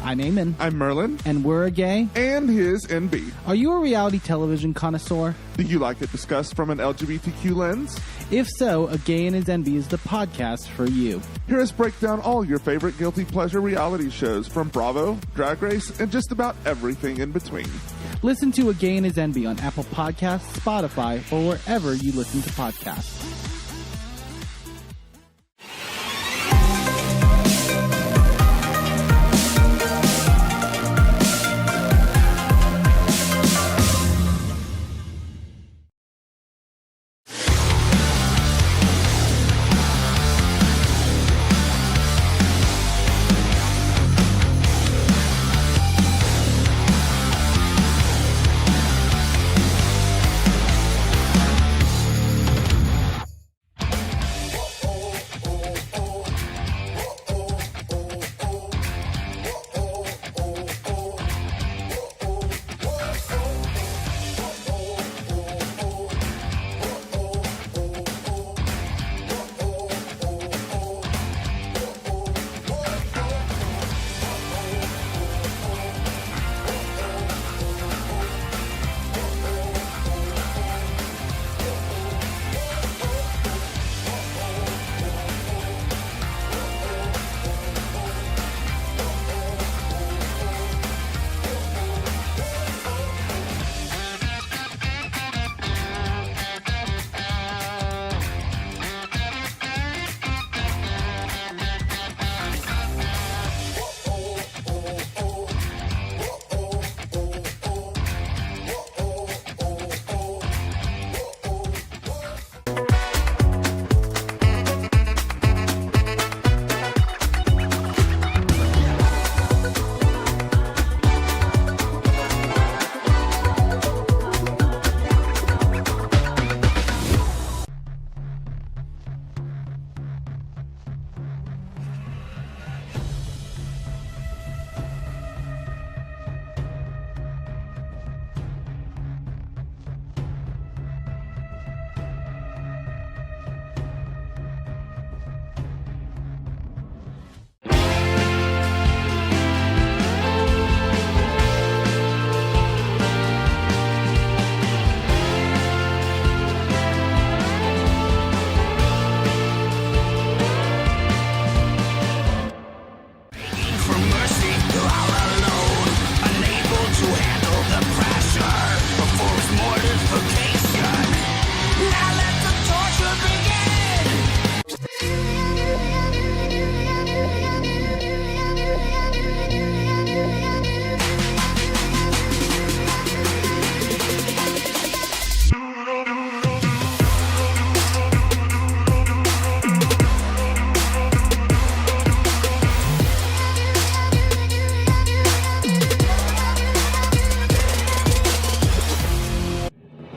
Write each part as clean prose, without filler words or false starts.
I'm Eamon. I'm Merlin. And we're a gay. And his NB. Are you a reality television connoisseur? Do you like it discussed from an LGBTQ lens? If so, A Gay and His NB is the podcast for you. Hear us break down all your favorite guilty pleasure reality shows from Bravo, Drag Race, and just about everything in between. Listen to A Gay and His NB on Apple Podcasts, Spotify, or wherever you listen to podcasts.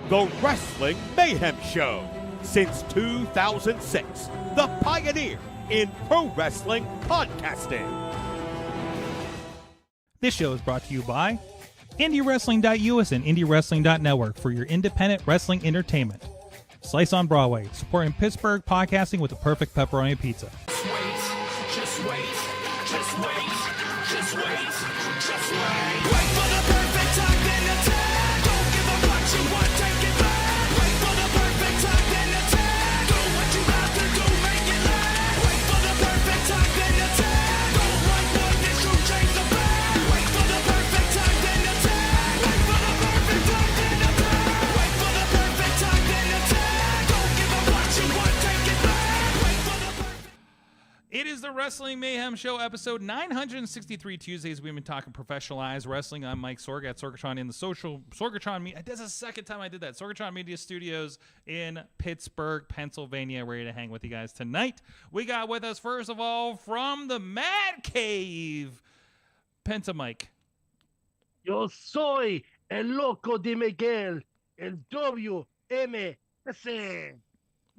The Wrestling Mayhem Show. Since 2006, the pioneer in pro wrestling podcasting. This show is brought to you by IndieWrestling.us and IndieWrestling.network for your independent wrestling entertainment. Slice on Broadway, supporting Pittsburgh podcasting with the perfect pepperoni pizza. Just wait, just wait, just wait, just wait, just wait. Wait for the perfect time, then attack. Don't give up what you want, take it back. Wait for the perfect time, then attack. Do what you have to do, make it last. Wait for the perfect time, then attack. Don't run for this, you change the back. Wait for the perfect time, then attack. Wait for the perfect time, then attack. Wait for the perfect time, then attack. Don't give up what you want, take it back. Wait for the perfect. It is the Wrestling Mayhem Show, episode 963. Tuesdays, we've been talking professionalized wrestling. I'm Mike Sorg at Sorgatron in the social Sorgatron Media. That's the second time I did that. Sorgatron Media Studios in Pittsburgh, Pennsylvania. Ready to hang with you guys tonight. We got with us, first of all, from the Mad Cave, Penta Mike. Yo soy el loco de Miguel, el WMS.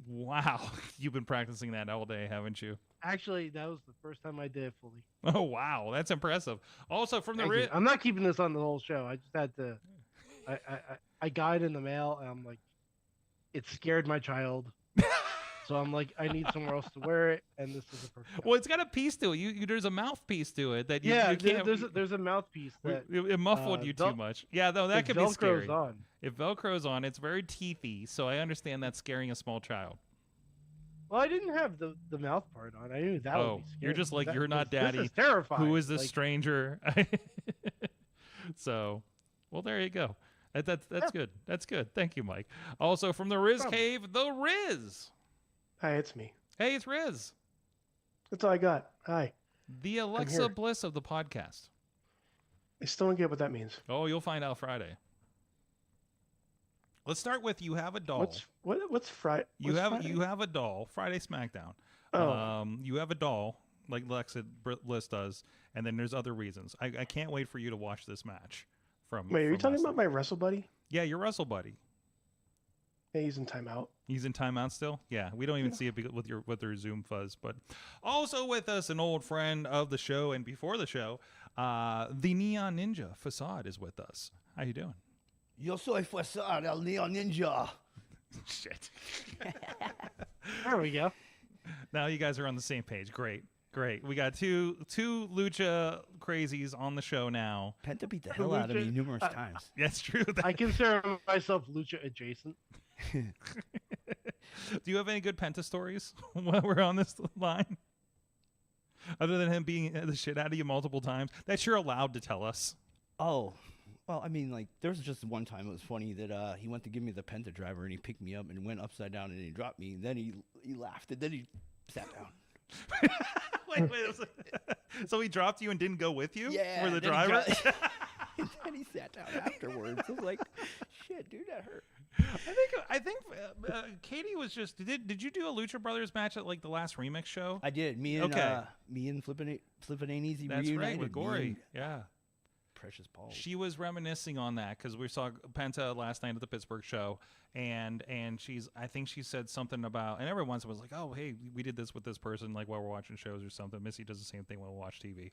Wow, you've been practicing that all day, haven't you? Actually, that was the first time I did it fully. Oh, wow, that's impressive. Also, from the I'm not keeping this on the whole show. I just had to. I got it in the mail, and I'm like, it scared my child, So I'm like, I need somewhere else to wear it, and this is a perfect. Well, it's got a piece to it. There's a mouthpiece to it that you can't. There's a mouthpiece that it muffled you too much. Yeah, though that could be scary. on. If Velcro's on, it's very teethy, so I understand that scaring a small child. Well, I didn't have the mouth part on. I knew that would be scary. You're just like, you're not this daddy. is terrifying. Who is this Like, stranger? So, well, there you go. That's good. That's good. Thank you, Mike. Also from the Riz Cave, the Riz. Hi, it's me. Hey, it's Riz. That's all I got. Hi. The Alexa Bliss of the podcast. I still don't get what that means. Oh, you'll find out Friday. Let's start with you have a doll. What's Friday? You have a doll. Friday SmackDown. Oh. You have a doll like Alexa Bliss does, and then there's other reasons. I can't wait for you to watch this match. Wait, are you talking about my wrestle buddy? Yeah, your wrestle buddy. Yeah, he's in timeout. He's in timeout still? Yeah, we don't even see it with your Zoom fuzz. But also with us, an old friend of the show and before the show, the Neon Ninja Facade is with us. How you doing? Yo soy Facade, el Neon Ninja. Shit. There we go. Now you guys are on the same page. Great. We got two lucha crazies on the show now. Penta beat the hell out of me numerous times. That's true. I consider myself lucha adjacent. Do you have any good Penta stories while we're on this line? Other than him beating the shit out of you multiple times that you're allowed to tell us. Oh, well, I mean, like, there was just one time it was funny that he went to give me the Penta driver and he picked me up and went upside down and he dropped me. And then he laughed and then he sat down. wait. So he dropped you and didn't go with you? Yeah. For the driver? And then he sat down afterwards. I was like, shit, dude, that hurt. I think Katie was just. Did you do a Lucha Brothers match at like the last remix show? I did. Me and Flippin' Ain't Easy That's reunited. right, with Gory. Yeah. Precious Paul. She was reminiscing on that because we saw Penta last night at the Pittsburgh show, and I think she said something about, and everyone was like, oh, hey, we did this with this person like while we're watching shows or something. Missy does the same thing when we watch TV,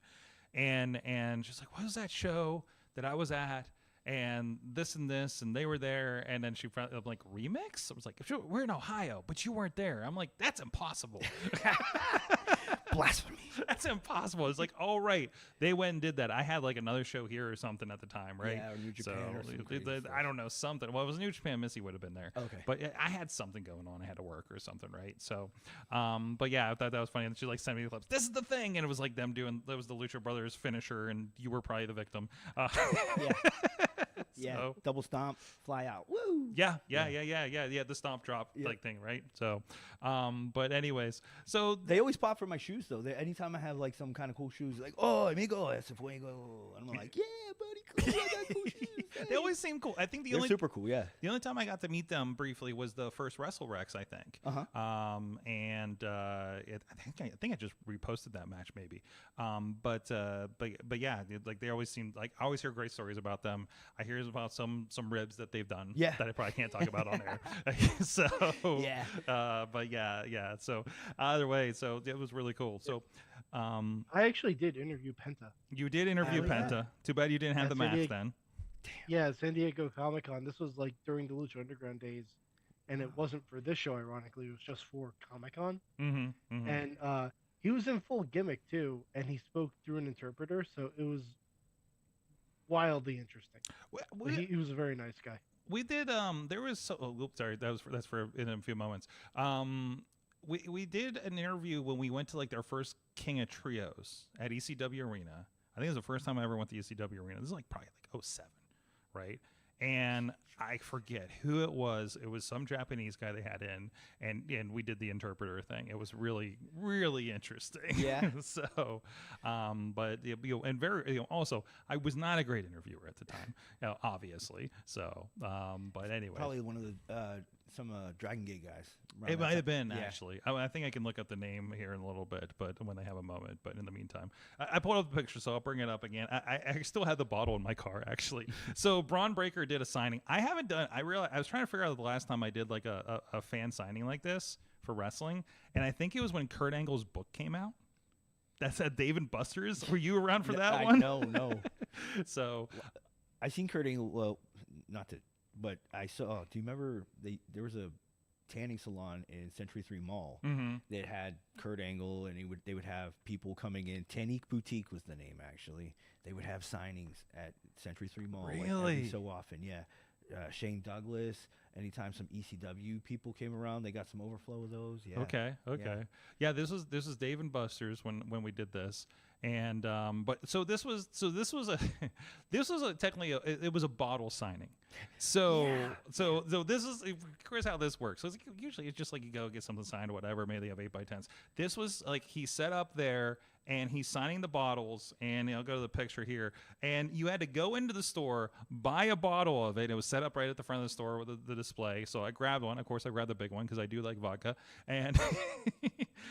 and she's like, what was that show that I was at? And this, and they were there, and then I'm like, remix? I was like, sure, we're in Ohio, but you weren't there. I'm like, that's impossible. Blasphemy. That's impossible. It's like, oh, right. They went and did that. I had like another show here or something at the time, right? Yeah, or New Japan or something. I don't know, something. Well, it was New Japan. Missy would have been there. Okay. But I had something going on. I had to work or something, right? So, but yeah, I thought that was funny. And she like sent me the clips. This is the thing. And it was like them doing, that was the Lucha Brothers finisher, and you were probably the victim. Yeah. Yeah, So- double stomp, fly out. Woo! Yeah, the stomp drop like thing, right? So, but anyways, so They always pop for my shoes, though. Anytime I have, like, some kind of cool shoes, like, oh, amigo, ese fuego. And I'm like, yeah, buddy, cool, I got cool shoes. they always seem cool. I think They're super cool, yeah. the only time I got to meet them briefly was the first Wrestle Rex, I think. Uh-huh. I think I just reposted that match maybe. But yeah, like they always seem like, I always hear great stories about them. I hear about some ribs that they've done that I probably can't talk about on air. So Yeah. but yeah. So either way, so it was really cool. So I actually did interview Penta. you did interview Penta. Too bad you didn't have the match then. Yeah, San Diego Comic-Con. This was like during the Lucha Underground days, and it wasn't for this show. Ironically, it was just for Comic-Con. Mm-hmm. And he was in full gimmick too, and he spoke through an interpreter, so it was wildly interesting. He was a very nice guy. We did there was sorry, that's for in a few moments. We did an interview when we went to like their first King of Trios at ECW Arena. I think it was the first time I ever went to ECW Arena. This is like probably like 07, right? And I forget who it was. It was some Japanese guy they had in, and we did the interpreter thing. It was really, really interesting. Yeah. So, but and very also, I was not a great interviewer at the time, obviously. So, but anyway, Probably one of the some Dragon Gate guys. around it that might time. have been Yeah. actually. I think I can look up the name here in a little bit, but when they have a moment. But in the meantime, I pulled up the picture, so I'll bring it up again. I still have the bottle in my car actually. So Braun Breaker did a signing. I haven't done. I realized I was trying to figure out the last time I did like a fan signing like this for wrestling, and I think it was when Kurt Angle's book came out. That's at Dave and Buster's. Were you around for that one? No. So I seen Kurt Angle. Well, not to, but I saw. Do you remember there was a tanning salon in Century 3 Mall Mm-hmm. that had Kurt Angle, and they would have people coming in. Tannique Boutique was the name, actually. They would have signings at Century 3 Mall like, Really? every so often. Yeah. Shane Douglas. Anytime some ECW people came around, they got some overflow of those. Yeah. Okay. Yeah, this was Dave and Buster's when we did this, and but this was a this was a technically it was a bottle signing. So this is here's how this works. So usually it's just like you go get something signed or whatever. Maybe they have 8x10s. This was like he set up there and he's signing the bottles, and I'll go to the picture here. And you had to go into the store, buy a bottle of it. It was set up right at the front of the store with the display. So I grabbed one. Of course, I grabbed the big one because I do like vodka. And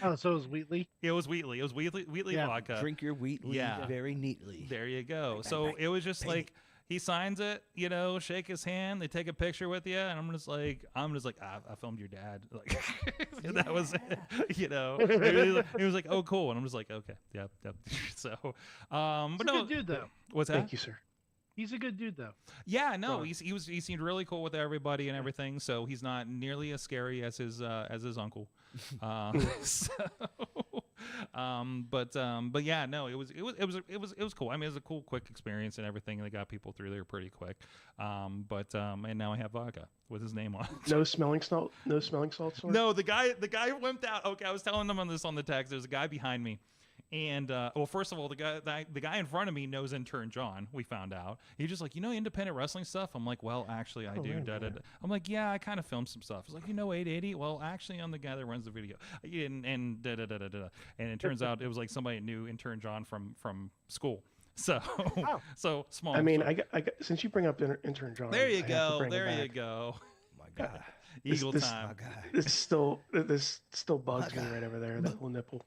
Oh, so it was Wheatley? it was Wheatley. It was Wheatley Yeah. vodka. Drink your wheat very neatly. There you go. So it was just like he signs it, shake his hand, they take a picture with you, and I'm just like, I filmed your dad. Like that was it. He was like, oh, cool, and I'm just like, okay, yep. So, but He's a no, good dude, though. what's that? Thank you, sir. He's a good dude, though. Yeah, no, he seemed really cool with everybody and everything. So he's not nearly as scary as his uncle. But yeah, no, it was cool. I mean, it was a cool, quick experience and everything. And they got people through there pretty quick. And now I have vodka with his name on it. No smelling salt. No smelling salts. No, the guy wimped out. Okay, I was telling them on the text. There's a guy behind me. And well, first of all, the guy in front of me knows intern John. We found out. He's just like, independent wrestling stuff. I'm like, well, actually, I do. I'm like, yeah, I kind of filmed some stuff. He's like, 880. Well, actually, I'm the guy that runs the video. And it turns out it was like somebody knew intern John from school. So so small. I mean, I got since you bring up intern John. There you I have to go. bring him There you back. go. My God. Eagle time. This still bugs me right over there. That little nipple.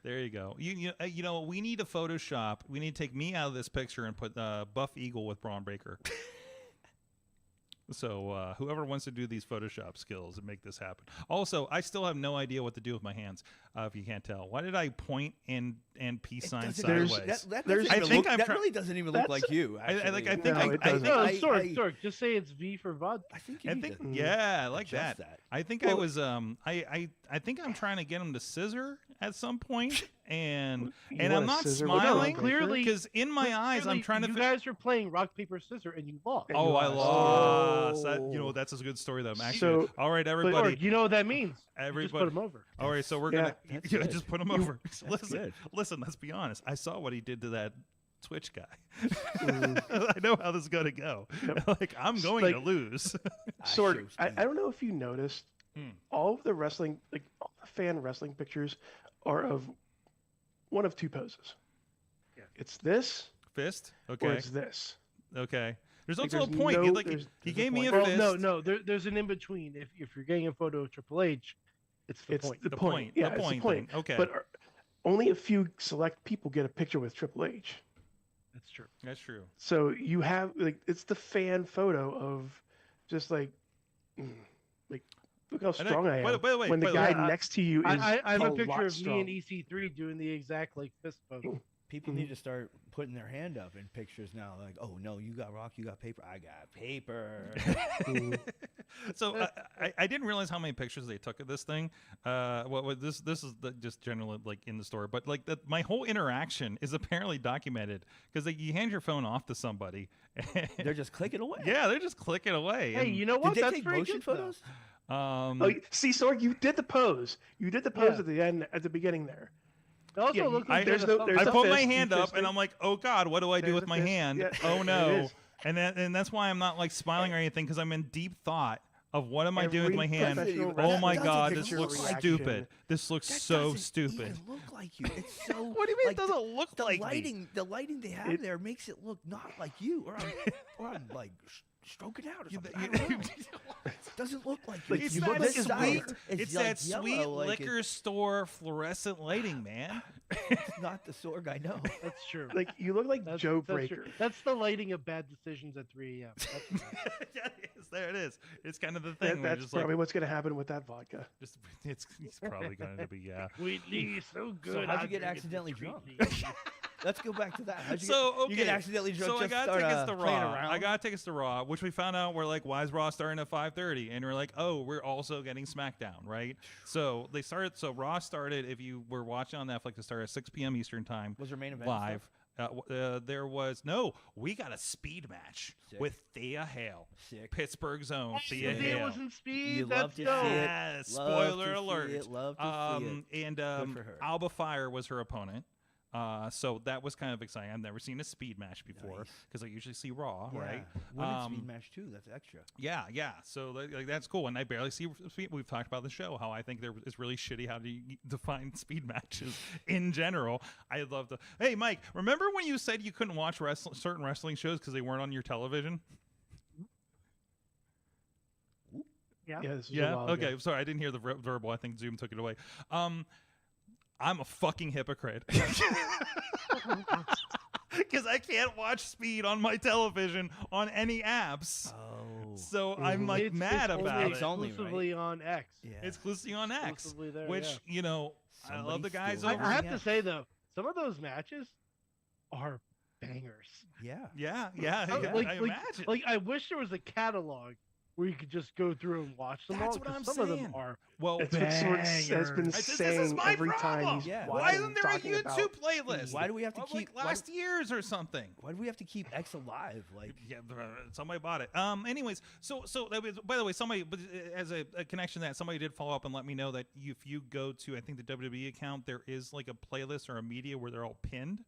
There you go. We need a Photoshop. We need to take me out of this picture and put Buff Eagle with Braun Breaker. So whoever wants to do these Photoshop skills and make this happen. Also, I still have no idea what to do with my hands. If you can't tell, why did I point and peace sign sideways? That really doesn't even look like you. I think Sorg, just say it's V for vodka. I think you need to yeah, I like adjust that. I think I was I think I'm trying to get him to scissor at some point, and I'm not smiling clearly because in my eyes I'm trying to. You guys were playing rock paper scissors and you lost. Oh, I lost. That's a good story though. Actually, all right, everybody. You know what that means? Everybody, just put him over. All right, so we're gonna just put him over. Listen. Let's be honest. I saw what he did to that Twitch guy. I know how this is gonna go. Like I'm going to lose. Sorg, I don't know if you noticed. All of the wrestling, like all the fan wrestling pictures, are of one of two poses. Yeah. It's this fist. Okay. Or it's this. Okay. There's Like, also a point. He gave me a fist. No. There's an in between. If you're getting a photo of Triple H, it's the point. The point. Yeah, it's the point. Okay. But only a few select people get a picture with Triple H. That's true. That's true. So you have it's the fan photo of just like look how strong I am. By the way, when the guy next to you is I have a picture of strong. me and EC3 doing the exact fist pose. People need to start putting their hand up in pictures now. Like, oh no, you got rock, you got paper, I got paper. So I didn't realize how many pictures they took of this thing. This is just generally like in the store, but like my whole interaction is apparently documented because you hand your phone off to somebody. They're just clicking away. Yeah, they're just clicking away. Hey, you know what? Did they That's take very motion good, photos? See, Sorg, you did the pose. You did the pose at the end, at the beginning there. It also looks like I put my hand up and I'm like, oh God, what do I do with my hand? Yeah, oh no. And that's why I'm not like smiling or anything because I'm in deep thought of what am I doing with my hand? Oh my God, this looks stupid. This looks so stupid. Even look like you. It's so. What do you mean like it doesn't look like lighting? me? The lighting they have there makes it look not like you, or I'm like stroking out or something. I don't know. It doesn't look like you. It's You that look this sweet. side, It's like that yellow, sweet like liquor store fluorescent lighting, man. It's not the Sorg I know. That's true. Like you look like Joe Breaker. True. That's the lighting of bad decisions at 3 a.m. Yeah, it is. There it is. It's kind of the thing. That's probably what's going to happen with that vodka. It's probably going to be Wheatley, so good. So how'd you get accidentally drunk? Let's go back to that. How'd you So get, okay, you get accidentally so just I got start, tickets to playing Raw. around? I got tickets to Raw, which we found out we're like, why is Raw starting at 5:30? And we're like, oh, we're also getting SmackDown, right? So they started. So Raw started. If you were watching on Netflix, it started at 6 p.m. Eastern time. Was there main event live? There was no. We got a speed match with Thea Hale, Sick. Pittsburgh's own Thea It Hale. wasn't speed. You That's love to dope. see it. Yes, Love spoiler to see alert. it, love to see it. And Good for her. Alba Fire was her opponent. So that was kind of exciting. I've never seen a speed match before because I usually see Raw, right? Women's speed match too. That's extra. Yeah, yeah. So like, that's cool. And I barely see speed. We've talked about the show how I think there is really shitty how to define speed matches in general. I love to. Hey, Mike, remember when you said you couldn't watch certain wrestling shows because they weren't on your television? Yeah. Yeah. This was a Yeah. while Okay. ago. Sorry, I didn't hear the verbal. I think Zoom took it away. I'm a fucking hypocrite. Because I can't watch speed on my television on any apps. Oh. So I'm like It's mad about only it. It's only, exclusively on X. Yeah. It's exclusively on X, Exclusively there, which, yeah. you know, I love Somebody the guys steals over. I have Yeah. to say though, some of those matches are bangers. Yeah. Yeah, Oh, I imagine. Like I wish there was a catalog where you could just go through and watch them That's all. what 'cause I'm some of them saying. are Well, That's what Swords has been this is saying my every problem. time he's Yeah. Why watching isn't there a talking YouTube about- playlist? Why do we have to of, keep like last year's or something? Why do we have to keep X alive? Like, Yeah, somebody bought it. Anyways, so that was, by the way, somebody, but as a connection to that, somebody did follow up and let me know that if you go to, I think, the WWE account, there is like a playlist or a media where they're all pinned.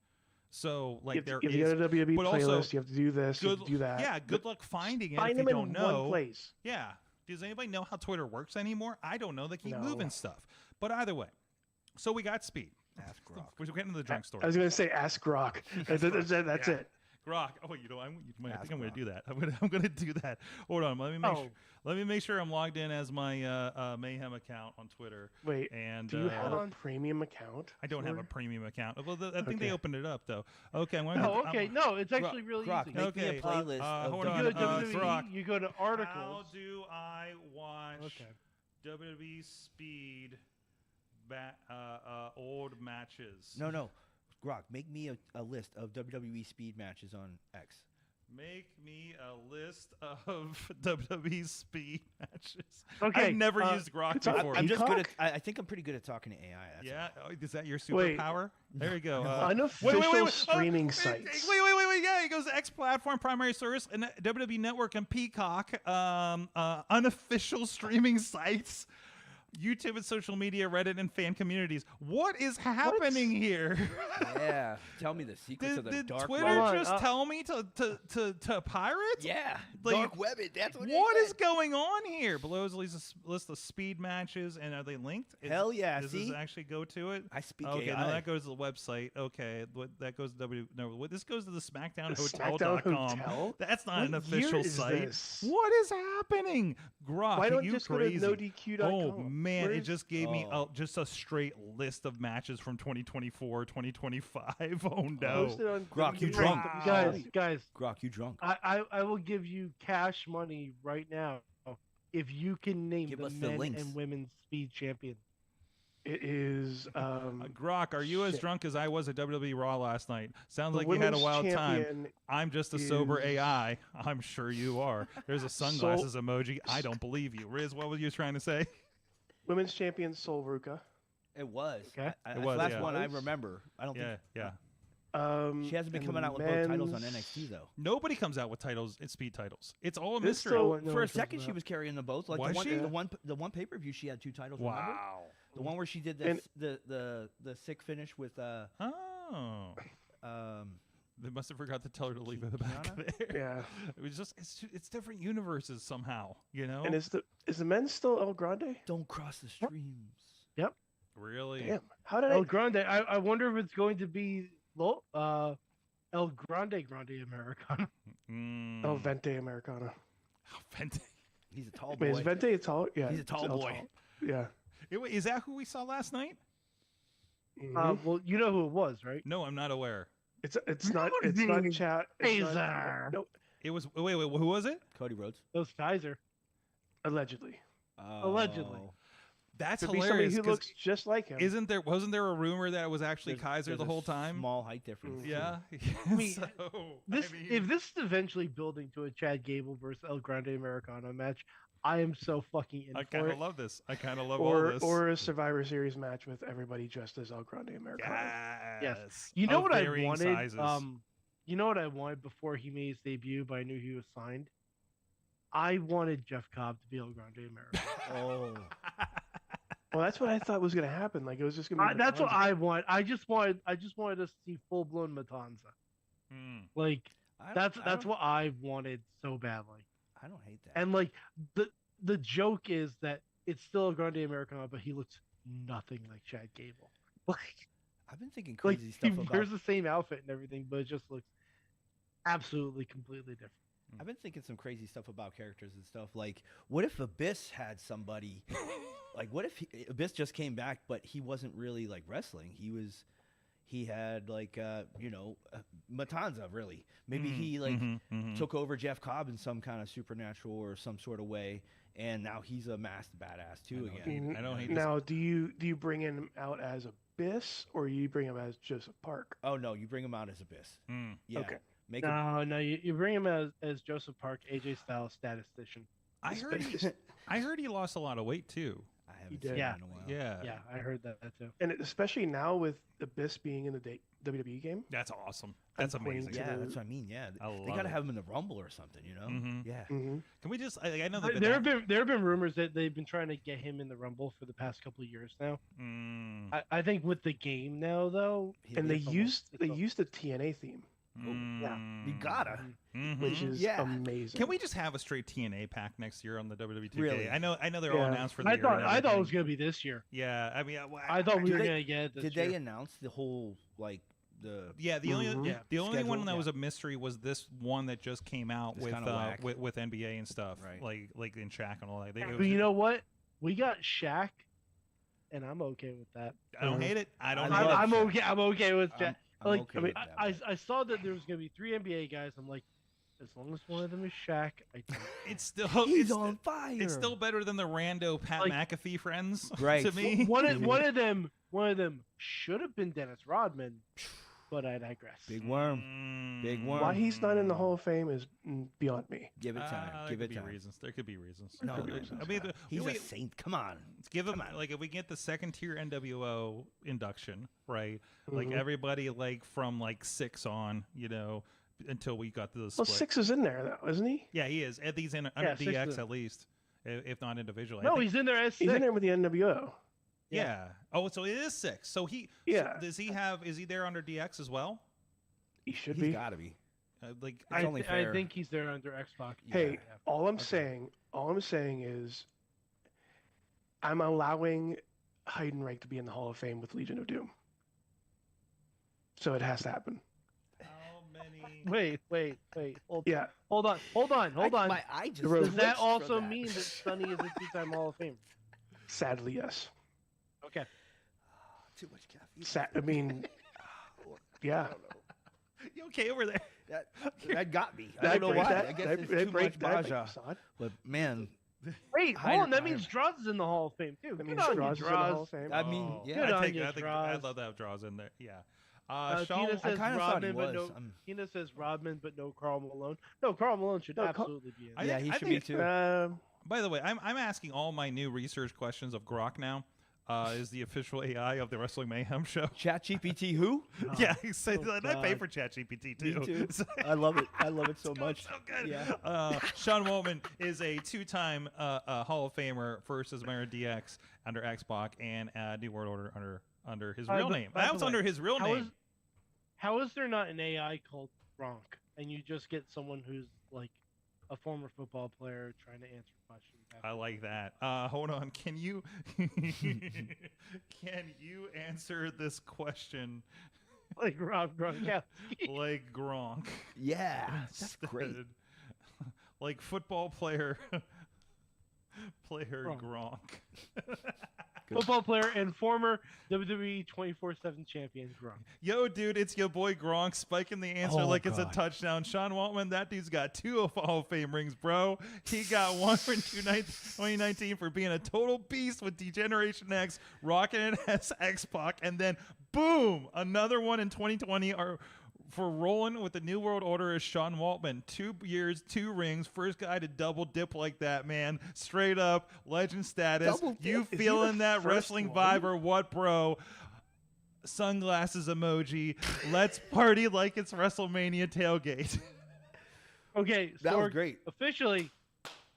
So like You there have to is, go to WWE but playlist. also You have to do this. You have good, to do that. yeah, good luck finding it Find if you them don't in know. one place. Yeah. Does anybody know how Twitter works anymore? I don't know. They keep No. moving stuff. But either way, so we got speed. ask Grok. We're getting to the drunk story. I was going to say ask Grok. That's Yeah. it. Grok. Oh, you know, I think I'm Ask going to Grok. do that. I'm going to do that. Hold on. Let me make sure I'm logged in as my Mayhem account on Twitter. Wait, And do you have a premium account? I don't have a for- premium account. Well, I think they Okay. opened it up though. Okay, I'm going No, okay, no, it's actually really Grok, easy. make me Okay, a playlist of hold You on, go to WWE. WWE, Grok. you go to How articles. do I watch Okay. WWE Speed old matches? No. Grok, make me a list of WWE speed matches on X. Make me a list of WWE Speed matches. Okay, I've never used Grok it's on before. I'm just good at. Peacock? I think I'm pretty good at talking to AI. That's Yeah, all. is that your Wait. superpower? There you go. Unofficial streaming Wait, sites. Wait. Yeah, he goes to X platform, primary service, and WWE Network and Peacock. Unofficial streaming sites. YouTube and social media, Reddit and fan communities. What is happening here? Yeah. Tell me the secrets of the Did dark Twitter web. Hold on, just tell me to pirate? Yeah. Like, dark web. That's what. What it is going on here? Below is a list of speed matches, and are they linked? Hell yeah, Does see? this actually go to it? I speak Okay, AI. no, that goes to the website. Okay, that goes to this goes to the The SmackDown SmackDownHotel.com. Hotel? That's not an What year official is site. this? What is happening? Grok, Why don't you you just crazy? go to nodq.com? Oh man, Where it is- just gave me Oh. just a straight list of matches from 2024, 2025. Oh no. Posted on Grok, you WWE. drunk. Guys, Grok, you drunk? I will give you cash money right now if you can name Give the us the men links. and women's speed champion. It is. Grok, are you as shit. drunk as I was at WWE Raw last night? Sounds the like you had a women's wild time. champion I'm just a sober is- AI. I'm sure you are. There's a sunglasses emoji. I don't believe you. Riz, what were you trying to say? Women's champion Sol Ruka. It was. Okay. I, It was, Last yeah. one I remember. I don't Yeah, yeah. think she hasn't been And coming out with both titles on men's- NXT though. Nobody comes out with titles, speed titles. It's all a This mystery. still- No For a one second, talks she about- was carrying them both. Like Was she? the one pay per view, she had two titles. Remember? Wow. The one where she did And- the sick finish with Oh. They must have forgot to tell her to leave it back Kiana? there. Yeah. It was just it's different universes somehow, you know? And is the men still El Grande? Don't cross the streams. really Damn. How did El I? Grande. I wonder if it's going to be El Grande Americana. El Vente Americana. Vente. He's a tall boy. Wait, is Vente a tall? Yeah. He's a tall it's El boy. Yeah. Wait, is that who we saw last night? Mhm. Well, you know who it was, right? No, I'm not aware. It's not chat. It's not- Taser. No, It was wait, who was it? Cody Rhodes. Those Kaiser. allegedly. Allegedly. Oh. That's Could be hilarious. somebody who 'cause looks just like him. wasn't there a rumor that it was actually There's- Kaiser there's the a whole time? Small height difference. Yeah. I mean, So, if this is eventually building to a Chad Gable versus El Grande Americano match, I am so fucking in I for kind it. of love this. I kind of love all this. Or a Survivor Series match with everybody dressed as El Grande Americano. Yes. You know Of what I varying wanted? sizes. You know what I wanted before he made his debut, but I knew he was signed. I wanted Jeff Cobb to be El Grande Americano. Oh. Well, that's what I thought was going to happen. Like it was just going to be. That's what Matanza. I want. I just wanted us to see full blown Matanza. Hmm. Like I that's don't- what I wanted so badly. I don't hate that. And like the joke is that it's still a Grande Americano, but he looks nothing like Chad Gable. Like I've been thinking like crazy he stuff about. wears the same outfit and everything, but it just looks absolutely completely different. I've been thinking some crazy stuff about characters and stuff. Like, what if Abyss had somebody? Like, what if Abyss just came back, but he wasn't really like wrestling? He had like Matanza really. Maybe he like took over Jeff Cobb in some kind of supernatural or some sort of way, and now he's a masked badass too again. I don't hate this. Now, do you bring him out as Abyss or you bring him as Joseph Park? Oh no, you bring him out as Abyss. Hmm. Yeah. Okay. Make him. No, you bring him as Joseph Park, AJ Styles statistician. I heard he lost a lot of weight too. I haven't did. seen Yeah. him in a while. Yeah. Yeah, I heard that too. And especially now with Abyss being in the WWE game. That's awesome. That's I'm pointing amazing. to Yeah, the- that's what I mean. Yeah, I they love gotta it. have him in the Rumble or something, you know? Mhm. Yeah. Mm-hmm. Can we just? I know they've been. There have been rumors that they've been trying to get him in the Rumble for the past couple of years now. Mm, I think with the game now though, And they it's almost- used the TNA theme, yeah. You gotta. mhm. which is Yeah. amazing. Can we just have a straight TNA pack next year on the WWE 2K? Really? I know they're all Yeah. announced for the I year. thought and I thought it was everything. gonna be this year. Yeah, I mean, I thought we Did were they- gonna get it this Did year. they announce the whole like the? yeah. The only Mhm. Yeah. the only Schedule, one that yeah. was a mystery was this one that just came out It's with kinda whack. with NBA and stuff, Right. like in Shaq and all that. It But was- you know what? We got Shaq, and I'm okay with that. I don't hate it. I don't. I hate love it. I'm Shaq. okay. I'm okay with Shaq. I'm Like okay I mean, with that, I saw that there was gonna be 3 NBA guys. I'm like, as long as one of them is Shaq, I think. It's still He's it's, on fire. it's still better than the rando Pat Like- McAfee friends. Right. To me. one of them should have been Dennis Rodman, but I digress. Big worm. Big worm. Why he's not in the Hall of Fame is beyond me. Give it time. There Give could it be time. reasons. There could be reasons. No, I mean, He's we- a saint. Come on. give him like if we get the second tier NWO induction, right? Like Mhm. everybody like from like 6 on, until we got to the Well, split. 6 is in there though, isn't he? Yeah, he is. At these under 6 DX is- at least, if not individually. I No, think- he's in there as He's six. in there with the NWO. yeah. Oh, so it is 6. So Yeah. does he have? Is he there under DX as well? He should He's be. got to be. Like It's only fair. I think he's there under Xbox. Hey, Yeah. all I'm saying is, I'm allowing Heidenreich to be in the Hall of Fame with Legion of Doom. So it has to happen. how many? Wait. Hold Yeah. on. My eye just Does Does that twitched also from mean that Sonny is a 2-time Hall of Famer? Sadly, yes. Okay. too much caffeine? I mean, yeah. You okay over there? That got me. Did I don't know break why. that? I guess Did it's I too break much that? Baja. Facade? But man, Wait, hold on. That Heidenreich. means Draws is in the Hall of Fame too. I Good mean, on you, Strauss is in the Hall Draws. of Fame. I mean, Oh, yeah. Good on I think you, I'd Draws. love to have draws in there. Yeah. Tina Sean, says kinda thought he Rodman, but no. was. Tina says Rodman, but no Carl Malone. No, Carl Malone should No, absolutely be in. I Yeah, think- he I should be think- too. By the way, I'm asking all my new research questions of Grok now. Is the official AI of the Wrestling Mayhem Show? ChatGPT who? Yeah, he said Oh, I pay God. for ChatGPT Me too. too. So- I love it. I love it so much. So good. Yeah. Sean Waltman is a 2-time Hall of Famer, first as Mayor DX under Xbox and New World Order under his real name. By That the was way, under his real how name. How is there not an AI called Gronk, and you just get someone who's like a former football player trying to answer questions? I like that. Hold on. Can you answer this question like Rob Gronkowski. like Gronk? Yeah, that's great. Instead? Like football player Gronk. football player and former WWE 24/7 champion Gronk. Yo, dude, it's your boy Gronk spiking the answer like it's a touchdown. Sean Waltman, that dude's got 2 Hall of Fame rings, bro. He got 1 for 2019 for being a total beast with Degeneration X, rocking it as X-Pac, and then boom, another one in 2020 for rolling with the New World Order is Sean Waltman. 2 years, 2 rings. First guy to double dip like that, man. Straight up legend status. You feeling that wrestling vibe or what, bro? Sunglasses emoji. Let's party like it's WrestleMania tailgate. Okay, That was great. Officially,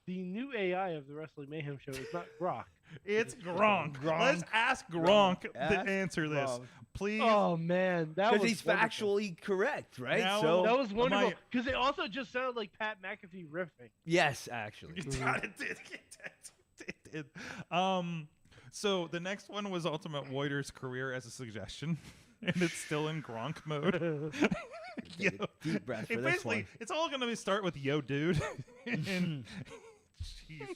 the new AI of the Wrestling Mayhem Show is not Brock. It's Gronk. Let's ask Gronk to answer this. Gronk. Please. Oh man, that was Because he's wonderful. factually correct, right? Now- So That was wonderful because it also just sounded like Pat McAfee riffing. yes, actually. It did. So the next one was Ultimate Warrior's career as a suggestion, and it's still in Gronk mode. Yo, Deep breath for it this basically, one. it's all gonna start with "Yo, dude." And jeez.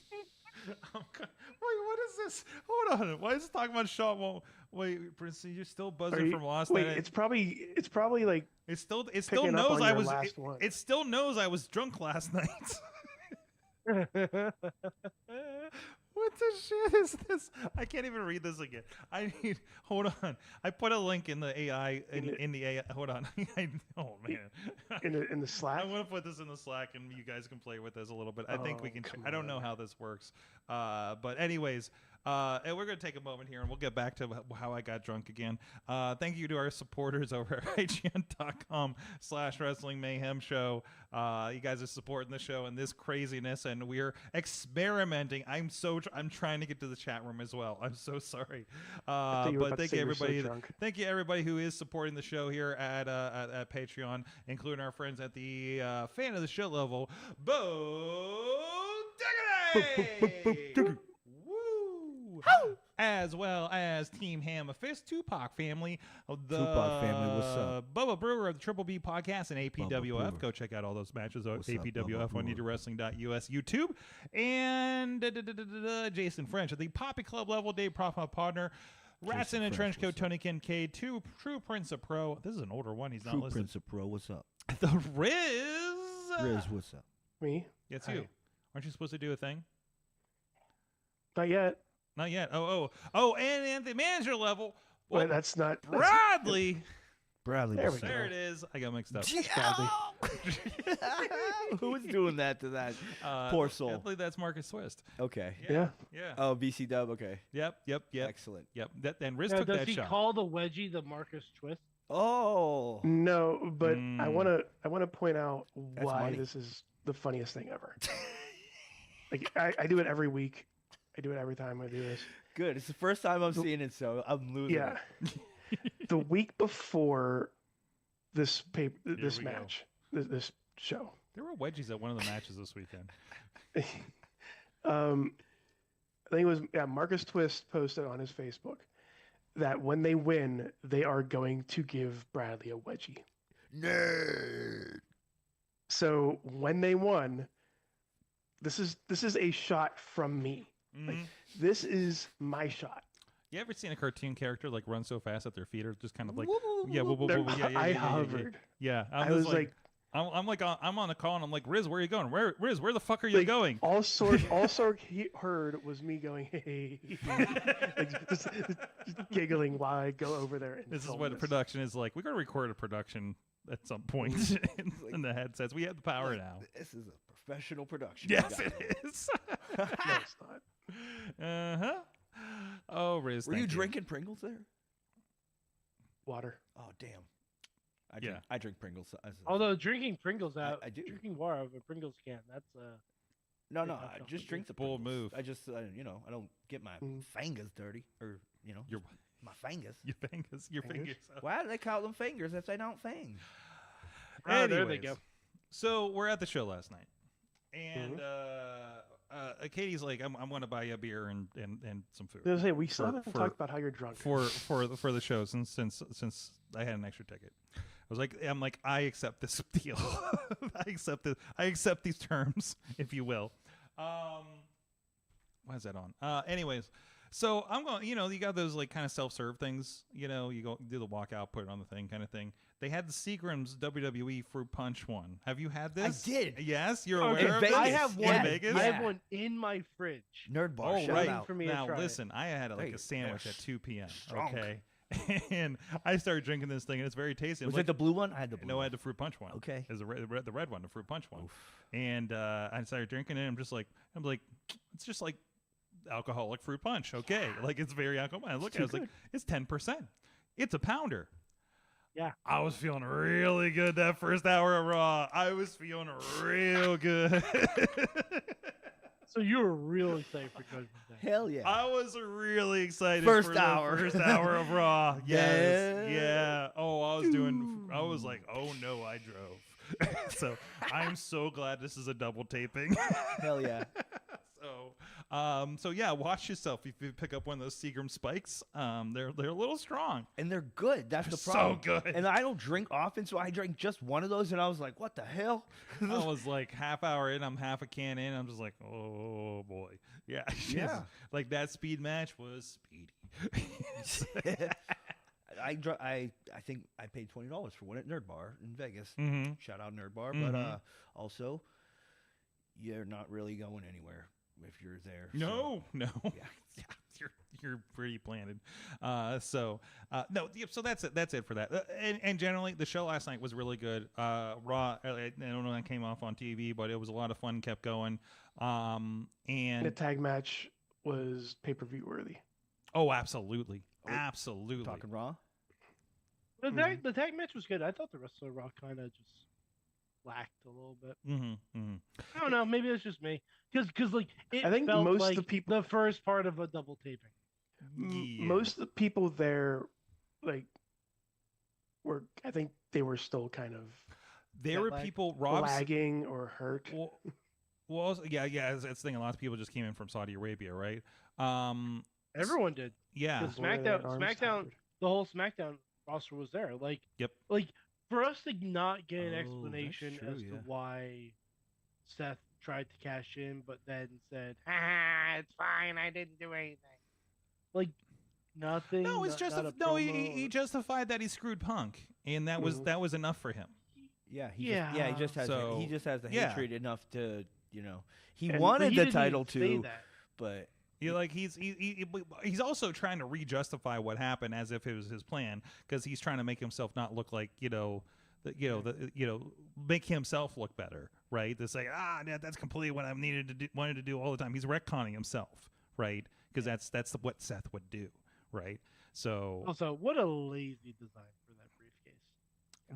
Wait, what is this? Hold on. Why is it talking about Shaw? Well, wait, Prince, you're still buzzing from last wait, night. it's probably like It still picking up knows on I your was. last one. It still knows I was drunk last night. What the shit is this? I can't even read this again. Hold on. I put a link in the AI in the AI. Hold on. Oh man. in the Slack. I want to put this in the Slack and you guys can play with this a little bit. I think we can. come I don't know how this works. But anyways, and we're gonna take a moment here and we'll get back to how I got drunk again. Thank you to our supporters over at patreon.com/Wrestling Mayhem Show. You guys are supporting the show and this craziness, and we're experimenting. I'm trying to get to the chat room as well. I'm so sorry. But thank you everybody. Thank you everybody who is supporting the show here at Patreon, including our friends at the fan of the show level, Bo Diggity! Woo! As well as Team Hammer Fist, Tupac family, Tupac family, what's up? Bubba Brewer of the Triple B podcast and Bubba APWF. Brewer. Go check out all those matches on What's up, APWF Bubba on NewWrestling.us YouTube. And Jason French at the Poppy Club level, Dave Prof, my partner. Rats in a French, Trench Coat, what's up? Tony Kincaid, True Prince of Pro. This is an older one. He's not True listed. Prince of Pro, what's up? The Riz. Riz, what's up? Me? It's Hi. you. Aren't you supposed to do a thing? Not yet. Not yet. And at the manager level, well, But that's not Bradley. Bradley, There what's we up? There it is. I got mixed up. Who was doing that to that poor I soul? believe that's Marcus Twist. Okay. Yeah. Yeah. Oh, BC Dub, okay. Yep. Excellent. Yep. And Riz Now, took does that he shot. call the wedgie the Marcus Twist? Oh. No, but Mm. I wanna point out why funny. this is the funniest thing ever. Like I do it every week. I do it every time I do this. Good. It's the first time I'm seeing it, so I'm losing Yeah. it. The week before this this we go. match, this show, There were wedgies at one of the matches this weekend. I think it was Marcus Twist posted on his Facebook that when they win, they are going to give Bradley a wedgie. Nerd. So when they won, this is a shot from me. Like, this is my shot. You ever seen a cartoon character like run so fast that their feet are just kind of like I hovered. Yeah, I was like, I'm on a call and I'm like, Riz, where are you going? Riz, where the fuck are you going? all he heard was me going, hey, like, just giggling while I go over there. And This is film what production is like. We're gonna record a production at some point in the headsets. We have the power now. This is a professional production. Yes, You got it is. No, it's not. Oh, Riz, Were you thank drinking Pringles there? Water. Oh, damn. Yeah. I drink Pringles. Although drinking Pringles out, I do. drinking water out of a Pringles can, that's No, Yeah, I that's just not drink the bold Pringles. move. I just, I don't get my fingers dirty, or Your my fingers. your fingers. Why do they call them fingers if they don't fing? there they Anyways, go. So we're at the show last night, and Katie's like, "I'm going to buy you a beer and some food." I was gonna say, we still For- haven't for- talked about how you're drunk. for the show since I had an extra ticket. I'm like, I accept this deal. I accept these terms, if you will. Why is that on? Anyways, So I'm going, you got those like kind of self-serve things, you go do the walkout, put it on the thing kind of thing. They had the Seagram's WWE Fruit Punch one. Have you had this? I did. Yes, you're Okay, aware of this? I have one. In Vegas? I have one in my fridge. Nerd bar. Oh, shout right. out. For me to Now, try listen, I had like Hey, a sandwich at 2 p.m. strong. Okay. And I started drinking this thing, and it's very tasty. Was Like, it the blue one? I had the blue no, I one. had the Fruit Punch one. Okay. It was the red one, the Fruit Punch one. And I started drinking it. I'm like, it's just like alcoholic fruit punch. Okay. Like, it's very alcoholic. I look at it, I was like, it's 10%. It's a pounder. Yeah. I was feeling really good that first hour of Raw. I was feeling real good. So you were really excited for Judgment Day. Hell yeah. I was really excited First for the hour. first hour of Raw. Yes. Yeah. Yeah. Oh, I was like, oh no, I drove. So I'm so glad this is a double taping. Hell yeah. So yeah, watch yourself if you pick up one of those Seagram spikes. They're a little strong. And they're good. That's the So problem. good. And I don't drink often, so I drank just one of those, and I was like, what the hell? I was like half hour in, I'm half a can in. I'm just like, oh boy, yeah, Yeah. Like that speed match was speedy. I think I paid $20 for one at Nerd Bar in Vegas. Mm-hmm. Shout out Nerd Bar. Mhm. But also, you're not really going anywhere if you're there. No. Yeah. You're pretty planted. No. So that's it. That's it for that. And generally, the show last night was really good. Raw. I don't know when it came off on TV, but it was a lot of fun. Kept going. The And tag match was pay-per-view worthy. oh, absolutely, absolutely. Talking Raw? The tag match was good. I thought the rest of the Raw kind of just lacked a little bit. Mm-hmm, mm-hmm. I don't know. Maybe it's just me. Because like it I think felt most of like the people- the first part of a double taping. Yeah. Most of the people there, like, I think they were still kind of There were lag. people. Rob's lagging or hurt. Well, also, yeah. It's the thing. A lot of people just came in from Saudi Arabia, right? Everyone did. Yeah. 'Cause Where their arms SmackDown, tired. the whole SmackDown roster was there. Like, Yep. Like for us to not get an Oh, that's explanation true, as yeah. to why Seth tried to cash in, but then said, "Ah, it's fine. I didn't do anything." Like nothing. No, it's not just a no. promo He or- justified that he screwed Punk, and that was enough for him. Yeah, he Yeah. just has So, he just has the yeah. hatred enough to he And- wanted But he the didn't title even say too, that. but Yeah, like he's also trying to re-justify what happened as if it was his plan, because he's trying to make himself not look like make himself look better, right? To say that's completely what I wanted to do all the time. He's retconning himself, right? Because that's what Seth would do, right? So Also, what a lazy design for that briefcase.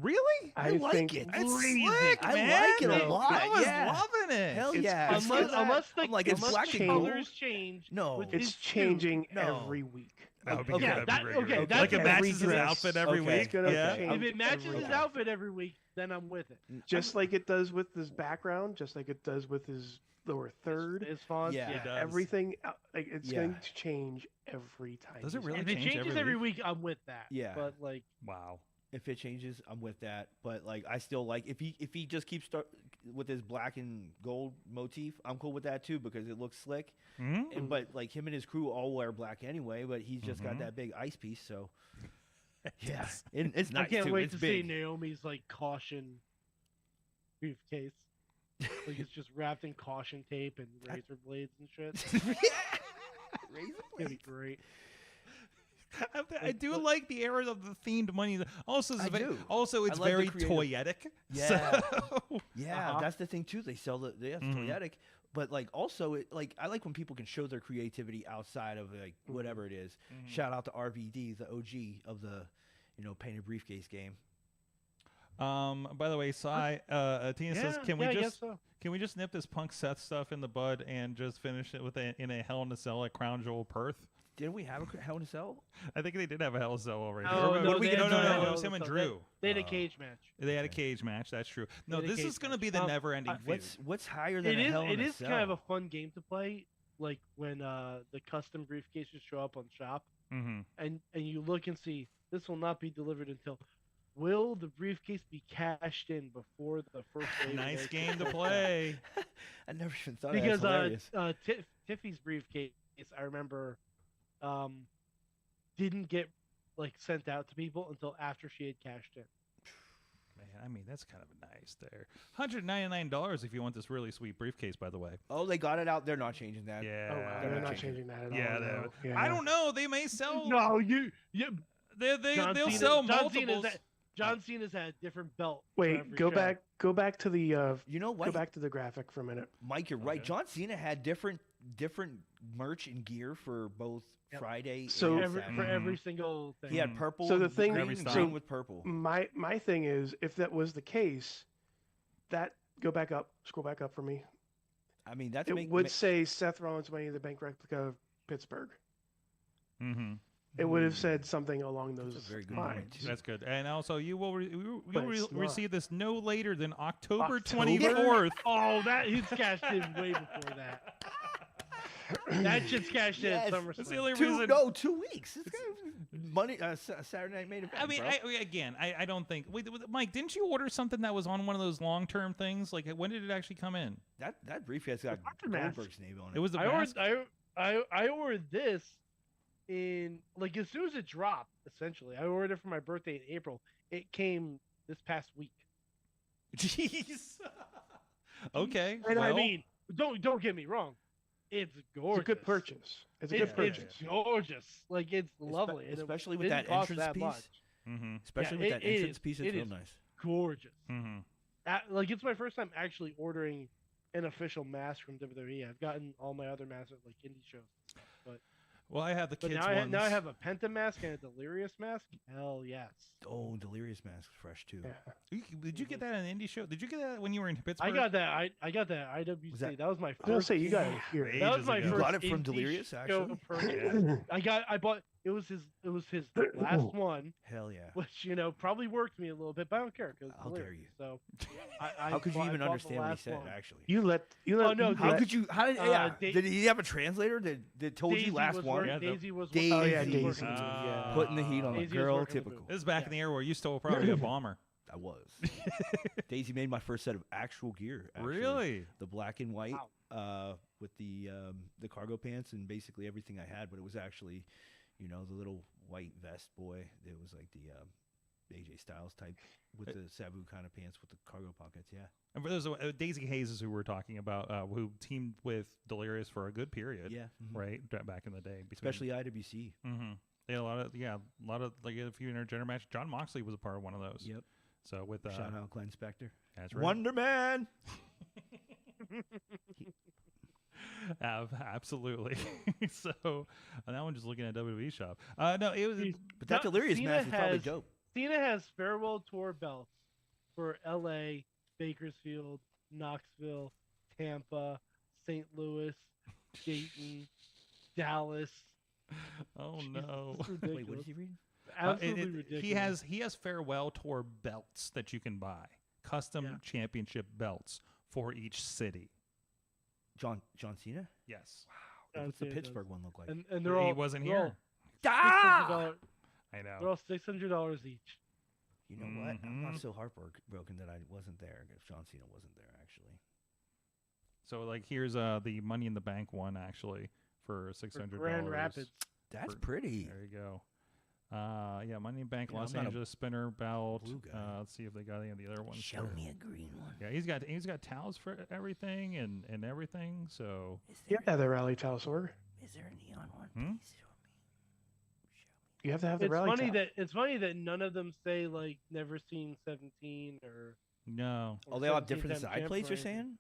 really, I like think it. it's Lazy. slick, I man. like it a lot. I was Yeah. loving it. Hell It's- yeah. it's Unless the I'm like, it's unless black the and gold. colors change. No. with It's his suit. changing No. every week. That would be Okay. good. Yeah, That'd be very good. that's Like it okay. matches his Every outfit dress. every Okay. week. It's gonna Yeah. change If it matches every his time. outfit every week, then I'm with it. Just like it does with his background, just like it does with his lower third. His font. Yeah. It does. Everything, like it's Yeah. going to change every time. Does it he's really If it change changes every week, I'm with that. Yeah. But like, Wow. if it changes, I'm with that. But like, I still like if he just keeps with his black and gold motif, I'm cool with that too because it looks slick. Mm-hmm. And but like him and his crew all wear black anyway, but he's just got that big ice piece, so yeah, and it's nice I can't too. wait It's to big. see Naomi's like caution briefcase. Like it's just wrapped in caution tape and razor blades and shit. Razor It's gonna be blades. great. I do like the era of the themed money. Also, I do. Also, it's I like the very creative- toyetic. Yeah. So- Yeah, Uh-huh. that's the thing too. They sell the Mhm. toyetic, but like also it like I like when people can show their creativity outside of like whatever it is. Shout out to RVD, the OG of the painted briefcase game. By the way, Sai, Tina says, Yeah, can yeah, I we guess just so. can we just nip this Punk Seth stuff in the bud and just finish it with in a Hell in a Cell at Crown Jewel Perth? Didn't we have a Hell in a Cell? I think they did have a Hell in a Cell already. Oh, Or what no, did we they get? No, had no, no no. It was him and Hell in a Cell. Drew. They had a cage match. They had a cage match. That's true. No, They had a this is cage going to match. be the never-ending feud. What's higher than It a is. Hell in It a is Cell? kind of a fun game to play. Like when the custom briefcases show up on shop, Mm-hmm. and you look and see this will not be delivered until. Will the briefcase be cashed in before the first wave? Nice of game to extra play. I never even thought of that. Because That's hilarious. Tiffy's briefcase, I remember didn't get like sent out to people until after she had cashed in. Man, I mean, that's kind of nice there. $199 if you want this really sweet briefcase, by the way. Oh, they got it out. They're not changing that. Yeah. Oh, wow. They're not changing that at Yeah, all. No. Yeah. I don't know. They may sell. No, They'll sell multiples. John Cena's had a different belt. Wait, go back to the. You know what? Go back to the graphic for a minute. Mike, you're right. John Cena had different merch and gear for both Friday So- and Every, Saturday. for every single thing. He had purple. So the thing- green, so- green with purple. My thing is, if that was the case, that go back up, scroll back up for me. I mean, that's It would say Seth Rollins Money in the Bank replica of Pittsburgh. Mm-hmm. It would have said something along those That's a very good lines. point, too. That's good. And also, you will But it's not. receive this no later than October October? 24th. Oh, he's cashed in way before that. That shit's cashed in at Yes. SummerSlam. That's the only 2 reason. 2 weeks. It's Monday, Saturday night main event. I mean, bro. I don't think. Wait, Mike, didn't you order something that was on one of those long-term things? Like, when did it actually come in? that briefcase got mask. Goldberg's name on it. It was the I mask? ordered this in like as soon as it dropped. Essentially, I ordered it for my birthday in April. It came this past week. Jeez. Okay. And I well, mean, don't get me wrong, it's gorgeous. It's a good purchase. It's a good purchase. It's gorgeous. Like it's lovely, and it especially with that didn't cost entrance that piece. much. mhm, Especially Yeah, with that it entrance is- piece, it's it real is nice. Gorgeous. mhm. Like it's my first time actually ordering an official mask from WWE. I've gotten all my other masks at like indie shows, Well, I have the but kids now ones. now I have a Penta mask and a Delirious mask. Hell yes. Oh, Delirious Mask is fresh too. Yeah. Did you get that at an indie show? Did you get that when you were in Pittsburgh? I got that. I got that IWC. Was that- That was my I was gonna first. say you got it here. Ages That was my ago. first. You got it from indie Delirious, show actually? purchase. I bought. It was his last one, Hell yeah. which probably worked me a little bit, but I don't care because How dare you. So, I How could you even bought the understand what he last said? one. Actually, You let. Oh, no, you how let- could you? How did? Yeah. Da- Did he have a translator that told Daisy you last was one? work- Yeah, Daisy was. Daisy. working- Oh, yeah, Daisy was Daisy. working with me, yeah. Putting the heat on a Daisy was girl, working with typical. me. This is back in the era where you still probably a bomber. I was. Daisy made my first set of actual gear. Actually. Really? The black and white with the cargo pants and basically everything I had, but it was actually, the little white vest boy. It was like the AJ Styles type with the Sabu kind of pants with the cargo pockets. Yeah. And for those, Daisy Hayes is who we're talking about, who teamed with Delirious for a good period. Yeah. Mhm. Right, back in the day. Especially IWC. Mm-hmm. They had a lot of like a few intergender matches. John Moxley was a part of one of those. Yep. So with Shout out Glenn Spector. that's right. Wonder Man. Absolutely. So now I'm just looking at WWE shop. No, it was. But that Delirious Cena match is probably has- dope. Cena has farewell tour belts for L.A., Bakersfield, Knoxville, Tampa, St. Louis, Dayton, Dallas. Oh no. It's Wait, what ridiculous. is he reading? Absolutely ridiculous. He has farewell tour belts that you can buy, custom championship belts for each city. John Cena? Yes. John What's the Cena Pittsburgh does. one look like? And they're all He wasn't they're all here. $600 I know. They're all $600 each. You know what? I'm not Mhm. so heartbroken that I wasn't there if John Cena wasn't there, actually. So like here's the Money in the Bank one actually for $600. Grand Rapids. That's For- pretty. There you go. Yeah, Money in the Bank, You know, Los I'm not a Angeles spinner belt. blue guy. Let's see if they got any of the other ones. Show for- me a green one. Yeah, he's got towels for everything and everything. So You have to have the rally towel, Sorg. Is there a neon one? Hmm? Please show me. You have to have the It's rally towel. it's funny that none of them say like never seen 17 or. no. Oh, they all have 17 different time side champ plates, or you're anything.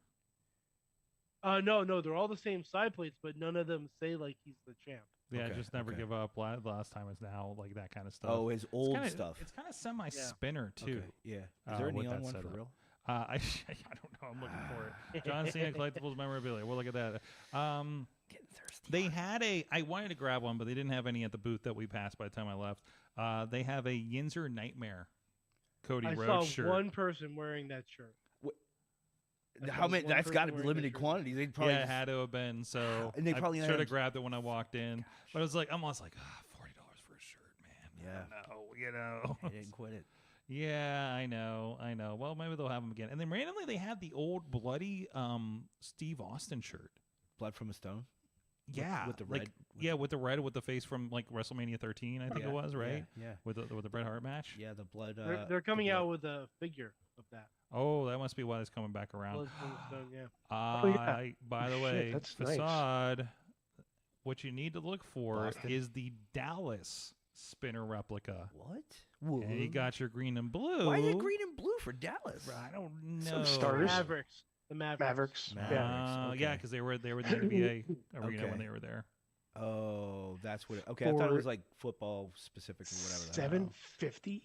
saying? No, they're all the same side plates, but none of them say like he's the champ. Yeah, Okay, just never okay. give up. Last time is now, like that kind of stuff. Oh, his old kinda, stuff. It's kind of semi-spinner too. Okay, yeah. Is there a with neon that one for setup. real? I don't know. I'm looking for it. John Cena collectibles memorabilia. We'll look at that. Getting thirsty. They had I wanted to grab one, but they didn't have any at the booth that we passed by the time I left. They have a Yinzer Nightmare Cody I Rhodes saw shirt. one person wearing that shirt. I How saw many? one That's person got to be wearing that limited shirt. quantities. They probably Yeah, it just- had to have been. So And they probably should have had- grabbed it when I walked in. But I was like, I'm almost like, $40 for a shirt, man. Yeah. No, you know. They didn't quit it. Yeah, I know. Well, maybe they'll have them again. And then randomly they had the old bloody Steve Austin shirt. Blood from a stone. Yeah, with the like, red. with the red, with the face from like WrestleMania 13, I think it was, right? Yeah. With the Bret Hart match. Yeah, the blood. They're coming out with a figure of that. Oh, that must be why it's coming back around. Blood from the Stone, yeah. By the Shit, way, that's facade. What you need to look for Boston. is the Dallas spinner replica. What? And you got your green and blue. Why is it green and blue for Dallas? I don't know. Some stars. Mavericks. The Mavericks. Yeah. Yeah, because they were in the NBA arena when they were there. Oh, that's what. Okay, I thought it was like football specific or whatever. $750.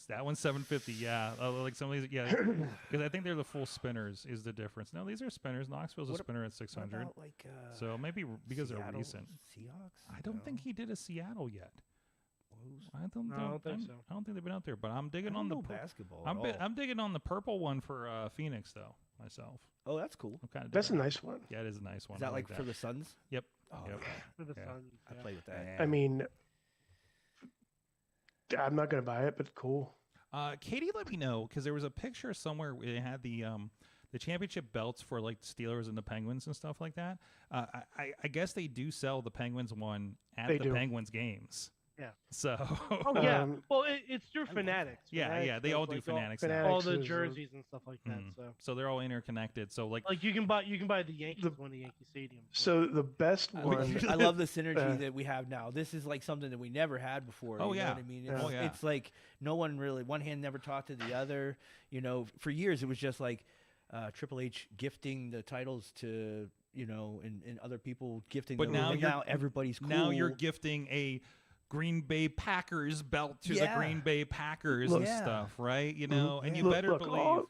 That one's $750. Yeah, like some of these. Yeah, because I think they're the full spinners is the difference. No, these are spinners. Knoxville's a spinner at $600. What about, like, so maybe because Seattle they're recent. Seahawks? I don't think he did a Seattle yet. I don't think so. I don't think they've been out there, but I'm digging on the basketball. I'm digging on the purple one for Phoenix though myself. Oh, that's cool. I'm kind of. That's a nice one. Yeah, it is a nice one. Is that I like for the Suns? Yep. Oh, Yep. okay. For the Yeah. Suns. I yeah. played with that. I mean, I'm not going to buy it, but cool. Katie let me know because there was a picture somewhere where they had the championship belts for like the Steelers and the Penguins and stuff like that. I guess they do sell the Penguins one at They the do. Penguins games. Yeah. So. Oh yeah. Well, it's through Fanatics. Yeah, they all do Fanatics now. Fanatics All the is, jerseys and stuff like that. So they're all interconnected. So like you can buy the Yankees one at Yankee Stadium. So the best one. I love the synergy that we have now. This is like something that we never had before. Oh, you yeah. know what I mean? Oh, yeah. It's like no one really. One hand never talked to the other. You know, for years it was just like Triple H gifting the titles to and other people gifting. But them. Now everybody's cool. Now you're gifting a Green Bay Packers belt to the Green Bay Packers and stuff, right? You know, and you better believe,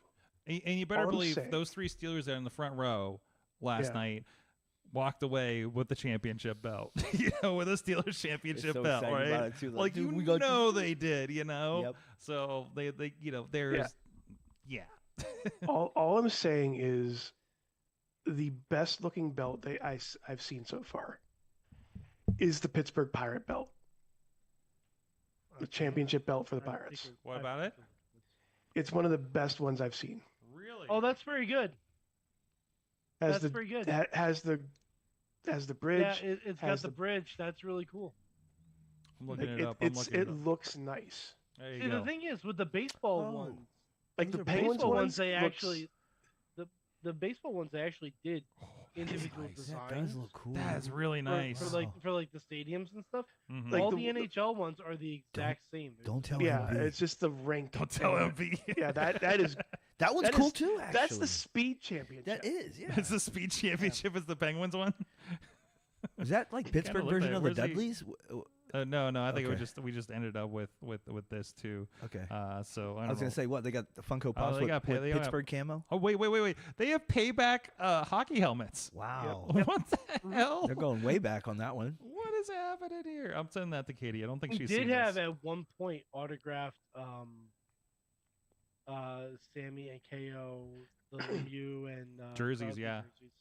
and you better believe those three Steelers that are in the front row last night walked away with the championship belt, with a Steelers championship so belt, excited right? about it too. Like dude, you know they did, Yep. So they there's all I'm saying is the best looking belt I've seen so far is the Pittsburgh Pirate belt. The championship belt for the Pirates. What about it? It's one of the best ones I've seen. Really? Oh, that's very good. That's pretty good. Has the bridge. Yeah, it's got the bridge. That's really cool. I'm looking it up. It looks nice. There you See, go. the thing is with the baseball ones, Like the the Penguins baseball ones, ones, they looks- actually the baseball ones they actually did individual That designs. does look cool. That's really nice. For like the stadiums and stuff. Mhm. Like All the- the NHL ones are the exact same. Don't tell Yeah, MV. it's just the rank. Don't tell MV. Yeah, that is That one's that cool is- too. Actually, that's the speed championship. That is. Yeah. It's the speed championship. Is the Penguins one? Is that like Pittsburgh look version like- of the where's he? Dudleys? No. I think Okay. we just ended up with this too. Okay. So I was gonna say what they got the Funko Oh, Pops they with, got- with they got- Pittsburgh camo. Oh wait! They have payback hockey helmets. Wow, What the hell? they're going way back on that one. What is happening here? I'm sending that to Katie. I don't think We she's did seen have this. at one point autographed Sammy and KO, the Lemieux and Jerseys, Crosby yeah. jerseys.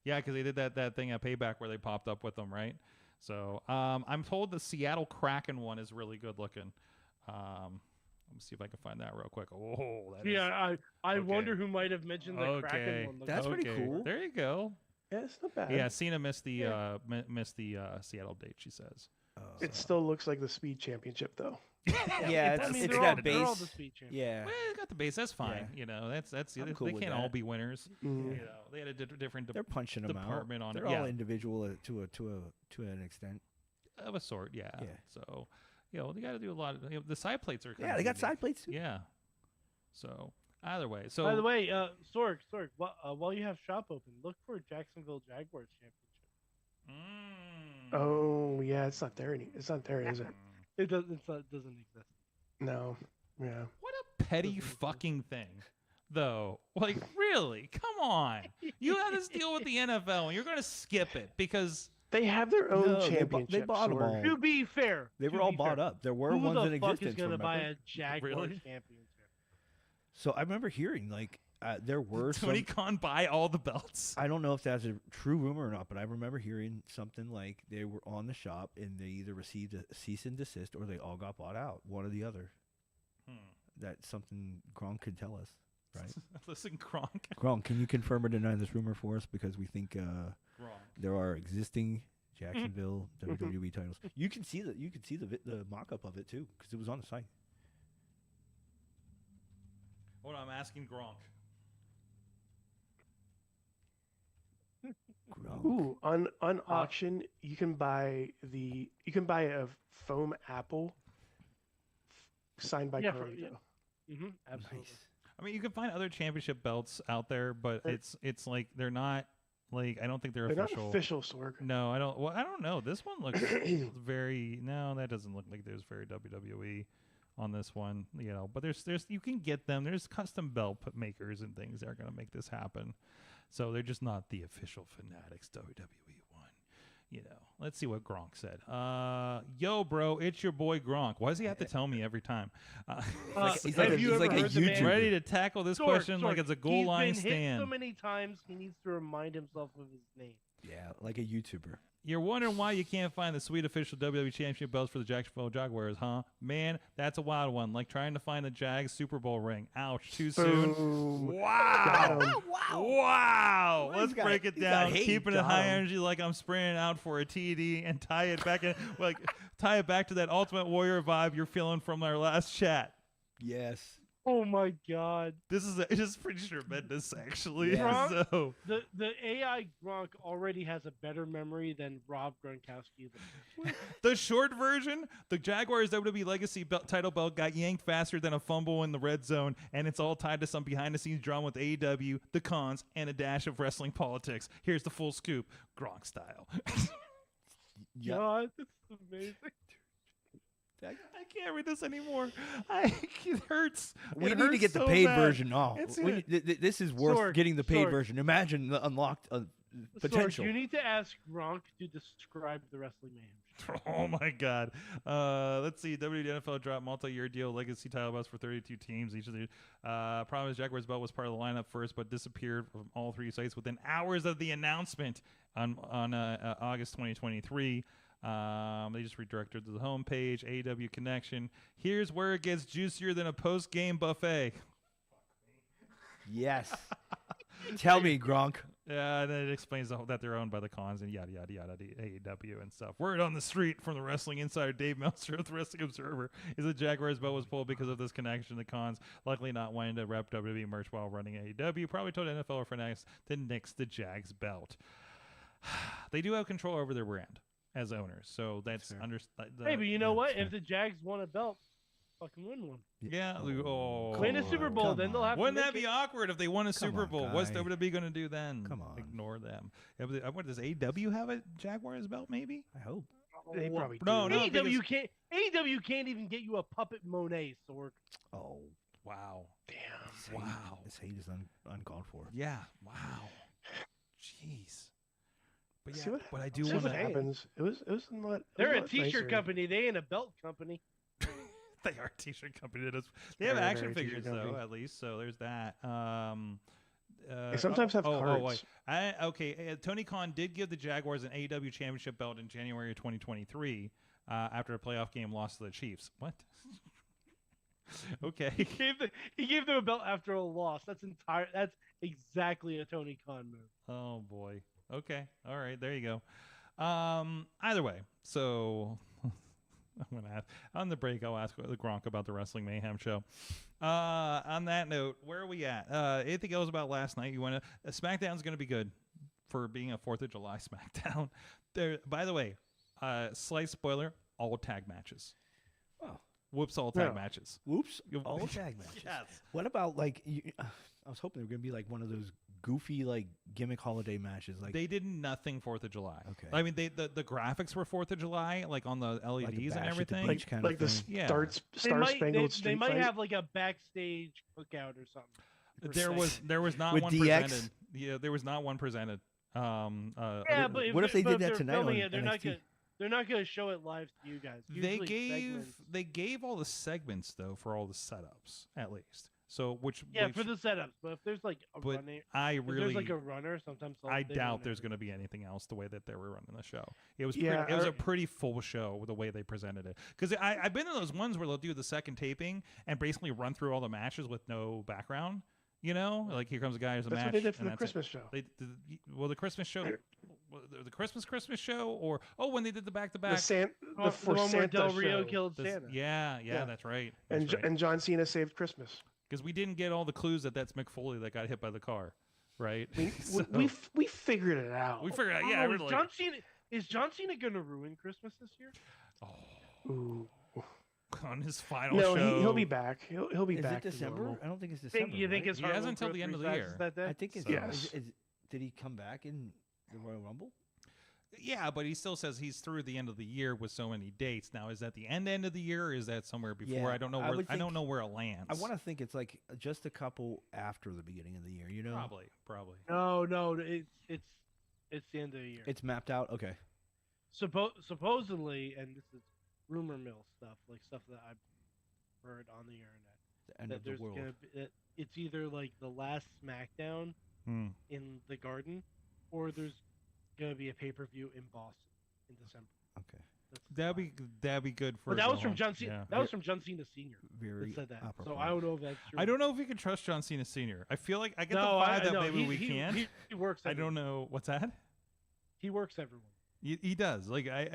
Yeah, because they did that thing at Payback where they popped up with them, right? So I'm told the Seattle Kraken one is really good looking. Let me see if I can find that real quick. Oh, that is- Yeah, I okay. wonder who might have mentioned the Okay. Kraken one. That's pretty Okay, cool. There you go. Yeah, it's not bad. Yeah, Cena missed the Seattle date. She says. It still looks like the speed championship though. Yeah, I it's, mean, it's they're that all, they're all base. the speed champions. Yeah, Well, they got the base. That's fine. Yeah. You know, that's I'm cool they with can't all that. be winners. Mhm. You know, they had a different they're punching them out. department on They're it. all Yeah, individual to an extent. of a sort. Yeah. Yeah. So, they got to do a lot. The side plates are. Kind Yeah, of they got unique. side plates too. Yeah. So either way. So By the way, Sorg, while you have shop open, look for Jacksonville Jaguars championship. Oh yeah, it's not there. It's not there, is it? It doesn't exist. No. Yeah. What a petty fucking thing, though. Like, really? Come on. You had this deal with the NFL, and you're going to skip it because They have their own No, they championship. bought them all. To be fair, They to were all be bought fair, up. There were who ones the in fuck existence. is gonna buy remember? a Jaguar Really? championship? So I remember hearing like there were Tony some. Khan buy all the belts. I don't know if that's a true rumor or not, but I remember hearing something like they were on the shop and they either received a cease and desist or they all got bought out, one or the other. That's something Gronk could tell us, right? Listen, Gronk. Gronk, can you confirm or deny this rumor for us? Because we think Gronk. there are existing Jacksonville WWE titles. You can see the mock-up of it too because it was on the site. Hold on, I'm asking Gronk. Ooh, on auction you can buy a foam apple signed by Carlito. Absolutely. Nice. I mean, you can find other championship belts out there, but it's like they're not like I don't think they're official. Not official, Sorg. No, I don't. Well, I don't know. This one looks very. No, that doesn't look like there's very WWE on this one. You know, but there's you can get them. There's custom belt makers and things that are going to make this happen. So they're just not the official Fanatics WWE one. You know, let's see what Gronk said. Yo, bro, it's your boy Gronk. Why does he have to tell me every time? He's like a YouTuber. Ready to tackle this question like it's a goal line stand. He's been hit so many times, he needs to remind himself of his name. Yeah, like a YouTuber. You're wondering why you can't find the sweet official WWE Championship belts for the Jacksonville Jaguars, huh? Man, that's a wild one. Like trying to find the Jags Super Bowl ring. Ouch, too soon. Wow. Wow. Let's break it down. Keeping it high energy like I'm spraying out for a TD and tie it back to that Ultimate Warrior vibe you're feeling from our last chat. Yes. Oh my God! This is pretty tremendous, actually. Yeah. So the AI Gronk already has a better memory than Rob Gronkowski. The short version: the Jaguars WWE Legacy title belt got yanked faster than a fumble in the red zone, and it's all tied to some behind-the-scenes drama with AEW, the cons, and a dash of wrestling politics. Here's the full scoop, Gronk style. God, this is amazing. I can't read this anymore. It hurts. We need to get the paid version off. This is worth getting the paid version. Imagine the unlocked potential. Sorg, you need to ask Gronk to describe the Wrestling Mayhem Show. Oh my God. Let's see. WWE NFL dropped multi-year deal legacy title belts for 32 teams. Each of the problem is Jaguars belt was part of the lineup first, but disappeared from all three sites within hours of the announcement on August 2023. They just redirected to the homepage, AEW connection. Here's where it gets juicier than a post-game buffet. Yes. Tell me, Gronk. Yeah, and then it explains that they're owned by the cons and yada, yada, yada, the AEW and stuff. Word on the street from the wrestling insider Dave Meltzer of the Wrestling Observer is that Jaguars' belt was pulled because of this connection. The cons, luckily not wanting to rep WWE merch while running AEW, probably told NFL or Fanatics to nix the Jags belt. They do have control over their brand as owners, so that's Hey, but you know what? If the Jags won a belt, fucking win one. Yeah. Win a Super Bowl, then they'll have Wouldn't to that be awkward if they won a Super Bowl? What's guy. WWE going to do then? Come on. Ignore them. What does AEW have a Jaguars belt, maybe? I hope. They probably do. No, AEW can't even get you a puppet Monet, Sorg. Oh. Wow. Damn. Wow. This hate is uncalled for. Yeah. Wow. Jeez. But yeah, See what, but I do see want what to. happens. It was not. They're a T-shirt company. They ain't a belt company. They are a T-shirt company. They have action very figures T-shirt though, company. at least. So there's that. They sometimes have cards. Okay. Tony Khan did give the Jaguars an AEW championship belt in January of 2023 after a playoff game loss to the Chiefs. What? Okay. He gave them a belt after a loss. That's exactly a Tony Khan move. Oh boy. Okay. All right. There you go. Either way, so I'm gonna ask on the break. I'll ask the Gronk about the Wrestling Mayhem Show. On that note, where are we at? Anything else about last night? You want to? SmackDown's gonna be good for being a 4th of July SmackDown. There. By the way, slight spoiler: all tag matches. Oh. Whoops! All tag matches. Whoops! All tag matches. Yes. What about like? I was hoping they were gonna be like one of those goofy like gimmick holiday matches. Like they did nothing 4th of July. Okay. I mean, the graphics were 4th of July, like on the LEDs and everything. Like the Star Spangled Street They might Fight. have like a backstage cookout or something. There was not With one DX? presented. Yeah, there was not one presented. Yeah, but what if they did that they're tonight filming on it, they're NXT? not gonna show it live to you guys. They gave all the segments though for all the setups at least. So which for the setups, but if there's like a runner, if there's like a runner, sometimes I doubt there's going to be anything else the way that they were running the show. It was it was a pretty full show with the way they presented it. Because I've been in those ones where they'll do the second taping and basically run through all the matches with no background. You know, like here comes a guy, there's a match. That's what they did for the Christmas show. The Christmas show the Christmas show, or when they did the back-to-back. The one where Santa Del Rio show. killed Santa. Yeah, that's right. And John Cena saved Christmas. Because we didn't get all the clues that's Mick Foley that got hit by the car, right? We figured it out. We figured out. Yeah, Is John Cena gonna ruin Christmas this year? Ooh. On his final No, show. he'll be back. He'll be Is back. it to December? normal. I don't think it's December. You think right? his He has Harlem until the end of the resides year. that day? I think it's Yes. Did he come back in the Royal Rumble? Yeah, but he still says he's through the end of the year with so many dates. Now, is that the end of the year, or is that somewhere before? Yeah, I don't know I where. would I don't think- know where it lands. I want to think it's like just a couple after the beginning of the year. You know, probably. No, it's the end of the year. it's mapped out. Okay. Supposedly, and this is rumor mill stuff, like stuff that I've heard on the internet. The end That of the there's world. gonna be, that it's either like the last SmackDown in the Garden, or there's gonna be a pay-per-view in Boston in December. Okay. That'd be good for. But that was the from whole- John Cena. yeah. That was from John Cena Sr. Very that said that. So apropos. I don't know if that's true. I don't know if we can trust John Cena Sr. I feel like I get the No, vibe that no, maybe he- we he- can. He works. I Everyone. don't know what's that. He works everyone. He does. Like I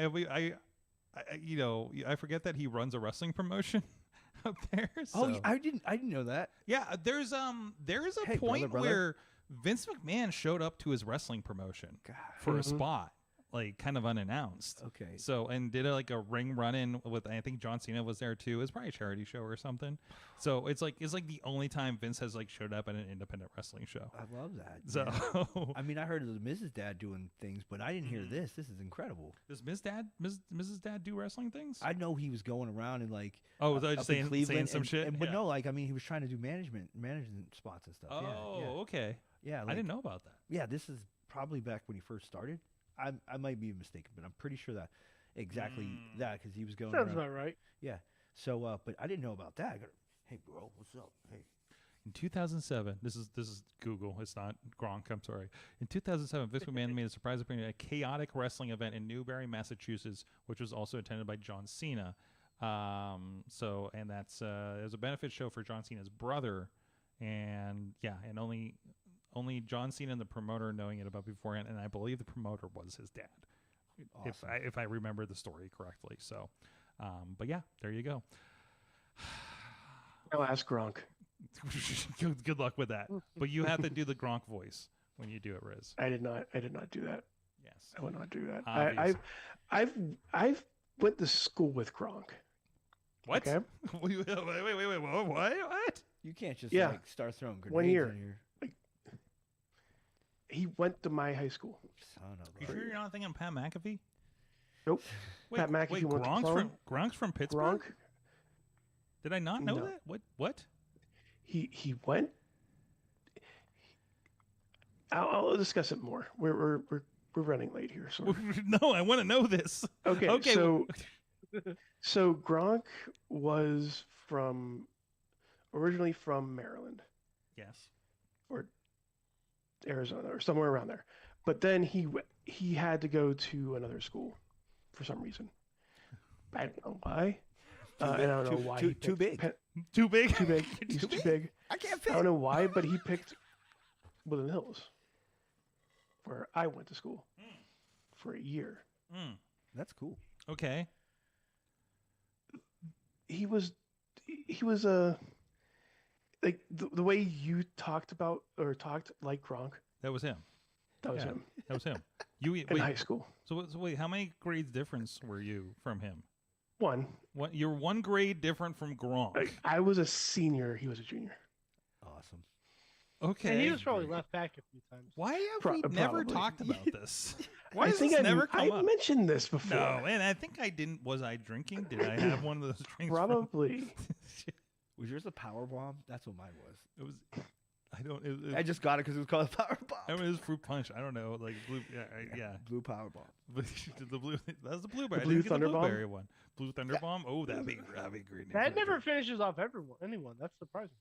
I forget that he runs a wrestling promotion up there. Oh, so- I didn't know that. Yeah, there is a Hey, point brother. where Vince McMahon showed up to his wrestling promotion for a spot, like kind of unannounced. Okay. So and did like a ring run in with, I think John Cena was there too. It's probably a charity show or something. So it's like the only time Vince has like showed up at an independent wrestling show. I love that. So man. I mean, I heard of the Mrs. Dad doing things, but I didn't hear this. This is incredible. does Mrs. Dad do wrestling things? I know he was going around and like was I up just in saying Cleveland some shit? but Yeah. no, like I mean, he was trying to do management spots and stuff. Oh, yeah, okay. yeah. I Like, didn't know about that. Yeah, this is probably back when he first started. I might be mistaken, but I'm pretty sure that exactly that because he was going. Sounds around. about right. Yeah. So, but I didn't know about that. I go, hey, bro, what's up? Hey. In 2007, this is Google. It's not Gronk. I'm sorry. In 2007, Vince McMahon made a surprise appearance at a chaotic wrestling event in Newbury, Massachusetts, which was also attended by John Cena. And that's it was a benefit show for John Cena's brother, and only John Cena and the promoter knowing it about beforehand, and I believe the promoter was his dad, if I remember the story correctly. So, but yeah, there you go. I'll ask Gronk. Good luck with that. But you have to do the Gronk voice when you do it, Riz. I did not do that. Yes. I would not do that. Obvious. I've went to school with Gronk. What? Okay. wait, what? You can't just Yeah. like start throwing grenades 1 year. in here. He went to my high school. Son of You a. sure you're not thinking Pat McAfee? Nope. Wait, Pat McAfee wait, went to Gronk's Clone. Gronk's from Pittsburgh? Gronk. Did I not know No. that? What? He went. I'll discuss it more. We're running late here. So No, I want to know this. okay. Okay, So Gronk was originally from Maryland Yes. or Arizona or somewhere around there, but then he had to go to another school for some reason. I don't know why. And I don't know why. Too he picked big. Too big? Too big. He's too big. I can't I fit. don't know why, but he picked Woodland Hills, where I went to school for a year. That's cool. Okay. He was like the way you talked like Gronk. That was him. That was Yeah. him That was him. You in wait, high school. so wait, how many grades difference were you from him? One. What? You're one grade different from Gronk. Like, I was a senior. He was a junior. Awesome. Okay. And he was probably left back a few times. Why have we never Probably. talked about this? Why I does think this I never come I up? mentioned this before. No, and I think I didn't. Was I drinking? Did I have one of those drinks? Probably. Was yours a power bomb? That's what mine was. It was. I don't. It, I just got it because it was called a power bomb. I mean, it was fruit punch. I don't know, like blue. Yeah. Blue power bomb. But the blue. That's the blueberry. The Blue I didn't get Thunder the Bomb? blueberry one. Blue Thunder Bomb. Oh, that'd be great. That never finishes off anyone. That's surprising.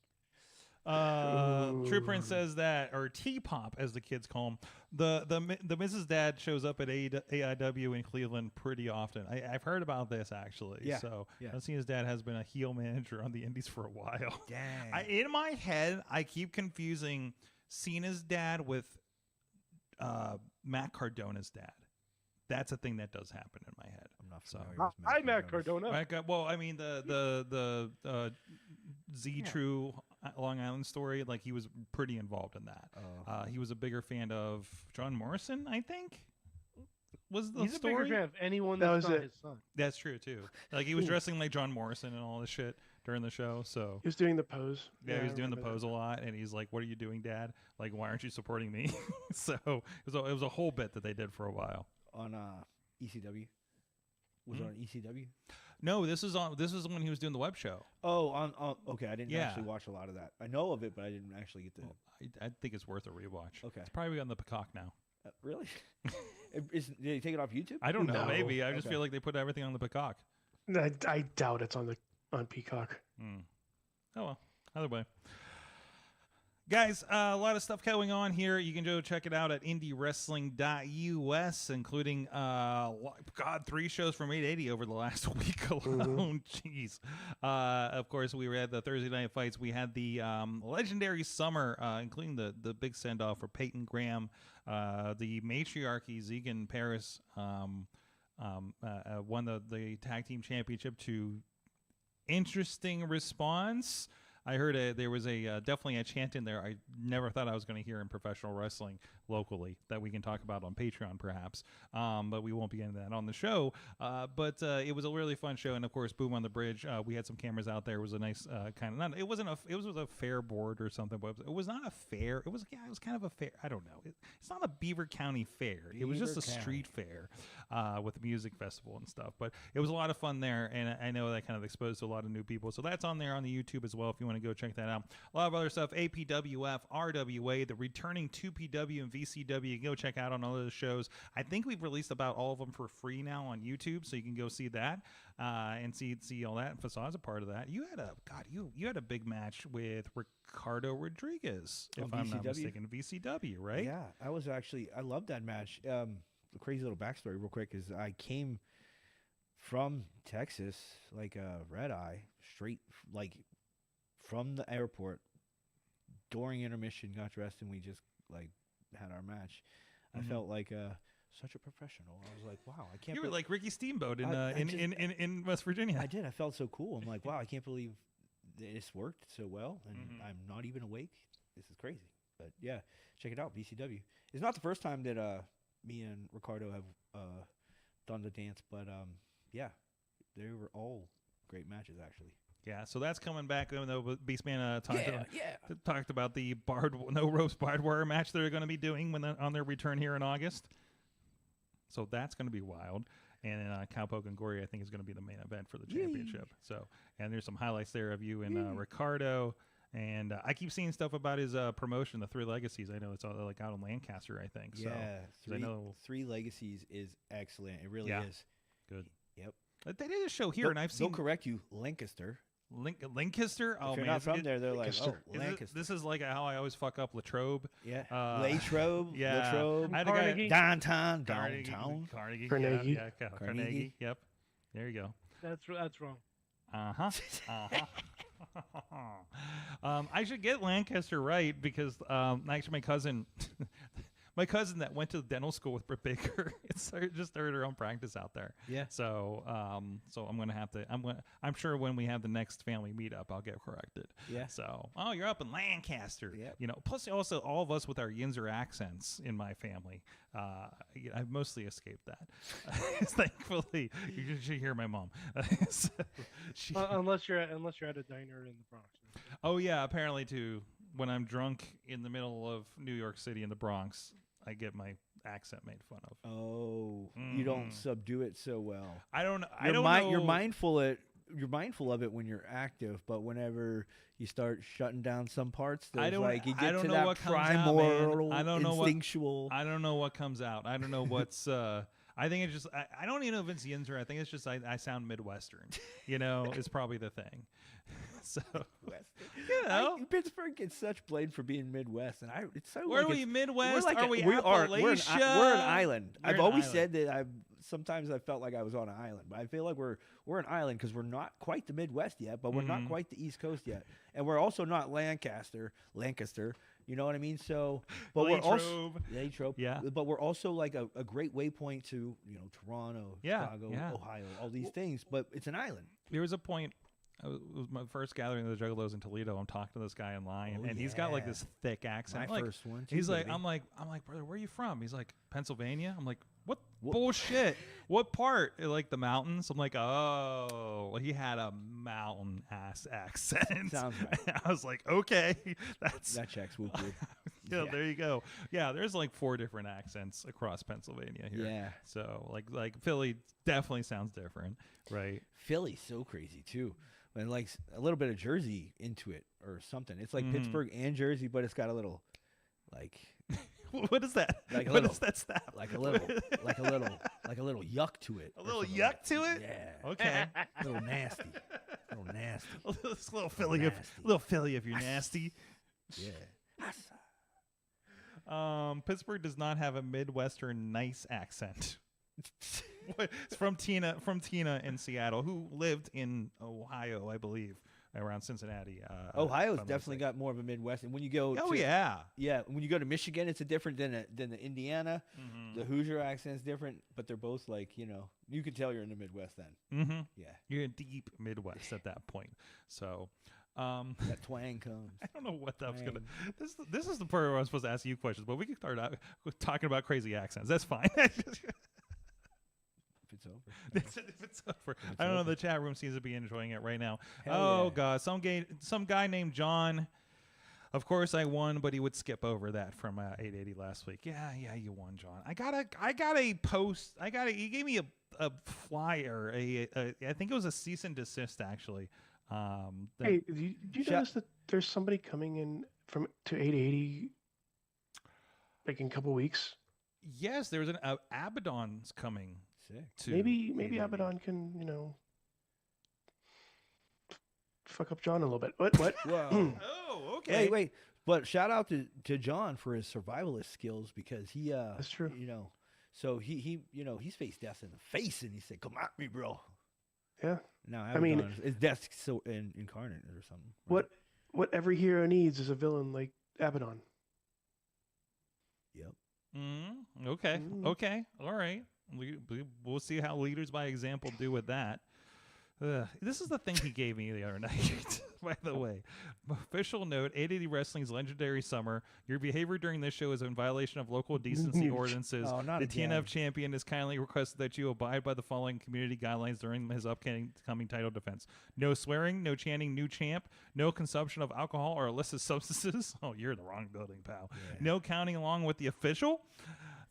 True Prince says that, or T-Pop as the kids call him. The Mrs. Dad shows up at AIW in Cleveland pretty often. I've heard about this actually. Yeah, So yeah. I've seen his dad has been a heel manager on the Indies for a while. Dang. In my head, I keep confusing Cena's dad with Matt Cardona's dad. That's a thing that does happen in my head. I'm not So familiar with Hi, Matt Cardona. well, I mean the Z True Long Island story, like he was pretty involved in that. He was a bigger fan of John Morrison, I think. Was the He's story? a bigger fan of anyone That that's was not it. his son. That's true too. Like he was dressing like John Morrison and all this shit during the show. So He was doing the pose. yeah, he was I doing the remember pose a lot, and he's like, "What are you doing, Dad? Like, why aren't you supporting me?" So it was a whole bit that they did for a while. On ECW. Was it on ECW? No, this is when he was doing the web show. Oh, on okay. I didn't Yeah. actually watch a lot of that. I know of it, but I didn't actually get to. I think it's worth a rewatch. Okay. It's probably on the Peacock now. Really? Did they take it off YouTube? I don't know. No. Maybe I just Okay. feel like they put everything on the Peacock. that. I doubt it's on Peacock. Oh well. Either way. Guys, a lot of stuff going on here. You can go check it out at indiewrestling.us, including 3 shows from 880 over the last week alone. Jeez. Of course, we had the Thursday night fights. We had the legendary summer, including the big send off for Peyton Graham, the matriarchy Zegan Paris won the tag team championship to interesting response. I heard there was definitely a chant in there I never thought I was going to hear in professional wrestling locally that we can talk about on Patreon perhaps, but we won't be getting that on the show. But it was a really fun show, and of course, Boom on the Bridge. We had some cameras out there. It was a nice kind of it was a fair board or something, but it was not a fair. It was kind of a fair. I don't know. It's not a Beaver County fair. It was just a street fair with a music festival and stuff. But it was a lot of fun there, and I know that kind of exposed to a lot of new people. So that's on there on the YouTube as well if you want to go check that out. A lot of other stuff, APWF, RWA, the returning 2PW and VCW. You can go check out on all those shows. I think we've released about all of them for free now on YouTube, so you can go see that and see all that. And Fasad's a part of that. You had a big match with Ricardo Rodriguez, if I'm not mistaken, VCW, right? Yeah, I love that match. The crazy little backstory real quick is I came from Texas, like a red eye, straight like from the airport during intermission, got dressed, and we just like had our match. I felt like such a professional. I was like, wow, I can't. You were like Ricky Steamboat in West Virginia. I did. I felt so cool. I'm like, wow, I can't believe this worked so well, and I'm not even awake. This is crazy. But yeah, check it out. VCW. It's not the first time that me and Ricardo have done the dance, but yeah, they were all great matches actually. Yeah, so that's coming back. Even though Beastman talked about the no ropes barbed wire match they're going to be doing on their return here in August. So that's going to be wild. And Cowpoke and Gory, I think, is going to be the main event for the championship. So, and there's some highlights there of you and Ricardo. And I keep seeing stuff about his promotion, the Three Legacies. I know it's all like out in Lancaster, I think. Yeah, so, Three Legacies is excellent. It really is. Good. Yep. They did a show here, and I've seen. They'll correct you, Lancaster. Lancaster? Oh, if you're man. not from there, they're like, Lancaster. Lancaster. This is like how I always fuck up Latrobe. Yeah. Latrobe. Yeah. Latrobe. I had a guy, Carnegie. Downtown. Carnegie. Carnegie. Yeah, Carnegie. Yep. There you go. That's wrong. I should get Lancaster right because actually my cousin that went to dental school with Britt Baker just started her own practice out there. Yeah. So I'm gonna have to. I'm sure when we have the next family meetup, I'll get corrected. Yeah. So you're up in Lancaster. Yep. You know. Plus also all of us with our Yinzer accents in my family. I've mostly escaped that. Thankfully, you should hear my mom. So Unless you're at a diner in the Bronx. Oh yeah, apparently too. When I'm drunk in the middle of New York City in the Bronx, I get my accent made fun of. Oh, you don't subdue it so well. I don't know. You're mindful of it when you're active, but whenever you start shutting down some parts, you get to that primal, instinctual. I don't know what comes out. I don't know what's. I think it's just. I don't even know if it's Yinzer. I think it's just I sound Midwestern. You know, is probably the thing. So, Pittsburgh gets such blame for being Midwest, and it's so. Where are we, Midwest? Are we Appalachia? We're an island. I've always said that. Sometimes I felt like I was on an island, but I feel like we're an island because we're not quite the Midwest yet, but we're not quite the East Coast yet, and we're also not Lancaster. You know what I mean? So, but Lee we're also Trobe. Lee Trobe. Yeah. But we're also like a great waypoint to Toronto, Yeah, Chicago, yeah. Ohio, all these things. But it's an island. There was a point. It was my first gathering of the Juggalos in Toledo. I'm talking to this guy in line, and he's got like yeah. this thick accent. My like, first one, too, He's like, baby. I'm like, brother, where are you from? He's like, Pennsylvania. I'm like, what bullshit? What part? Like the mountains? I'm like, oh, he had a mountain ass accent. Sounds right. I was like, okay, That checks. Whoop, whoop. yeah, there you go. Yeah, there's like 4 different accents across Pennsylvania here. Yeah. So like Philly definitely sounds different, right? Philly's so crazy too, and like a little bit of Jersey into it or something. It's like Pittsburgh and Jersey, but it's got a little, like, What is that? Like a What little- is that stuff? like a little yuck to it. A or little something yuck like to it? Yeah. Okay. A little nasty. A little nasty. It's a little Philly, Nasty. little Philly if you're nasty. Yeah. Pittsburgh does not have a Midwestern nice accent. It's from Tina in Seattle, who lived in Ohio, I believe, around Cincinnati. Ohio's if I'm not definitely mistaken. got more of a Midwest. And when you go, Oh to, yeah. yeah, when you go to Michigan, it's a different than the Indiana. Mm-hmm. The Hoosier accent's different, but they're both like, you can tell you're in the Midwest then. Mm-hmm. Yeah, You're in deep Midwest at that point. So. that twang comes. I don't know what that was gonna. This is the part where I was supposed to ask you questions, but we can start out with talking about crazy accents. That's fine. If it's over. If it's over. I don't know. The chat room seems to be enjoying it right now. Hell yeah. God, some guy named John. Of course I won, but he would skip over that from 880 last week. Yeah, you won, John. I got a post. He gave me a flyer. I think it was a cease and desist actually. Hey, did you notice that there's somebody coming in to 880 like in a couple weeks? Yes, there's an Abaddon's coming. Sick. To Maybe 880. Abaddon can fuck up John a little bit. What? Whoa. Oh, okay. Hey, wait. But shout out to John for his survivalist skills because he That's true. So he's faced death in the face and he said, "Come at me, bro." Yeah. Now I mean, is death so incarnate or something? Right? What every hero needs is a villain like Abaddon. Yep. Okay. Mm. Okay. All right. We'll see how leaders by example do with that. This is the thing he gave me the other night, by the way. Official note, 880 Wrestling's legendary summer. Your behavior during this show is in violation of local decency ordinances. Oh, not the again. TNF champion has kindly requested that you abide by the following community guidelines during his upcoming title defense. No swearing, no chanting new champ, no consumption of alcohol or illicit substances. Oh, you're in the wrong building, pal. Yeah. No counting along with the official.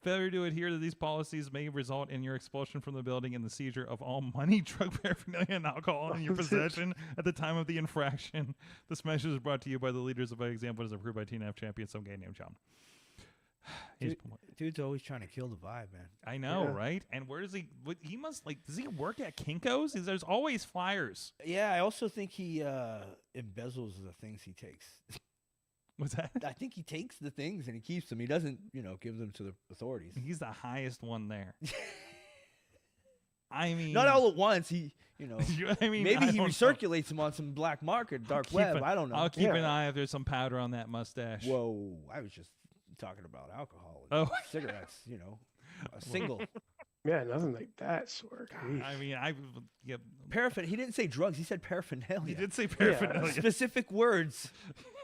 Failure to adhere to these policies may result in your expulsion from the building and the seizure of all money, drug paraphernalia, and alcohol in your possession at the time of the infraction. This measure is brought to you by the leaders of by example as approved by TNF champion, some guy named John. Dude's always trying to kill the vibe, man. I know, Yeah. right? And where does he? He must does he work at Kinko's? There's always flyers. Yeah, I also think he embezzles the things he takes. What's that? I think he takes the things and he keeps them. He doesn't, give them to the authorities. He's the highest one there. I mean, Not all at once. He, I mean, maybe I he don't know. recirculates them on some black market, dark web. I don't know. I'll keep an eye if there's some powder on that mustache. Whoa, I was just talking about alcohol Oh. and cigarettes, a single. Yeah, nothing like that, Sorg. I mean, He didn't say drugs. He said paraphernalia. he did say paraphernalia. Specific words.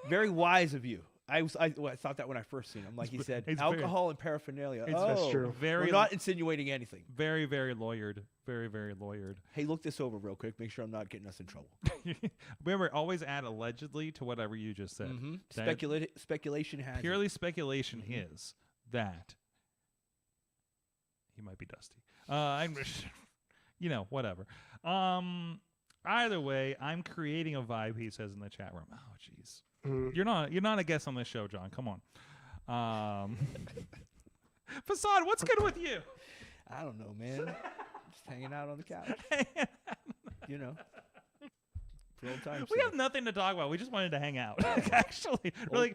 Very wise of you. I thought that when I first seen him. Like he said, it's alcohol and paraphernalia. That's true. Very We're not insinuating anything. Very, very lawyered. Very, very lawyered. Hey, look this over real quick. Make sure I'm not getting us in trouble. Remember, always add allegedly to whatever you just said. That Speculation has purely it. speculation is that he might be Dusty. I'm, whatever. Either way, I'm creating a vibe. He says in the chat room. Oh, jeez. You're not a guest on this show, John. Come on. Facade, what's good with you? I don't know, man. Just hanging out on the couch. for old times' We sake. have nothing to talk about. We just wanted to hang out. Actually,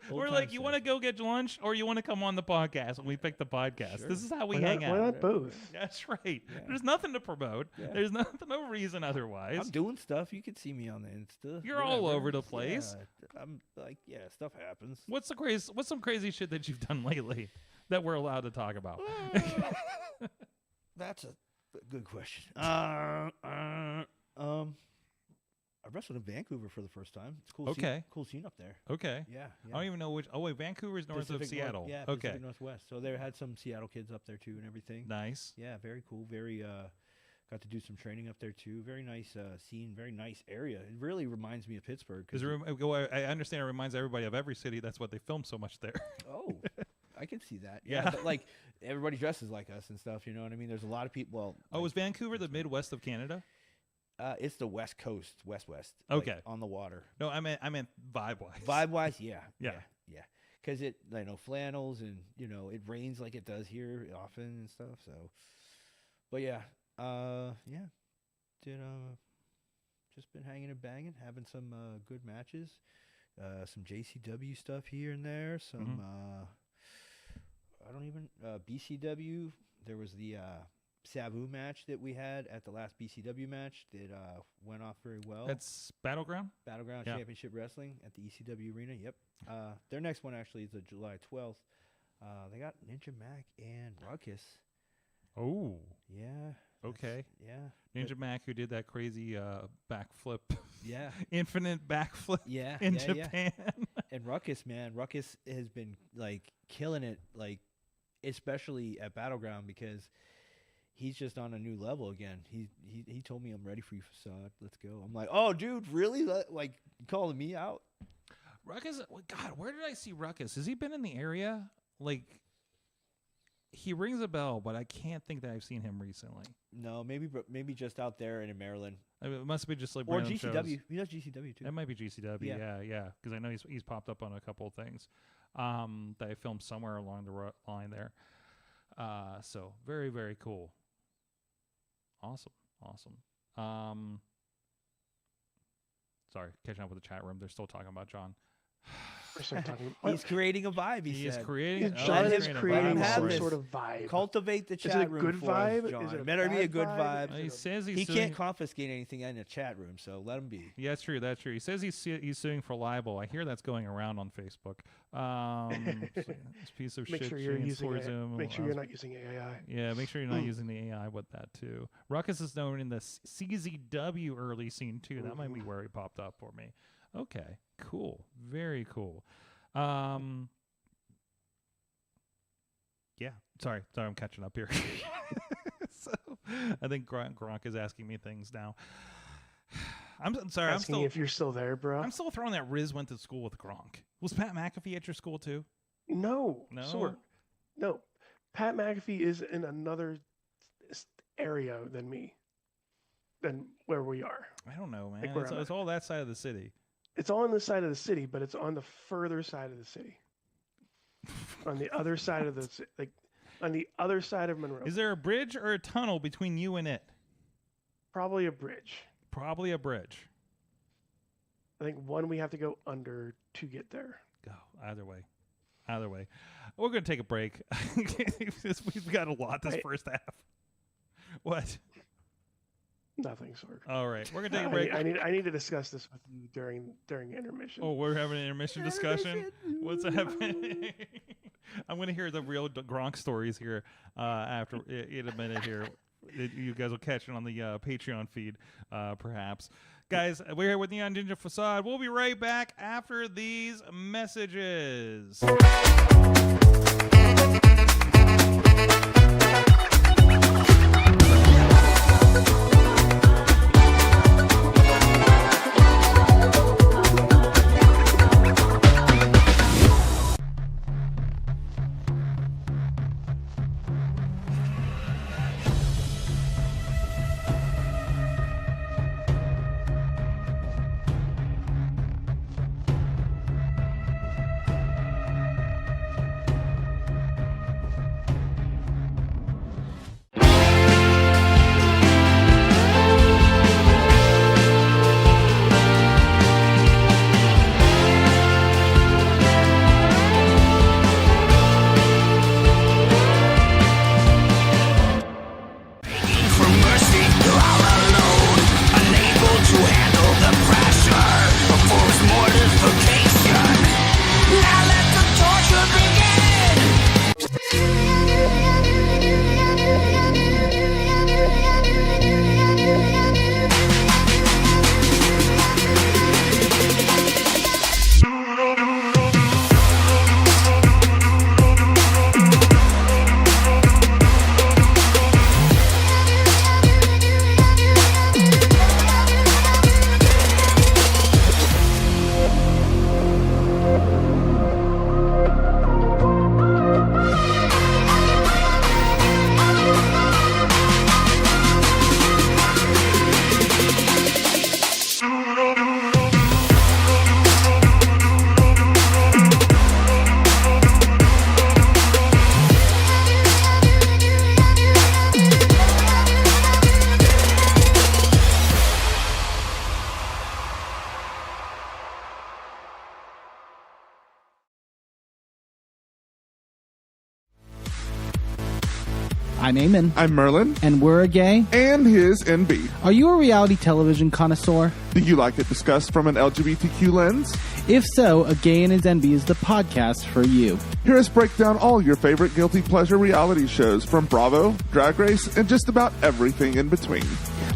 we're like, you want to go get lunch or you want to come on the podcast? And we pick the podcast. Sure. This is how we Why hang not, out. why not both? That's right. Yeah. There's nothing to promote. Yeah. There's no reason otherwise. I'm doing stuff. You can see me on the Insta. You're all whatever. over the place. Yeah, I'm like, stuff happens. What's some crazy shit that you've done lately that we're allowed to talk about? That's a good question. I wrestled in Vancouver for the first time. It's cool. Okay. Cool scene up there. Okay. Yeah. I don't even know which. Oh wait, Vancouver's north of Pacific Seattle. Yeah. Okay. Pacific Northwest. So they had some Seattle kids up there too and everything. Nice. Yeah. Very cool. Very. Got to do some training up there too. Very nice scene. Very nice area. It really reminds me of Pittsburgh. I understand it reminds everybody of every city. That's what they film so much there. Oh, I can see that. Yeah. But like everybody dresses like us and stuff. You know what I mean? There's a lot of people. Well. Oh, is Vancouver the Midwest of Canada? It's the West Coast, West. Okay. Like, on the water. No, I meant vibe wise. Vibe wise, yeah. Yeah. Because it, flannels and it rains like it does here often and stuff. So, but yeah, did just been hanging and banging, having some good matches, some JCW stuff here and there. Some I don't even BCW. There was the Sabu match that we had at the last BCW match that went off very well. That's Battleground? Battleground Yeah. Championship Wrestling at the ECW Arena. Yep. Their next one actually is July 12th. They got Ninja Mac and Ruckus. Oh. Yeah. Okay. Yeah. Ninja Mac, who did that crazy backflip. Yeah. Infinite backflip Yeah. in yeah, Japan. Yeah. And Ruckus, man. Ruckus has been like killing it, like especially at Battleground because he's just on a new level again. He told me I'm ready for you, Facade. Let's go. I'm like, oh, dude, really? Like calling me out? Ruckus, God, where did I see Ruckus? Has he been in the area? Like, he rings a bell, but I can't think that I've seen him recently. No, maybe just out there in Maryland. I mean, it must be just like Or random GCW. shows. He does GCW too. That might be GCW. Yeah. Because I know he's popped up on a couple of things that I filmed somewhere along the line there. So very, very cool. Awesome. Sorry, catching up with the chat room. They're still talking about John. He's creating a vibe. He is said. creating. John is creating Have some this. sort of vibe. Cultivate the Is it chat a room. good for us, vibe? John. Is it a Better be a bad good vibe? vibe. He says He suing. can't confiscate anything in a chat room, so let him be. Yeah, that's true. He says he's suing for libel. I hear that's going around on Facebook. This piece of Make shit. sure you're using Towards him. Make sure you're not using AI. Yeah, make sure you're not using the AI with that too. Ruckus is known in the CZW early scene too. That might be where he popped up for me. Okay, cool, very cool. Yeah, sorry, I'm catching up here. So, I think Gronk is asking me things now. I'm sorry. Asking I'm still if you're still there, bro. I'm still throwing that Riz went to school with Gronk. Was Pat McAfee at your school too? No. No? Sorg. No. Pat McAfee is in another area than me, than where we are. I don't know, man. Like where It's all that side of the city. It's on the side of the city, but it's on the further side of the city. On the other side of the on the other side of Monroe. Is there a bridge or a tunnel between you and it? Probably a bridge. Probably a bridge. I think one we have to go under to get there. Go either way. We're gonna take a break. We've got a lot this first half. What? Nothing, Sorg. All right, we're gonna take a break. I need to discuss this with you during intermission. Oh, we're having an intermission discussion. What's happening? I'm gonna hear the real Gronk stories here after in a minute here. You guys will catch it on the Patreon feed, perhaps. Guys, we're here with Neon Ninja Facade. We'll be right back after these messages. I'm Eamon. I'm Merlin. And we're a gay. And his NB. Are you a reality television connoisseur? Do you like it discussed from an LGBTQ lens? If so, A Gay and His NB is the podcast for you. Hear us break down all your favorite guilty pleasure reality shows from Bravo, Drag Race, and just about everything in between.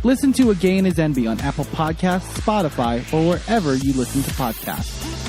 Listen to A Gay and His NB on Apple Podcasts, Spotify, or wherever you listen to podcasts.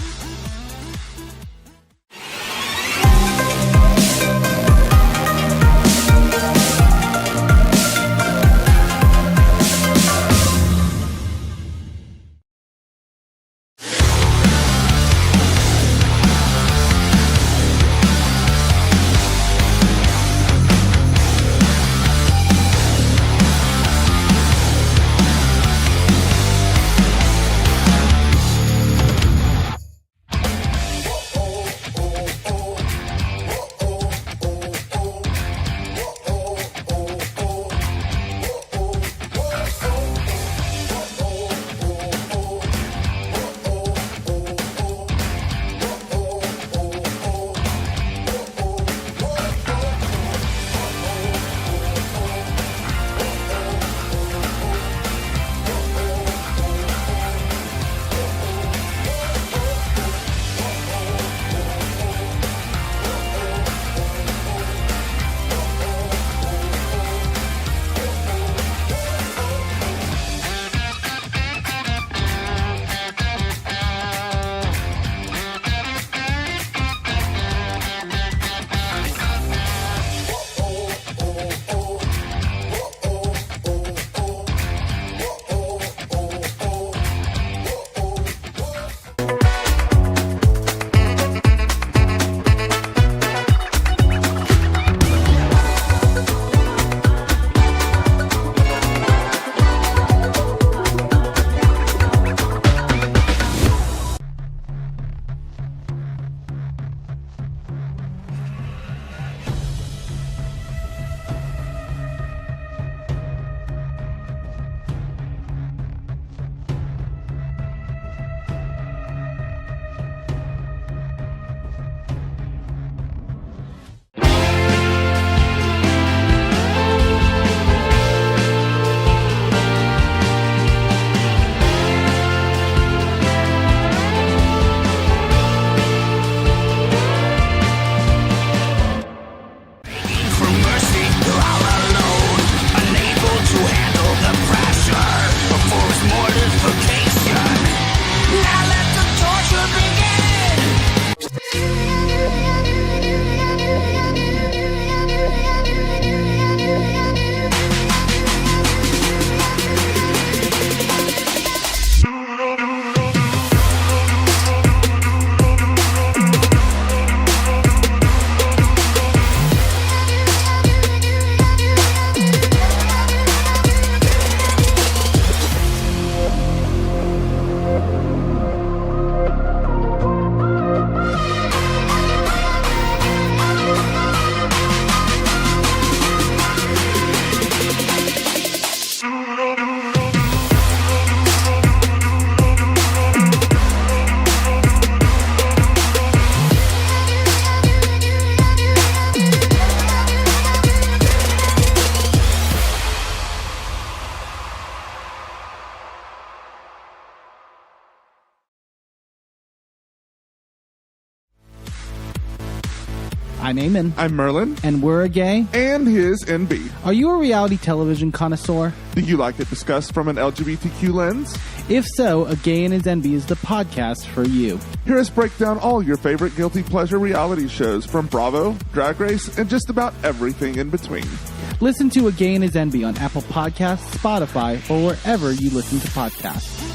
I'm Eamon. I'm Merlin. And we're a gay. And his NB. Are you a reality television connoisseur? Do you like it discussed from an LGBTQ lens? If so, A Gay and His NB is the podcast for you. Hear us break down all your favorite guilty pleasure reality shows from Bravo, Drag Race, and just about everything in between. Listen to A Gay and His NB on Apple Podcasts, Spotify, or wherever you listen to podcasts.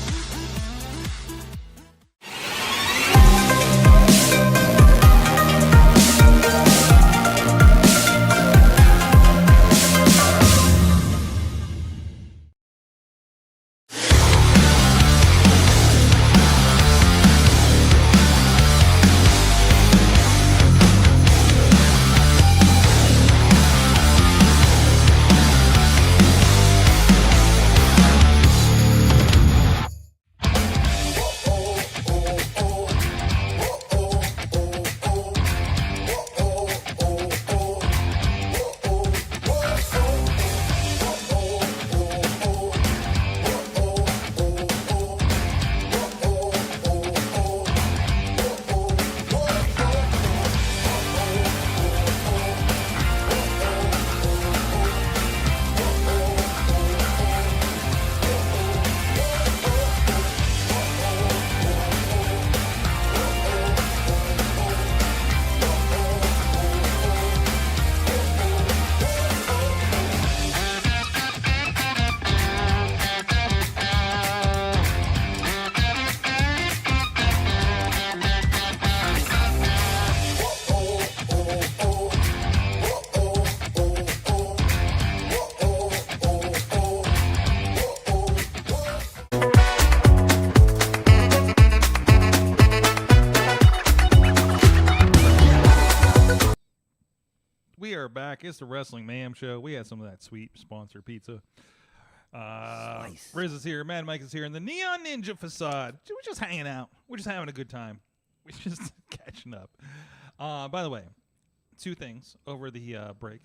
back. It's the Wrestling Mayhem Show. We had some of that sweet sponsor pizza. Riz is here. Mad Mike is here. And the Neon Ninja Facade. We're just hanging out. We're just having a good time. We're just catching up. By the way, two things over the break.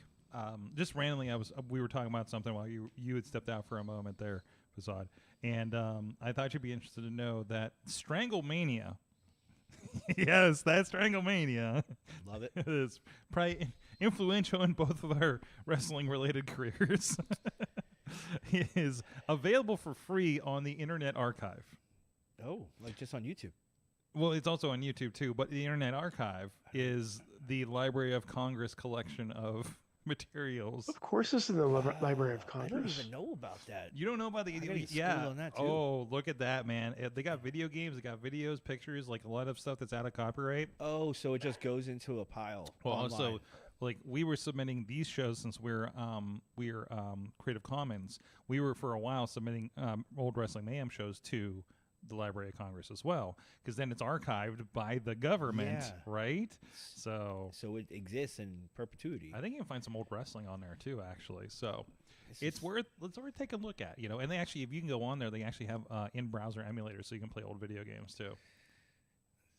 Just randomly, we were talking about something while you had stepped out for a moment there, Facade. And I thought you'd be interested to know that Stranglemania. Yes, that's Stranglemania. Love it. Is probably influential in both of our wrestling-related careers. It is available for free on the Internet Archive. Oh, like just on YouTube. Well, it's also on YouTube too, but the Internet Archive is the Library of Congress collection of materials. Of course, it's in the Library of Congress. I don't even know about that. You don't know about the I gotta get yeah? schooled on that, too. Oh, look at that, man! They got video games, they got videos, pictures, like a lot of stuff that's out of copyright. Oh, so it just goes into a pile. Well, online. also, like we were submitting these shows since we're Creative Commons. We were for a while submitting old Wrestling Mayhem shows to the Library of Congress as well, because then it's archived by the government, Yeah. right? So it exists in perpetuity. I think you can find some old wrestling on there too, actually. So it's worth taking a look at, you know. And they actually, if you can go on there, they actually have in-browser emulators, so you can play old video games too.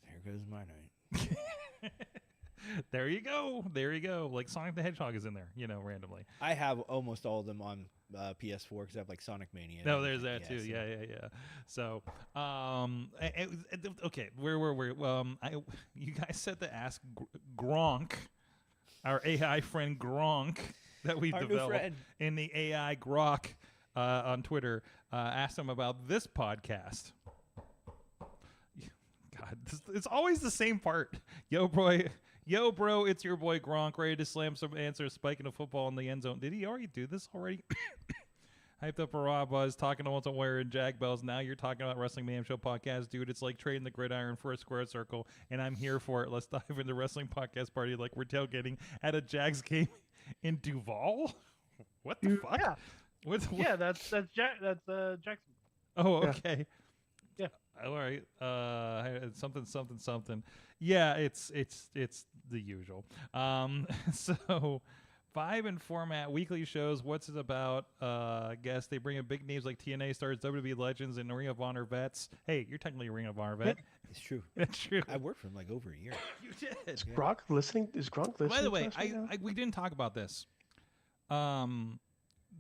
There goes my night. There you go. Like Sonic the Hedgehog is in there, you know, randomly. I have almost all of them on PS4 because I have like Sonic Mania. No, there's that too. so- Yeah. So, okay, where were we? You guys said to ask Gronk, our AI friend Gronk that we've Our new developed friend. in the AI Grok on Twitter. Asked him about this podcast. God, it's always the same part. Yo, bro, it's your boy Gronk, ready to slam some answer, spiking a football in the end zone. Did he already do this already? Hyped up a raw buzz, talking about wearing Jag bells. Now you're talking about Wrestling Mayhem Show podcast, dude. It's like trading the gridiron for a square circle, and I'm here for it. Let's dive into Wrestling Podcast Party like we're tailgating at a Jags game in Duval. What the fuck? Yeah. What? Yeah, that's Jackson. Oh, okay. Yeah. All right. Something. Yeah, it's the usual. So 5 and format weekly shows. What's it about? I guess they bring in big names like TNA stars, WWE legends, and Ring of Honor vets. Hey, you're technically a Ring of Honor vet. It's true. That's true. I worked for him like over a year. You did. Is Gronk listening? By the way, to us right now? we didn't talk about this.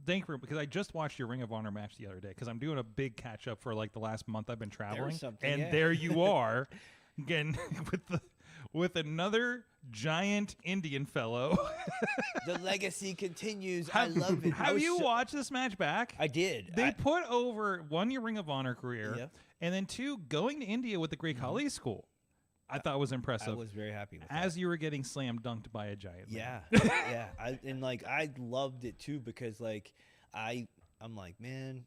Thank you, because I just watched your Ring of Honor match the other day because I'm doing a big catch up for like the last month I've been traveling, something, and yeah. there you are again with another giant Indian fellow. The legacy continues. I love it. Have you watched this match back? I did. They put over one, your Ring of Honor career, Yep. and then 2, going to India with the Great Khali School. I thought was impressive. I was very happy with as that. you were getting slam dunked by a giant. Yeah, man. yeah. I loved it too because like I'm like, man,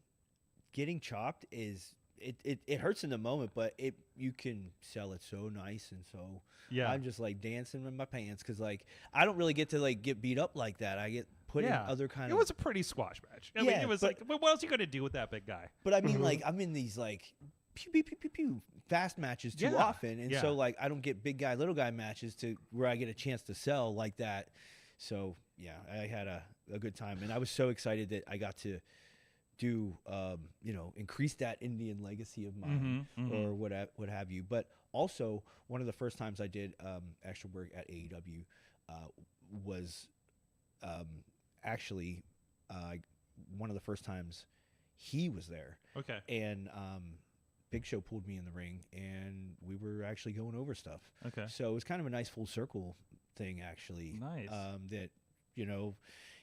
getting chopped is it hurts in the moment, but you can sell it so nice and so. Yeah. I'm just like dancing in my pants because like I don't really get to like get beat up like that. I get put in other kind It of. was a pretty squash match. I mean, Yeah, it was but- like, what else are you going to do with that big guy? But I mean, like I'm in these like pew pew pew pew pew fast matches too Yeah, often, and yeah. so like I don't get big guy little guy matches to where I get a chance to sell like that. So yeah, I had a good time, and I was so excited that I got to do increase that Indian legacy of mine or what have you. But also one of the first times I did extra work at AEW was actually one of the first times he was there. Okay. And Big Show pulled me in the ring, and we were actually going over stuff. Okay. So it was kind of a nice full circle thing, actually. Nice. That,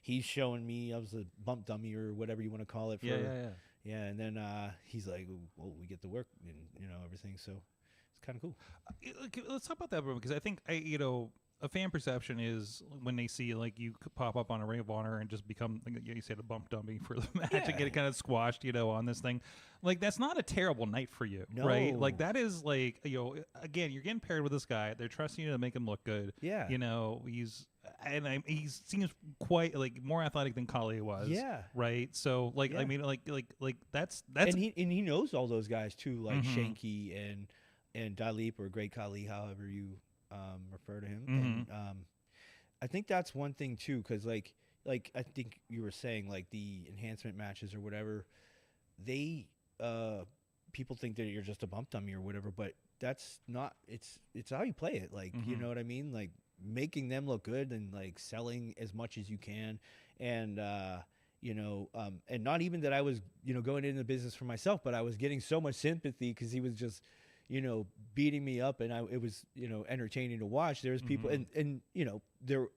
he's showing me I was a bump dummy or whatever you want to call it. For, Yeah. and then he's like, well, we get to work and, everything. So it's kind of cool. Let's talk about that because I think, a fan perception is when they see like you pop up on a Ring of Honor and just become, like you said, a bump dummy for the match and get kind of squashed, on this thing. Like that's not a terrible night for you, right? Like that is like, again, you're getting paired with this guy. They're trusting you to make him look good. Yeah. He seems quite like more athletic than Khali was. Yeah. Right. So like, Yeah. I mean, like that's and he knows all those guys too, like Shanky and Dalip or Great Khali, however you refer to him. And I think that's one thing too, because like I think you were saying, like the enhancement matches or whatever, they people think that you're just a bump dummy or whatever, but that's not. It's how you play it. Like you know what I mean? Like making them look good and like selling as much as you can, and and not even that I was going into the business for myself, but I was getting so much sympathy because he was just beating me up, and it was entertaining to watch. There's people and there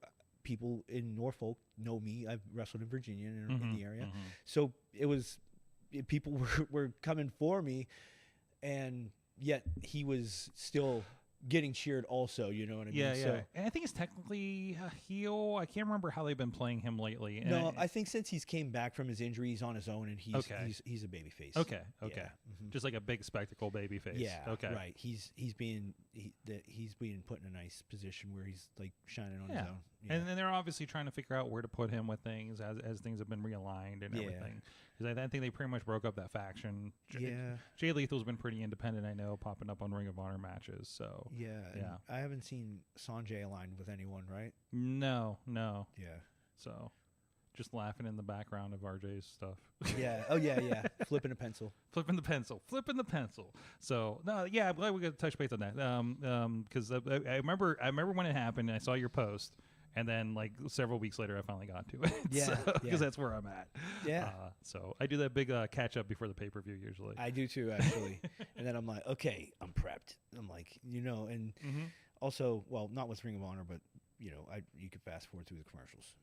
people in Norfolk know me. I've wrestled in Virginia and in the area, so people were coming for me, and yet he was still getting cheered also, you know what I mean? Yeah. So, And I think he's technically a heel. I can't remember how they've been playing him lately. No, I think since he's came back from his injury, he's on his own, and he's a baby face. Okay. Yeah. Just like a big spectacle baby face. Yeah. Okay. Right. He's being put in a nice position where he's like shining on his own. Yeah. And then they're obviously trying to figure out where to put him with things as things have been realigned and everything. Because I think they pretty much broke up that faction. Jay Lethal's been pretty independent, I know, popping up on Ring of Honor matches. So yeah. I haven't seen Sanjay aligned with anyone, right? No. Yeah. So just laughing in the background of RJ's stuff. Yeah. Oh yeah. Flipping the pencil. Flipping the pencil. So no, yeah, I'm glad we got to touch base on that. Because I remember when it happened. And I saw your post, and then like several weeks later, I finally got to it. Yeah. Because that's where I'm at. Yeah. So I do that big catch up before the pay-per-view usually. I do too, actually. And then I'm like, okay, I'm prepped. I'm like, and also, well, not with Ring of Honor, but you could fast forward through the commercials.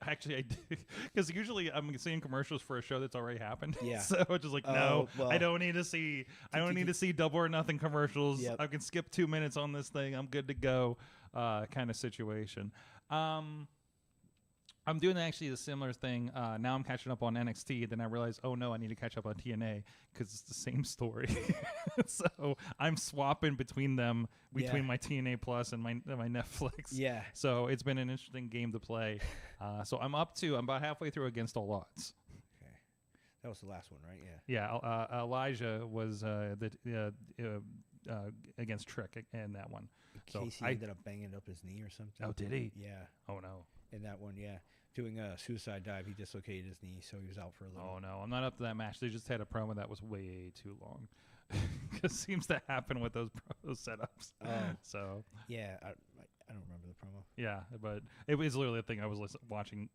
Actually, I did, because usually I'm seeing commercials for a show that's already happened. Yeah. So it's just like, no, well, I don't need to see Double or Nothing commercials. Yep. I can skip 2 minutes on this thing. I'm good to go, kind of situation. I'm doing actually the similar thing. Now I'm catching up on NXT. Then I realize, oh no, I need to catch up on TNA because it's the same story. So I'm swapping between my TNA Plus and my Netflix. Yeah. So it's been an interesting game to play. So I'm about halfway through Against All Odds. Okay. That was the last one, right? Yeah. Yeah. Elijah was against Trick in that one. Casey ended up banging up his knee or something. Oh, did he? Yeah. Oh no. In that one, yeah. Doing a suicide dive, he dislocated his knee, so he was out for a little. Oh no, I'm not up to that match. They just had a promo that was way too long. Because seems to happen with those setups. So yeah, I don't remember the promo. Yeah, but it was literally a thing I was watching.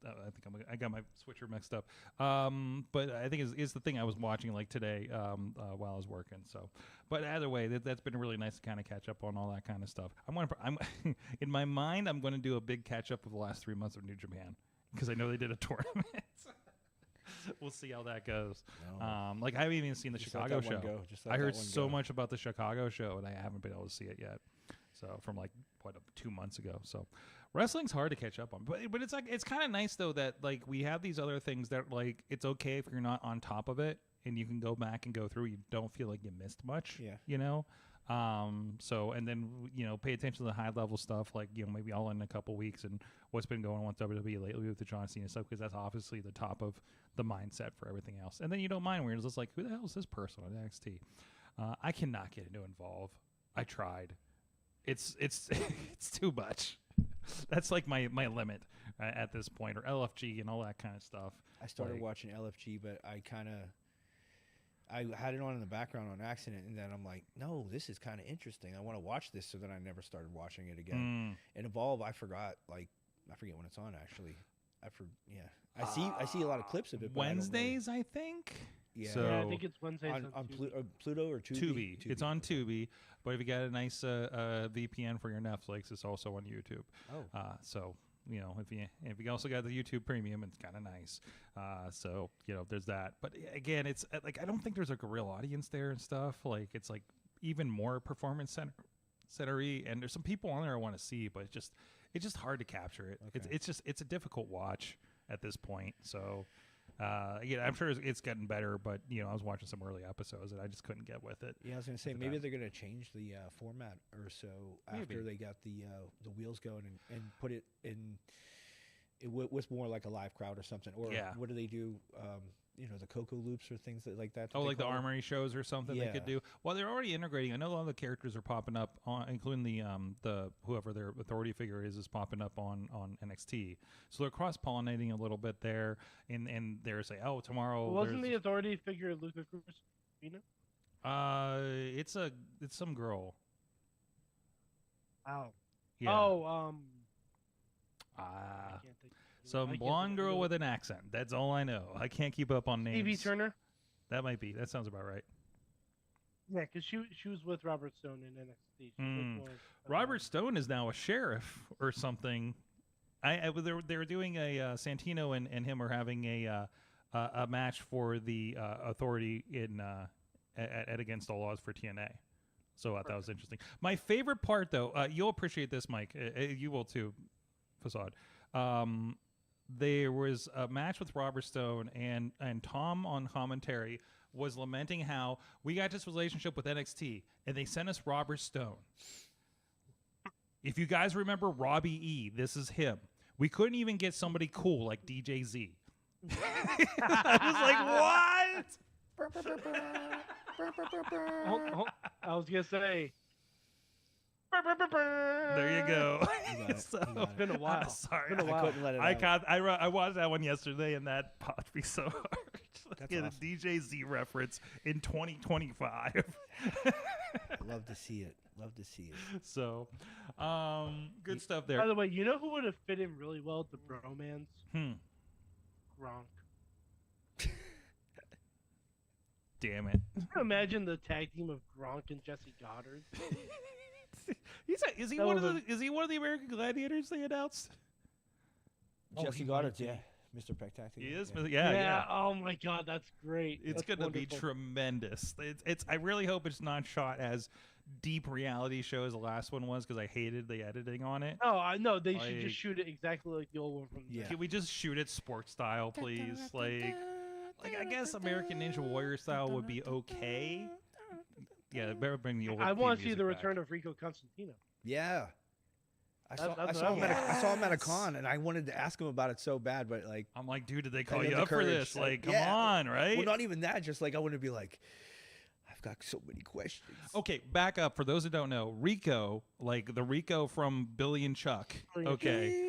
I think I got my switcher mixed up. But I think it's the thing I was watching like today while I was working. So, but either way, that's been really nice to kind of catch up on all that kind of stuff. I'm in my mind, I'm going to do a big catch up of the last 3 months of New Japan because I know they did a tournament. We'll see how that goes. No. Like I haven't even seen the Chicago show. I heard so much about the Chicago show, and I haven't been able to see it yet. So from 2 months ago. So wrestling's hard to catch up on, but it's kind of nice though that like we have these other things that like it's okay if you're not on top of it and you can go back and go through. You don't feel like you missed much. Yeah. So and then pay attention to the high level stuff like maybe all in a couple weeks and what's been going on with WWE lately with the John Cena stuff because that's obviously the top of the mindset for everything else. And then you don't mind when you're just like, who the hell is this person on NXT? I cannot get into Involve. I tried. It's too much. That's like my limit at this point, or LFG and all that kind of stuff. I started watching LFG, but I had it on in the background on accident, and then I'm like, no, this is kind of interesting. I want to watch this, so then I never started watching it again. And Evolve, I forget when it's on actually. I see a lot of clips of it. Wednesdays, I think. Yeah. So I think it's Wednesdays on Pluto or Tubi. It's on Tubi, but if you got a nice VPN for your Netflix, it's also on YouTube. Oh. So if you also got the YouTube Premium, it's kind of nice. So there's that. But again, it's like I don't think there's like a real audience there and stuff. Like it's like even more performance centery, and there's some people on there I want to see, but it's just hard to capture it. Okay. It's a difficult watch at this point. So. I'm sure it's getting better, but I was watching some early episodes and I just couldn't get with it. Yeah, I was gonna say maybe they're gonna change the format or so after they got the wheels going and put it in with more like a live crowd or something. Or what do they do? the Coco loops or things like that. Oh, like the Armory shows or something they could do. Well, they're already integrating. I know a lot of the characters are popping up, including the whoever their authority figure is popping up on NXT. So they're cross pollinating a little bit there, and they're saying, oh, tomorrow. Well, wasn't the authority figure Luca Cruz? It's some girl. Oh. Yeah. Oh. I can't think. Some blonde girl with an accent. That's all I know. I can't keep up on names. Stevie Turner. That might be. That sounds about right. Yeah, because she was with Robert Stone in NXT. Robert Stone is now a sheriff or something. They were doing a Santino and him are having a match for the authority in at Against All Odds for TNA. So I thought that was interesting. My favorite part, though, you'll appreciate this, Mike. You will too, Facade. There was a match with Robert Stone, and Tom on commentary was lamenting how we got this relationship with NXT, and they sent us Robert Stone. If you guys remember Robbie E., this is him. We couldn't even get somebody cool like DJ Z. I was like, what? I was going to say. There you go. It's been a while. Sorry, been a while. I couldn't let it out. I watched that one yesterday, and that popped me so hard. Get awesome. a DJ Z reference in 2025. Love to see it. Love to see it. So, good stuff there. By the way, you know who would have fit in really well with the bromance? Gronk. Damn it. Can you imagine the tag team of Gronk and Jesse Goddard? Is he one of the American Gladiators they announced? Jesse Goddard, yeah. Mr. Spectacular. He is. Yeah. Yeah. Oh my God, that's great. It's going to be tremendous. It's. I really hope it's not shot as deep reality show as the last one was, because I hated the editing on it. Oh, I know. They should just shoot it exactly like the old one from. Can we just shoot it sports style, please? Like I guess American Ninja Warrior style would be okay. Yeah, better bring the old. I want to see the return of Rico Constantino. Yeah. I saw him at a con, and I wanted to ask him about it so bad, but like, I'm like, dude, did they call you up for this? Like, come on, right? Well, not even that. Just like, I want to be like, I've got so many questions. Okay, back up. For those who don't know, Rico, like the Rico from Billy and Chuck. Okay.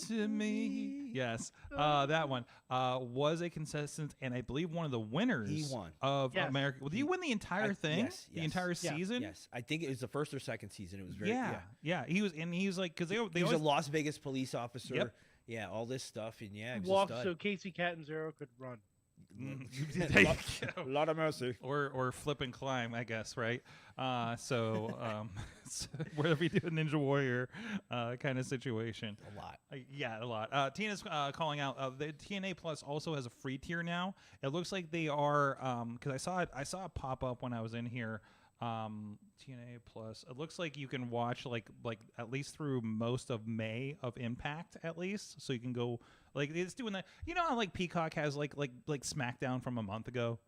To me, yes, that one was a contestant, and I believe one of the winners. He won of America. Did he win the entire thing? Yes, the entire season. Yes, I think it was the first or second season. It was very yeah. He was like, because he was a Las Vegas police officer. Yep. Yeah, all this stuff, and yeah, he walked so Casey Catanzaro could run. A lot of mercy, or flip and climb, I guess, right? So whatever you do, Ninja Warrior kind of situation. A lot. A lot. Tina's calling out the TNA Plus also has a free tier now. It looks like they are because I saw it pop up when I was in here. TNA Plus. It looks like you can watch like at least through most of May of Impact at least, so you can go like it's doing that. You know how like Peacock has like SmackDown from a month ago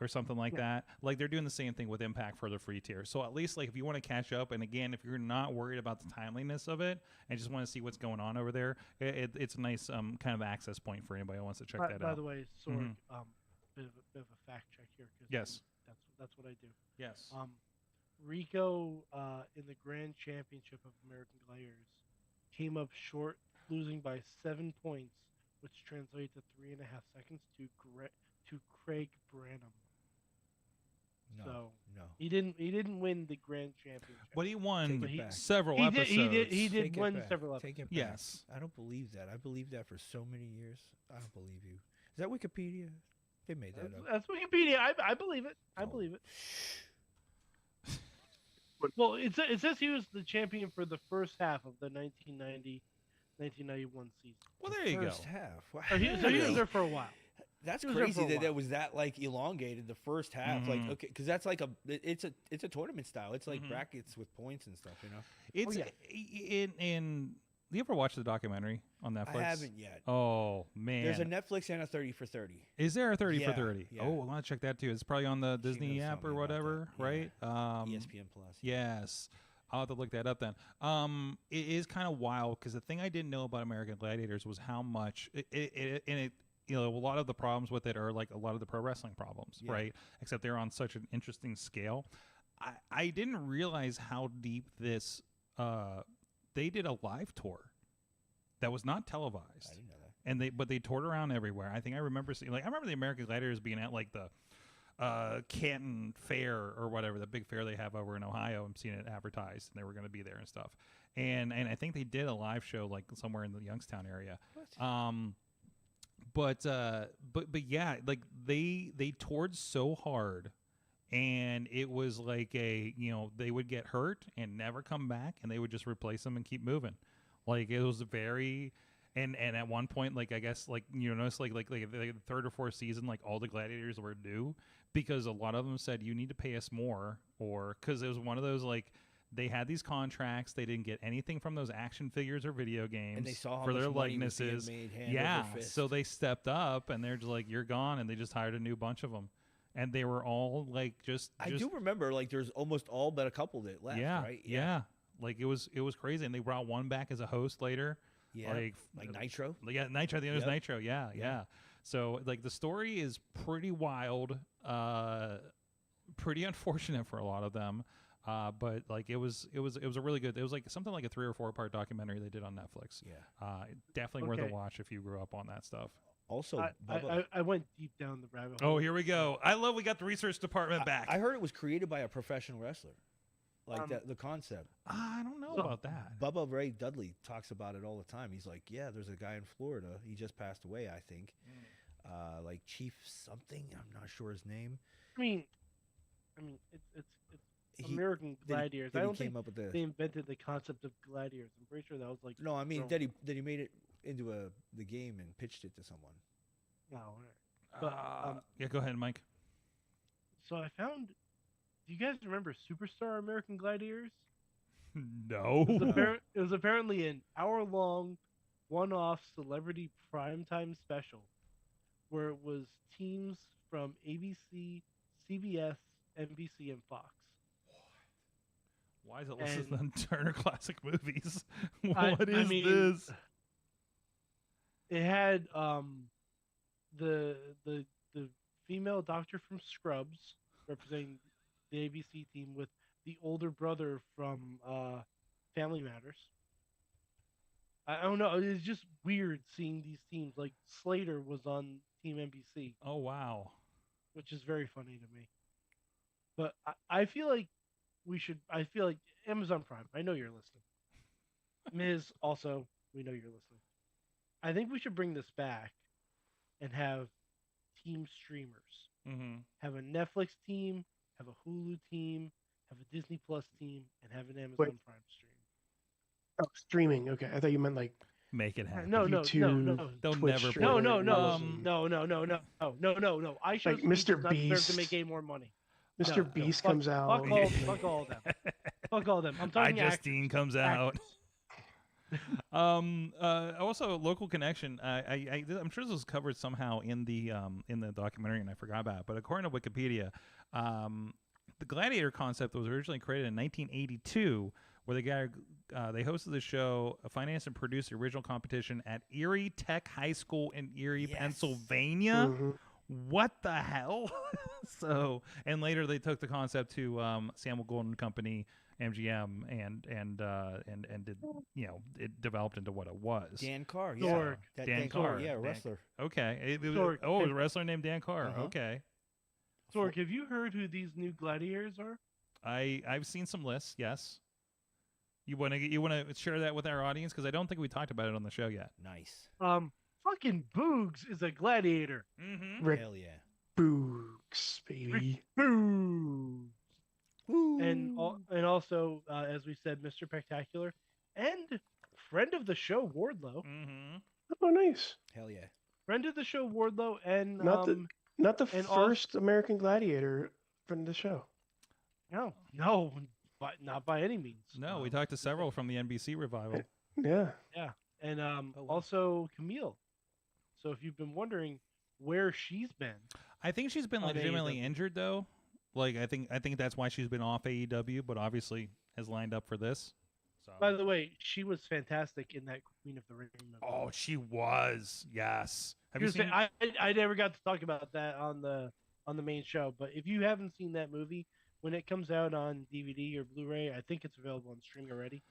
or something like that. Like they're doing the same thing with Impact for the free tier. So at least like if you want to catch up, and again if you're not worried about the timeliness of it and just want to see what's going on over there, it's a nice kind of access point for anybody who wants to check that out. By the way, Sorg, bit of a fact check here. Yes. That's what I do. Yes. Rico in the Grand Championship of American Gladiators came up short, losing by 7 points, which translated to 3.5 seconds to Craig Branham. No. He didn't win the Grand Championship. But he won several he episodes. He did win several episodes. Take it back. Yes. I don't believe that. I believed that for so many years. I don't believe you. Is that Wikipedia? They made that up. That's Wikipedia. I believe it. I believe it. Well, it says he was the champion for the first half of the 1990-1991 season. Well, there you First go. half. Wow. So he was there for a while. That's He was there for crazy a that while. it was that like elongated the first half. Like okay, because that's like it's a tournament style. It's like brackets with points and stuff. You know. It's in. Do you ever watch the documentary on Netflix? I haven't yet. Oh man, There's a Netflix and a 30 for 30. Is there a 30 for Yeah, 30? yeah. Oh, I want to check that too. It's probably on the Disney knows app or something about whatever, that. right? ESPN Plus. Yes. I'll have to look that up then. It is kind of wild because the thing I didn't know about American Gladiators was how much a lot of the problems with it are like a lot of the pro wrestling problems, right? Except they're on such an interesting scale. I didn't realize how deep this. They did a live tour that was not televised. I didn't know that. And they toured around everywhere. I think I remember seeing I remember the American Gladiators being at like the Canton Fair or whatever, the big fair they have over in Ohio. I'm seeing it advertised, and they were going to be there and stuff. And I think they did a live show like somewhere in the Youngstown area. But yeah, like they toured so hard, and it was like they would get hurt and never come back, and they would just replace them and keep moving. Like it was very. And at one point, like I guess, like notice, like the third or fourth season, like all the gladiators were due because a lot of them said you need to pay us more, or because it was one of those like they had these contracts, they didn't get anything from those action figures or video games, and they saw how for much their money was being likenesses. made hand Yeah, over fist. so they stepped up, and they're just like, you're gone, and they just hired a new bunch of them, and they were all like just. I do remember like there's almost all but a couple that left. Yeah, right? Yeah, like it was crazy, and they brought one back as a host later. Yeah, like Nitro. Yeah, Nitro. The other was Nitro. Yeah. So like the story is pretty wild, pretty unfortunate for a lot of them, but like it was a really good. It was like something like a 3 or 4 part documentary they did on Netflix. Yeah, definitely worth a watch if you grew up on that stuff. Also, I went deep down the rabbit Oh, hole. here we go. I love we got the research department back. I heard it was created by a professional wrestler. Like the concept. I don't know about that. Bubba Ray Dudley talks about it all the time. He's like, yeah, there's a guy in Florida. He just passed away, I think. Like Chief something. I'm not sure his name. I mean, it's American Gladiators. I don't think they invented the concept of gladiators. I'm pretty sure that was like. No, I mean that he made it into the game and pitched it to someone. No, but yeah, go ahead, Mike. So I found. Do you guys remember Superstar American Gladiators? No. It was apparently an hour-long, one-off celebrity primetime special, where it was teams from ABC, CBS, NBC, and Fox. Why is it listed on Turner Classic Movies? What is this? It had the female doctor from Scrubs representing the ABC team with the older brother from Family Matters. I don't know. It's just weird seeing these teams. Like Slater was on Team NBC. Oh wow, which is very funny to me. But I feel like we should. I feel like Amazon Prime. I know you're listening. Miz, also, we know you're listening. I think we should bring this back and have team streamers. Mm-hmm. Have a Netflix team. Have a Hulu team, have a Disney Plus team, and have an Amazon Prime stream. Oh, streaming. Okay, I thought you meant like make it happen. No. They'll Twitch never. streaming. No. I should like Mr. Beast to make any more money. Mr. Beast comes out. Fuck all of them. Fuck all of them. I'm talking. Justine comes out. Also, local connection. I'm sure this was covered somehow in the documentary, and I forgot about it. But according to Wikipedia, the Gladiator concept was originally created in 1982, where they hosted the show, financed and produced the original competition at Erie Tech High School in Erie, Pennsylvania. Mm-hmm. What the hell? And later they took the concept to Samuel Golden Company, MGM, and did it developed into what it was. Dan Carr, Sorg. Dan Carr, yeah, wrestler. Okay, it was a wrestler named Dan Carr. Uh-huh. Okay. Sorg, have you heard who these new gladiators are? I've seen some lists. Yes. You want to share that with our audience because I don't think we talked about it on the show yet. Nice. Fucking Boogs is a gladiator. Mm-hmm. Rick Hell yeah. Boogs, baby. Rick Boogs. And also, as we said, Mr. Spectacular and friend of the show Wardlow. Mm-hmm. Oh, nice. Hell yeah. Friend of the show Wardlow and not the first American Gladiator from the show. No, but not by any means. No, we talked to several from the NBC revival. Yeah. And also Camille. So if you've been wondering where she's been, I think she's been legitimately injured though. Like I think that's why she's been off AEW. But obviously, has lined up for this. So. By the way, she was fantastic in that Queen of the Ring movie. Oh, she was. Yes. Have you seen? I never got to talk about that on the main show, but if you haven't seen that movie, when it comes out on DVD or Blu-ray, I think it's available on streaming already.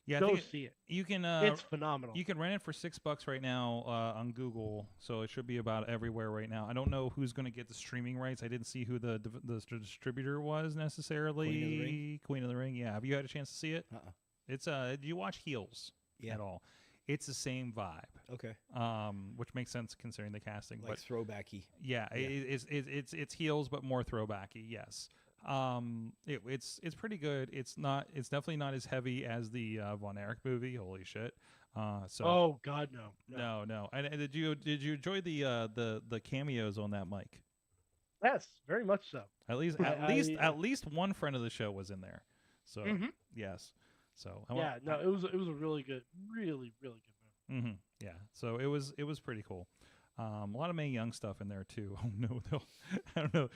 Yeah, go see it. You can. It's phenomenal. You can rent it for $6 right now on Google, so it should be about everywhere right now. I don't know who's going to get the streaming rights. I didn't see who the distributor was necessarily. Queen of the Ring. Yeah. Have you had a chance to see it? It's did you watch Heels at all? It's the same vibe. Okay. Which makes sense considering the casting. Like throwbacky. Yeah, it's Heels, but more throwbacky. Yes. It's pretty good. It's definitely not as heavy as the Von Erich movie. Holy shit. Oh God, no. No. And did you enjoy the cameos on that mic? Yes, very much so. At least one friend of the show was in there. So yes. So it was a really good movie. Yeah. So it was pretty cool. A lot of Mae Young stuff in there too. Oh no, I don't know.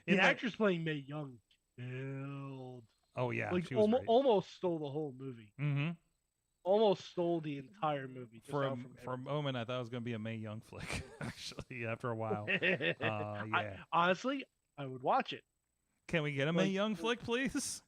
The actress playing Mae Young killed. Oh yeah, like she was almost stole the whole movie. Mm-hmm. Almost stole the entire movie. For a moment, I thought it was going to be a Mae Young flick. Actually, after a while, yeah. Honestly, I would watch it. Can we get a Mae Young flick, please?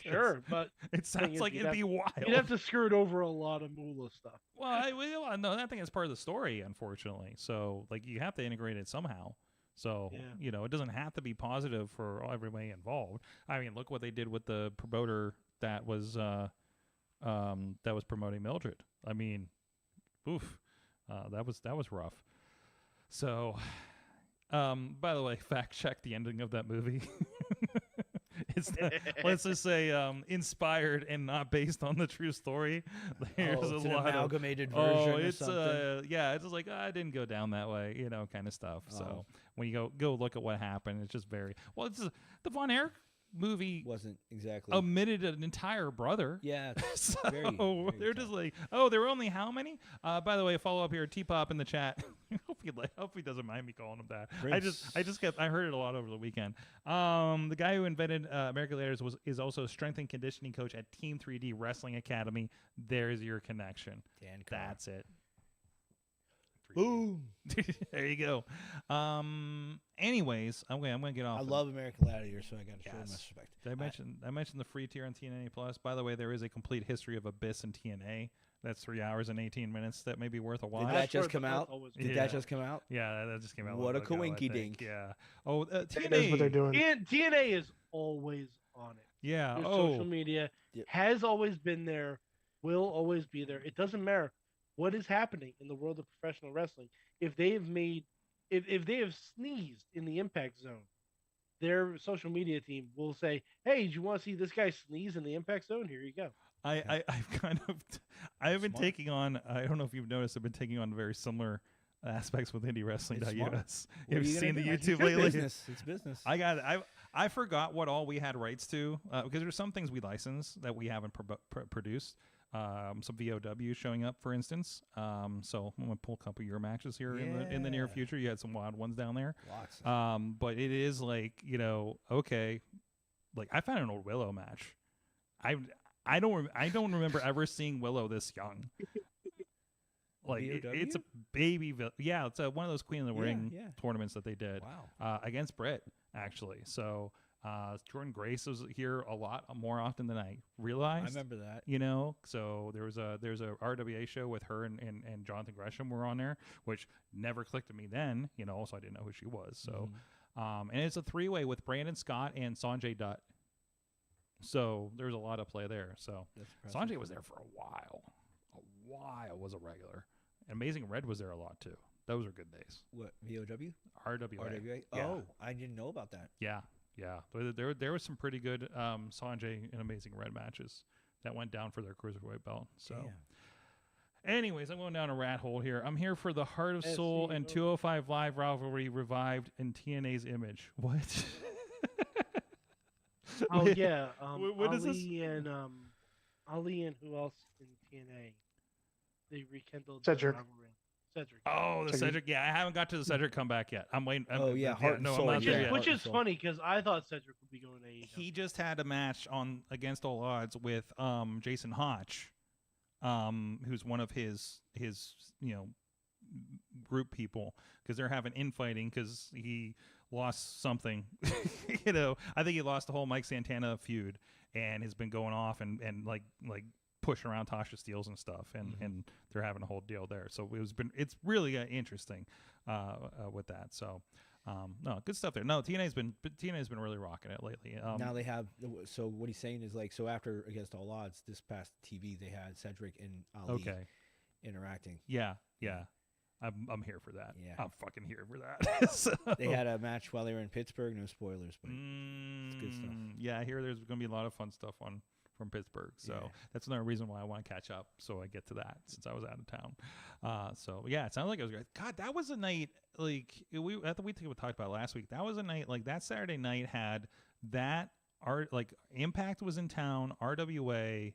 Sure, but it sounds like it'd be wild. You'd have to skirt over a lot of Moolah stuff. Well, no, that thing is part of the story, unfortunately. So, like, you have to integrate it somehow. So, it doesn't have to be positive for everybody involved. I mean, look what they did with the promoter that was promoting Mildred. I mean, oof, that was rough. So, by the way, fact check the ending of that movie. It's let's just say inspired and not based on the true story. There's it's a an lot amalgamated of version. it's or something. it's just like I didn't go down that way, kind of stuff. So when you go look at what happened, it's just very well. It's the Von Erich movie Wasn't exactly omitted an entire brother. Yeah. So very they're just like, oh, there were only how many? By the way, a follow up here, T-Pop in the chat. hope he doesn't mind me calling him that. I heard it a lot over the weekend. The guy who invented American Gladiators is also a strength and conditioning coach at Team 3D Wrestling Academy. There's your connection. That's it. Boom. There you go. Anyways, I'm gonna get off. I love American Gladiators, so I got to show them respect. I mentioned the free tier on TNA Plus. By the way, there is a complete history of Abyss and TNA. That's 3 hours and 18 minutes. That may be worth a watch. Did that just come out? Did that just come out? Yeah, that just came out. What a coinky dink. Yeah. Oh, TNA. That's what they're doing. TNA is always on it. Yeah. Their social media has always been there, will always be there. It doesn't matter what is happening in the world of professional wrestling. If they have sneezed in the Impact Zone, their social media team will say, "Hey, do you want to see this guy sneeze in the Impact Zone? Here you go." I've been taking on. I don't know if you've noticed. I've been taking on very similar aspects with IndieWrestling.us. Have you seen the YouTube lately? It's business. I forgot what all we had rights to because there's some things we license that we haven't produced. Some VOW showing up, for instance. So I'm gonna pull a couple of your matches here in the near future. You had some wild ones down there. Lots. But it is like okay, like I found an old Willow match. I don't remember ever seeing Willow this young. Like it's a baby. Yeah, it's one of those Queen of the Ring tournaments that they did. Wow. Against Britt actually. So. Jordan Grace was here a lot more often than I realized. I remember that. So there's a RWA show with her and Jonathan Gresham were on there, which never clicked to me then. So I didn't know who she was. So, and it's a 3-way with Brandon Scott and Sanjay Dutt. So there's a lot of play there. So Sanjay was there for a while. Was a regular. Amazing Red was there a lot too. Those are good days. What VOW? RWA. Yeah. Oh, I didn't know about that. Yeah. Yeah, there was some pretty good Sanjay and Amazing Red matches that went down for their cruiserweight belt. So, anyways, I'm going down a rat hole here. I'm here for the Heart of Soul and 205 Live rivalry revived in TNA's image. What? Oh yeah, what is this? Ali and who else in TNA? They rekindled Cedric. the rivalry. Cedric. Oh, the Cedric. Cedric. Yeah, I haven't got to the Cedric comeback yet. I'm waiting. Oh, yeah, Heart and no, Soul, I'm not Which there is, yet. which Heart is and Soul. funny because I thought Cedric would be going to AEW. He just had a match on Against All Odds with Jason Hotch, who's one of his group people, because they're having infighting because he lost something. I think he lost the whole Mike Santana feud and has been going off and like pushing around Tasha Steelz and stuff, and they're having a whole deal there. So it's really interesting with that. So no, good stuff there. No, TNA's been really rocking it lately. Now they have. So what he's saying is like, so after Against All Odds this past TV, they had Cedric and Ali interacting. Yeah. I'm here for that. Yeah. I'm fucking here for that. So, They had a match while they were in Pittsburgh. No spoilers, but it's good stuff. Yeah, I hear there's going to be a lot of fun stuff from Pittsburgh. So that's another reason why I want to catch up, so I get to that since I was out of town. So yeah, it sounds like it was great. God, that was a night like we talked about last week. That was a night like that Saturday night had that Impact was in town, RWA,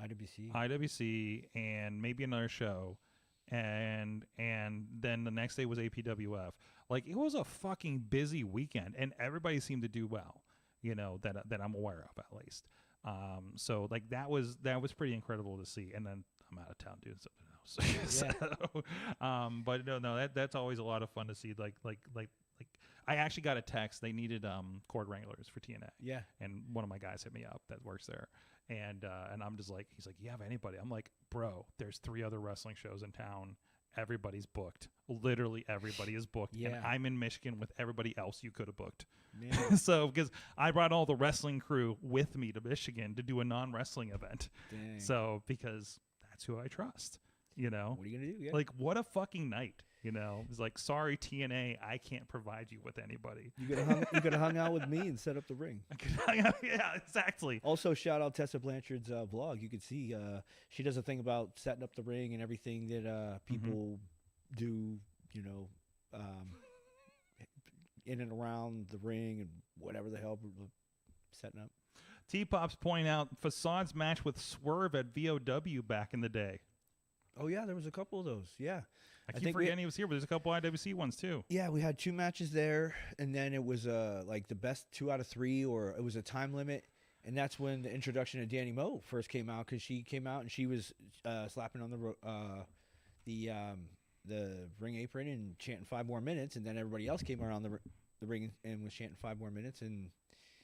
IWC, and maybe another show. And then the next day was APWF. Like, it was a fucking busy weekend, and everybody seemed to do well, that I'm aware of at least. So like that was pretty incredible to see. And then I'm out of town doing something else. So, but no, that's always a lot of fun to see. Like I actually got a text. They needed cord wranglers for TNA. Yeah. And one of my guys hit me up that works there. And I'm just like, he's like, you have anybody? I'm like, bro, there's 3 other wrestling shows in town. Everybody's booked. Literally everybody is booked. Yeah. And I'm in Michigan with everybody else you could have booked. Man. So, because I brought all the wrestling crew with me to Michigan to do a non-wrestling event. Dang. So, because that's who I trust, What are you going to do? Yeah. Like, what a fucking night. It's like, sorry, TNA, I can't provide you with anybody. You could have hung out with me and set up the ring. Yeah, exactly. Also, shout out Tessa Blanchard's vlog. You could see she does a thing about setting up the ring and everything that people do, in and around the ring and whatever the hell we're setting up. T-Pop's pointing out Facade's match with Swerve at VOW back in the day. Oh, yeah, there was a couple of those. Yeah. I keep forgetting he was here, but there's a couple IWC ones too. Yeah, we had 2 matches there, and then it was like the best 2 out of 3, or it was a time limit, and that's when the introduction of Danny Moe first came out, because she came out and she was slapping on the ring apron and chanting 5 more minutes, and then everybody else came around the ring and was chanting 5 more minutes, and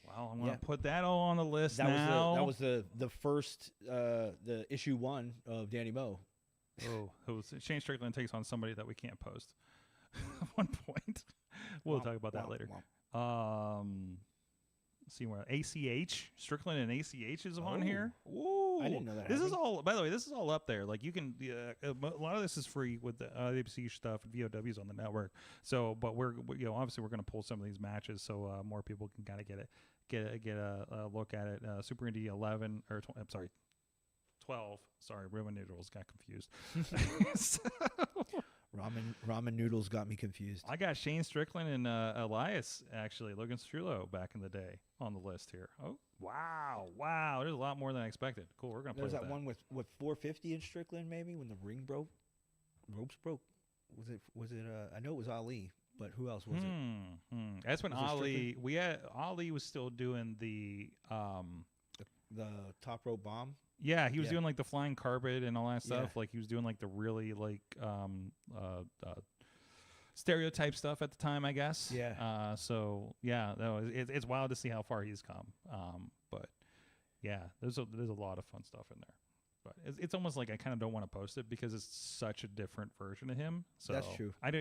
well, I'm gonna put that all on the list that now. Was the first the issue 1 of Danny Moe. Oh, it was Shane Strickland takes on somebody that we can't post at one point. We'll talk about that later. Let's see where ACH Strickland and ACH is on here. Ooh, I didn't know that. This is all. By the way, this is all up there. Like, you can. A lot of this is free with the IWC stuff and VOWs on the network. So, but we're obviously we're going to pull some of these matches so more people can kind of get a look at it. Super Indie 11 or I'm sorry. 12. Sorry, Roman Noodles got confused. So, Ramen noodles got me confused. I got Shane Strickland and Elias, actually, Logan Strullo back in the day on the list here. Oh, wow. There's a lot more than I expected. Cool, we're going to play There's with that one with 450 in Strickland, maybe, when the ring broke. Ropes broke. Was it I know it was Ali, but who else was it? That's when Was it Ali was still doing the top rope bomb. Yeah, he was doing like the flying carpet and all that stuff. Yeah. Like, he was doing like the really like stereotype stuff at the time, I guess. Yeah. So yeah, no, it's wild to see how far he's come. But yeah, there's a lot of fun stuff in there. But it's almost like I kind of don't want to post it because it's such a different version of him. So that's true. I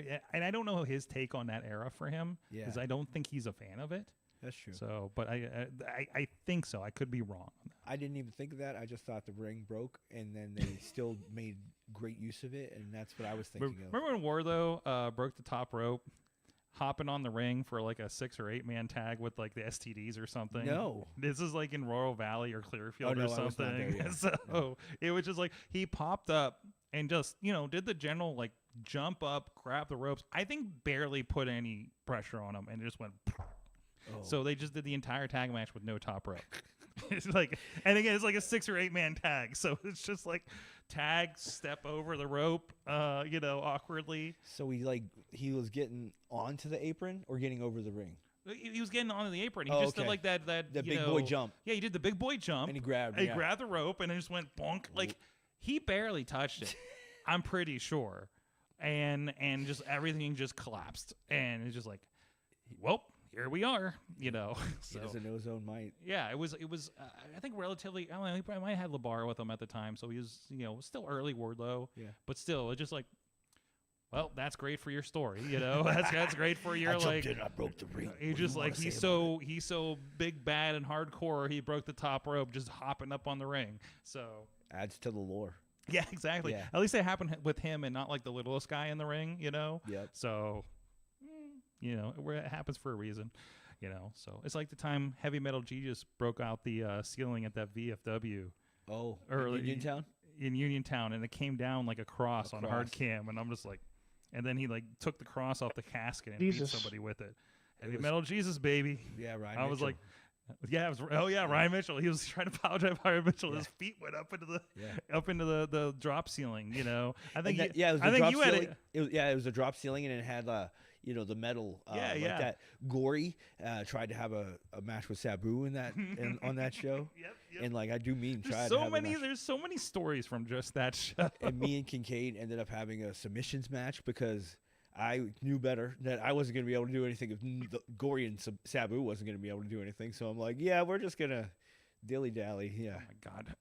don't know his take on that era for him. Yeah. Because I don't think he's a fan of it. That's true. So, but I think so. I could be wrong on that. I didn't even think of that. I just thought the ring broke, and then they still made great use of it, and that's what I was thinking of. Remember when Wardlow broke the top rope, hopping on the ring for like a 6 or 8 man tag with like the STDs or something? No. This is like in Royal Valley or Clearfield or something. I was not there yet. So it was just like he popped up and just, did the general like jump up, grab the ropes. I think barely put any pressure on him and just went. Oh. So they just did the entire tag match with no top rope. It's like, and again, it's like a 6 or 8 man tag, so it's just like tag, step over the rope, awkwardly. So he was getting onto the apron or getting over the ring. He was getting onto the apron. He just did like that the big boy jump. Yeah, he did the big boy jump, and he grabbed the rope, and it just went bonk. Like he barely touched it. I'm pretty sure, and just everything just collapsed, and it's just like, well, here we are, He So doesn't know his own might. yeah, it was. I think relatively. I don't know. He probably might have had LeBar with him at the time, so he was still early Wardlow. Yeah. But still, it's just like, well, that's great for your story. That's great for your like. I broke the ring. He just like he's so big, bad, and hardcore. He broke the top rope just hopping up on the ring. So Adds to the lore. yeah, exactly. Yeah. At least it happened with him and not like the littlest guy in the ring. Yep. So it happens for a reason. So it's like the time Heavy Metal G just broke out the ceiling at that VFW. Oh, Early in Uniontown? In Uniontown, and it came down like a cross on hard cam, and I'm just like, and then he like took the cross off the casket and beat somebody with it. Heavy Metal Jesus, baby. Yeah, Ryan I was Mitchell. like, yeah, Ryan Mitchell. He was trying to apologize to Ryan Mitchell. His feet went up into the drop ceiling. I think it was I the think drop you had ceiling. It was a drop ceiling, and it had the metal like that. Gory tried to have a match with Sabu in that and on that show. Yep. And like I do mean there's so many stories from just that show. And me and Kincaid ended up having a submissions match because I knew better that I wasn't going to be able to do anything if Gory and Sabu wasn't going to be able to do anything. So I'm like, yeah, we're just going to dilly-dally. Yeah. Oh, my God.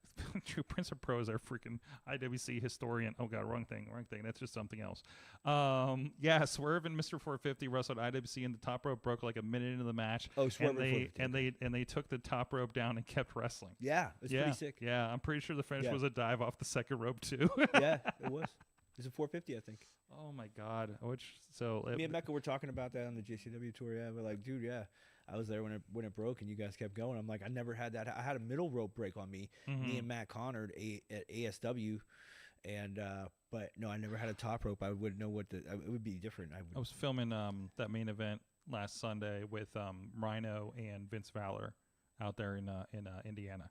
True Prince of Pro is our freaking IWC historian. Oh, God, wrong thing. That's just something else. Swerve and Mr. 450 wrestled IWC, and the top rope broke like a minute into the match. Oh, Swerve and they took the top rope down and kept wrestling. Yeah, it's pretty sick. Yeah, I'm pretty sure the finish was a dive off the second rope, too. Yeah, it was. It's a 450, I think. Oh, my God. Me and Mecca were talking about that on the JCW tour. Yeah, we're like, dude, yeah. I was there when it broke and you guys kept going. I'm like, I never had that. I had a middle rope break on me. Me and Matt Connard at ASW, and but no, I never had a top rope. I wouldn't know it would be different. I was filming that main event last Sunday with Rhino and Vince Valor out there in Indiana,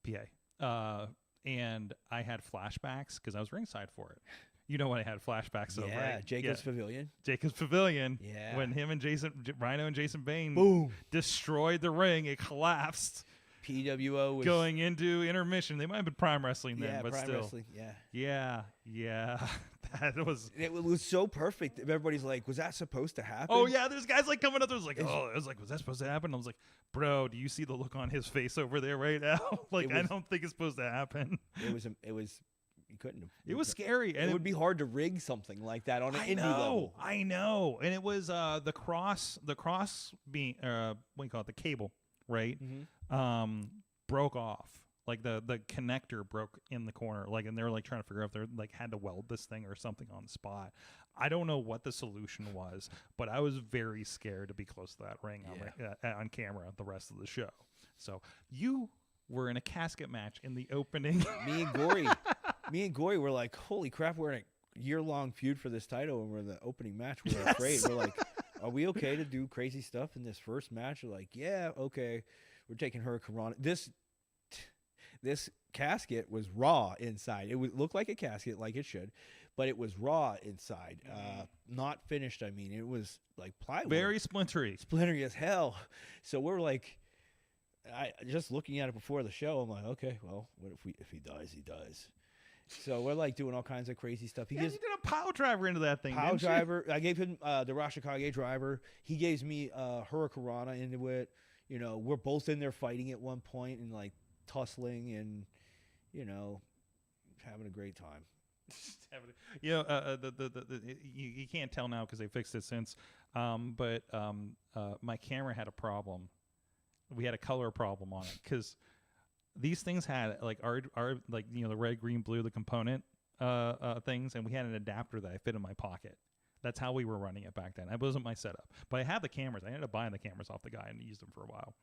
PA, and I had flashbacks because I was ringside for it. You know when I had flashbacks of, right? Jacob's Pavilion. Jacob's Pavilion. Yeah. When him and Rhino and Jason Bain boom destroyed the ring, it collapsed. PWO was going into intermission. They might have been Prime Wrestling then, but Prime still. Wrestling, yeah. That was. It was so perfect. Everybody's like, "Was that supposed to happen?" Oh yeah, there's guys like coming up. There's like, was that supposed to happen? I was like, bro, do you see the look on his face over there right now? I don't think it's supposed to happen. It was. You couldn't have. It was scary, and it would be hard to rig something like that on an indie level. I know, and it was the cross being what do you call it? The cable, right? Mm-hmm. Broke off. Like the connector broke in the corner. And they were trying to figure out if they had to weld this thing or something on the spot. I don't know what the solution was, but I was very scared to be close to that ring on camera the rest of the show. So you were in a casket match in the opening. Me and Gory were like, holy crap, we're in a year-long feud for this title, and we're in the opening match. We're afraid. We're like, are we okay to do crazy stuff in this first match? We're like, yeah, okay. We're taking Hurricane. This casket was raw inside. It would look like a casket, like it should, but it was raw inside. Not finished, I mean. It was like plywood. Very splintery. Splintery as hell. So we're like, just looking at it before the show, I'm like, okay, well, what if he dies, he dies. So we're doing all kinds of crazy stuff. You did a power driver into that thing. Power driver. I gave him the Rashikage driver. He gave me Hurricanrana into it. We're both in there fighting at one point and tussling and having a great time. You can't tell now because they fixed it since. But my camera had a problem. We had a color problem on it because these things had our the red, green, blue, the component things, and we had an adapter that I fit in my pocket. That's how we were running it back then. That wasn't my setup, but I had the cameras. I ended up buying the cameras off the guy and used them for a while.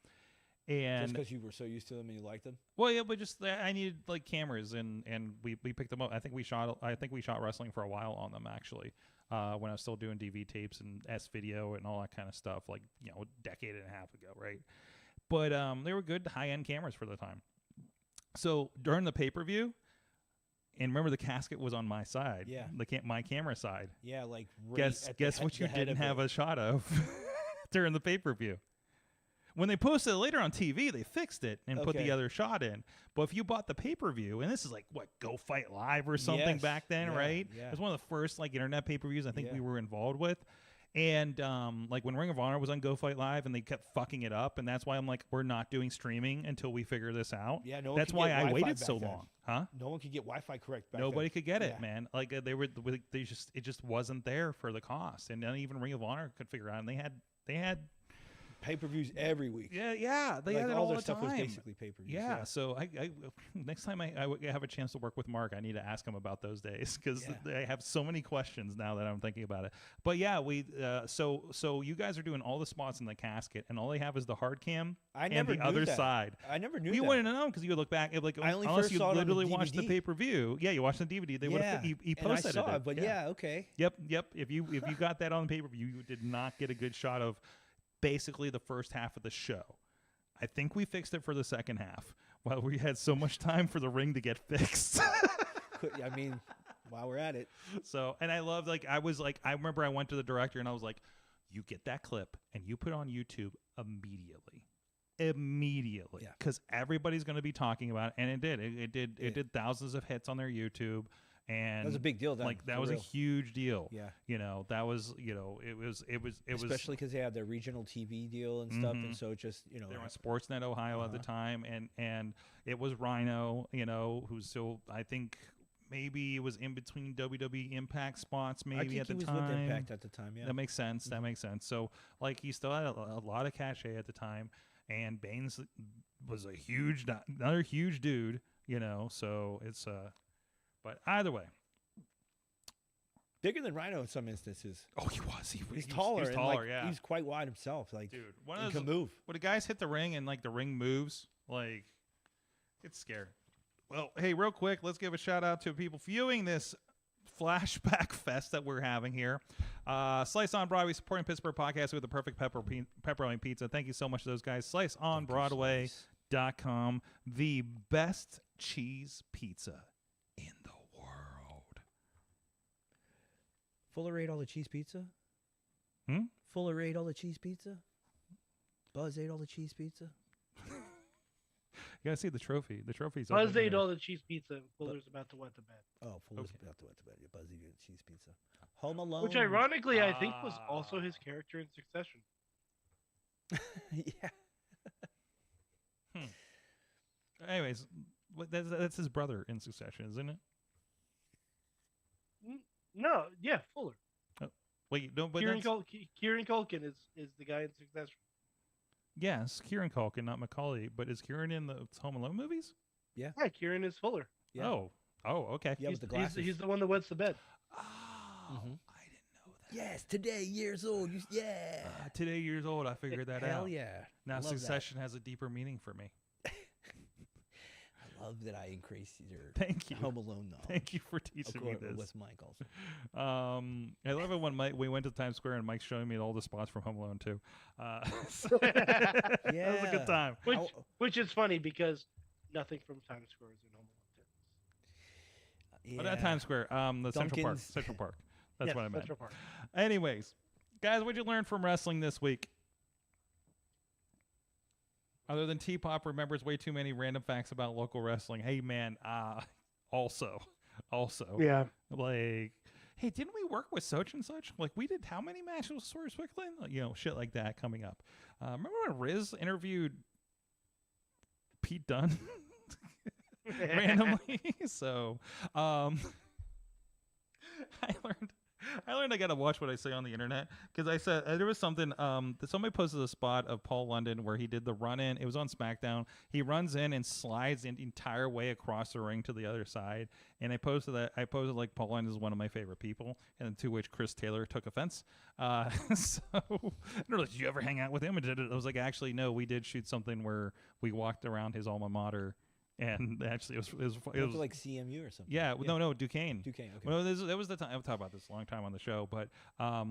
And just because you were so used to them and you liked them. Well, yeah, but just I needed cameras, and we picked them up. I think we shot wrestling for a while on them actually. When I was still doing DV tapes and S video and all that kind of stuff, a decade and a half ago, right? but they were good high-end cameras for the time. So during the pay-per-view, and remember the casket was on my side, my camera side. Yeah, like guess what you didn't have a shot of during the pay-per-view. When they posted it later on TV, they fixed it and put the other shot in. But if you bought the pay-per-view, and this is like, what, Go Fight Live or something back then, right? Yeah. It was one of the first like internet pay-per-views I think we were involved with. And like when Ring of Honor was on Go Fight Live and they kept fucking it up, and that's why I'm like, we're not doing streaming until we figure this out. Yeah, no one that's could why get I Wi-Fi waited back so then. long. Huh? No one could get Wi-Fi correct back Nobody then. could get it, man. Like it just wasn't there for the cost. And then even Ring of Honor could figure it out, and they had pay-per-views every week. Yeah, they Like had it all all their the stuff time. was basically pay-per-views. Yeah, so I next time I have a chance to work with Mark, I need to ask him about those days because I have so many questions now that I'm thinking about it. But yeah, so you guys are doing all the spots in the casket, and all they have is the hard cam and the other side. I never knew You that. wouldn't know because you would look back like I only unless first you saw it on the literally watched the DVD. pay-per-view. Yeah, you watched the DVD. They would have he and I posted saw it. but okay. Yep. If you got that on the pay-per-view, you did not get a good shot of basically the first half of the show. I think we fixed it for the second half while we had so much time for the ring to get fixed. I mean, while we're at it. So, and I loved, I remember I went to the director and I was like, you get that clip and you put it on YouTube immediately. Immediately. Because everybody's going to be talking about it. And it did. It did thousands of hits on their YouTube. And that was a big deal then. That was a huge deal. Yeah. That was, it was especially because they had their regional TV deal and stuff. And so it just, they were on Sportsnet Ohio at the time. And it was Rhino, who's still, I think, maybe it was in between WWE Impact spots maybe at the time. I think he was with Impact at the time, yeah. That makes sense. That makes sense. So, he still had a lot of cachet at the time. And Baines was another huge dude, so it's... But either way, bigger than Rhino in some instances. Oh, he was. He's taller. He's taller. Yeah, he's quite wide himself. Like, dude, he can move. When the guys hit the ring and the ring moves, it's scary. Well, hey, real quick, let's give a shout out to people viewing this flashback fest that we're having here. Slice on Broadway supporting Pittsburgh podcast with the perfect pepperoni pizza. Thank you so much to those guys. SliceOnBroadway.com, the best cheese pizza in the world. Fuller ate all the cheese pizza? Fuller ate all the cheese pizza? Buzz ate all the cheese pizza? You gotta see the trophy. The trophy's Buzz ate all the cheese pizza. And Fuller's about to wet the bed. Oh, Fuller's about to wet the bed. Yeah, Buzz ate the cheese pizza. Home Alone. Which ironically, I think was also his character in Succession. Yeah. Anyways, that's his brother in Succession, isn't it? No, yeah, Fuller. Oh, wait, no, but Kieran Culkin is the guy in Succession. Yes, Kieran Culkin, not Macaulay. But is Kieran in the Home Alone movies? Yeah. Yeah, Kieran is Fuller. Yeah. Oh, okay. Yeah, with the glasses. He's the one that wets the bed. Oh, I didn't know that. Yes, today years old. Yeah. Today years old. I figured that out. Hell yeah. Now Love Succession has a deeper meaning for me. I love that I increased your Thank you. Home Alone knowledge. Thank you for teaching me this. With Mike also. I love it when we went to Times Square and Mike's showing me all the spots from Home Alone too. Yeah, that was a good time. Which is funny because nothing from Times Square is in Home Alone. But not Times Square. The Central Park. Central Park. That's Yes, what I meant. Central Park. Anyways, guys, what'd you learn from wrestling this week? Other than T-Pop remembers way too many random facts about local wrestling. Hey, man, also, Yeah. hey, didn't we work with such and such? We did how many matches with Swerve Strickland? Shit like that coming up. Remember when Riz interviewed Pete Dunne randomly? So, I learned I gotta watch what I say on the internet because I said there was something. Somebody posted a spot of Paul London where he did the run in. It was on SmackDown. He runs in and slides the entire way across the ring to the other side. And I posted that. I posted Paul London is one of my favorite people, and to which Chris Taylor took offense. So I don't know. Did you ever hang out with him? And I was like, actually, no. We did shoot something where we walked around his alma mater. And actually, it was like CMU or something. Yeah, no, Duquesne. Okay. Well, that was the time. I've talked about this a long time on the show, but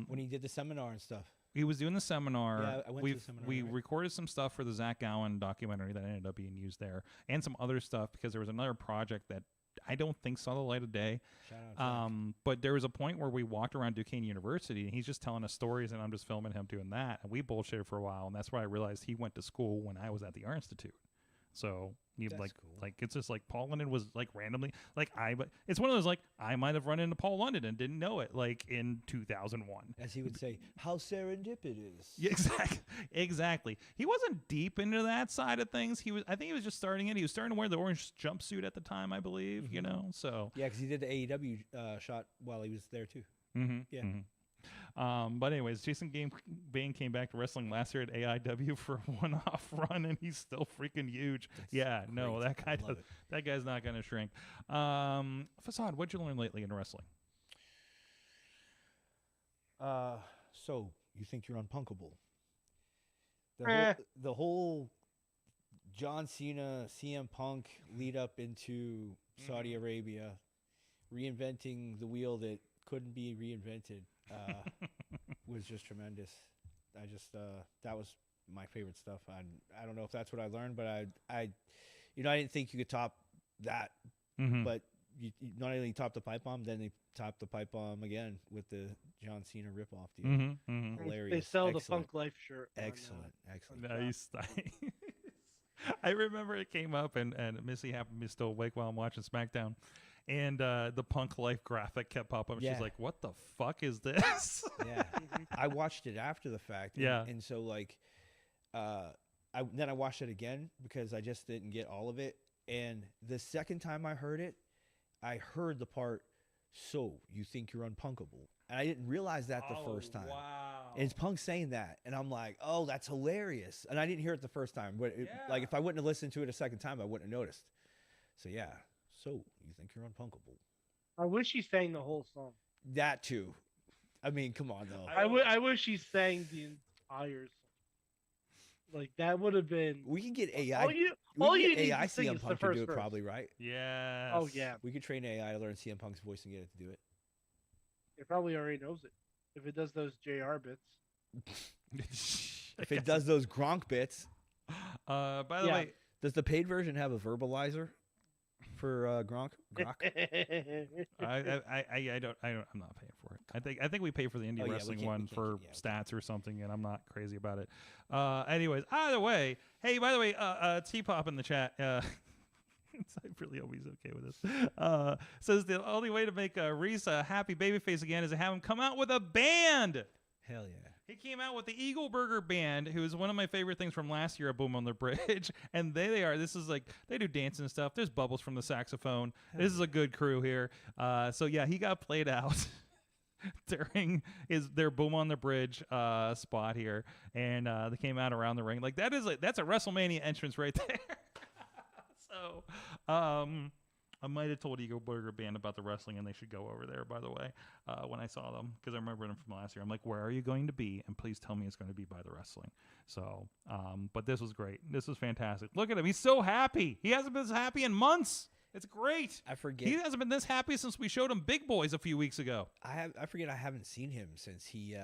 when he did the seminar and stuff. He was doing the seminar. Yeah, I went to the seminar, We right. recorded some stuff for the Zach Gowen documentary that ended up being used there, and some other stuff because there was another project that I don't think saw the light of day. Shout out to Zach. But there was a point where we walked around Duquesne University, and he's just telling us stories, and I'm just filming him doing that, and we bullshitted for a while, and that's why I realized he went to school when I was at the Art Institute. So you That's like, cool. like it's just like Paul London was like randomly like but it's one of those like I might have run into Paul London and didn't know it like in 2001. As he would say, how serendipitous. Yeah, exactly. He wasn't deep into that side of things. I think he was just starting in. He was starting to wear the orange jumpsuit at the time, I believe. You know, so Yeah, because he did the AEW shot while he was there too. Yeah. But anyways, Jason Bain came back to wrestling last year at AIW for a one-off run, and he's still freaking huge. No, great. that guy I love it. that guy's not going to shrink. Facade, what'd you learn lately in wrestling? So you think you're unpunkable? Eh. The whole John Cena, CM Punk lead up into Saudi Arabia, reinventing the wheel that couldn't be reinvented, was just tremendous. That was my favorite stuff. I don't know if that's what I learned, but I didn't think you could top that. But you not only top the pipe bomb, then they top the pipe bomb again with the John Cena ripoff deal. Hilarious. They sell the Excellent. Funk Life shirt. on, Excellent. Nice. I remember it came up, and Missy happened to be still awake while I'm watching SmackDown. And the Punk Life graphic kept popping up. Yeah. She's like, what the fuck is this? Yeah. I watched it after the fact. Yeah. And so like, then I watched it again because I just didn't get all of it. And the second time I heard it, I heard the part, so you think you're unpunkable. And I didn't realize that the first time. Wow. And it's Punk saying that. And I'm like, oh, that's hilarious. And I didn't hear it the first time. But like, if I wouldn't have listened to it a second time, I wouldn't have noticed. So yeah. So you think you're unpunkable. I wish he sang the whole song. That too. I mean, come on, though. I wish he sang the entire song. Like, that would have been... We can get AI. All we you can get need AI to sing CM is the Punk to first do it verse. probably, right? Yes. Oh, yeah. We could train AI to learn CM Punk's voice and get it to do it. It probably already knows it. If it does those JR bits. If it does those Gronk bits. By the Yeah. way, Does the paid version have a verbalizer for Gronk? Grok? I'm not paying for it. I think we pay for the indie Oh, yeah, we wrestling can't- one we can't for get- yeah, we stats or something, and I'm not crazy about it. Anyways, either way, hey, by the way, T-Pop in the chat. I really hope he's okay with this. Says the only way to make Reese a happy babyface again is to have him come out with a band. Hell yeah. He came out with the Eagle Burger Band, who is one of my favorite things from last year at Boom on the Bridge. And they are. This is like, they do dancing and stuff. There's bubbles from the saxophone. This is a good crew here. So yeah, he got played out during their Boom on the Bridge spot here, and they came out around the ring. Like that's a WrestleMania entrance right there. So, I might have told Eagle Burger Band about the wrestling, and they should go over there, by the way, when I saw them, because I remember them from last year. I'm like, where are you going to be? And please tell me it's going to be by the wrestling. So, but this was great. This was fantastic. Look at him. He's so happy. He hasn't been this happy in months. It's great. I forget. He hasn't been this happy since we showed him Big Boys a few weeks ago. I forget I haven't seen him since he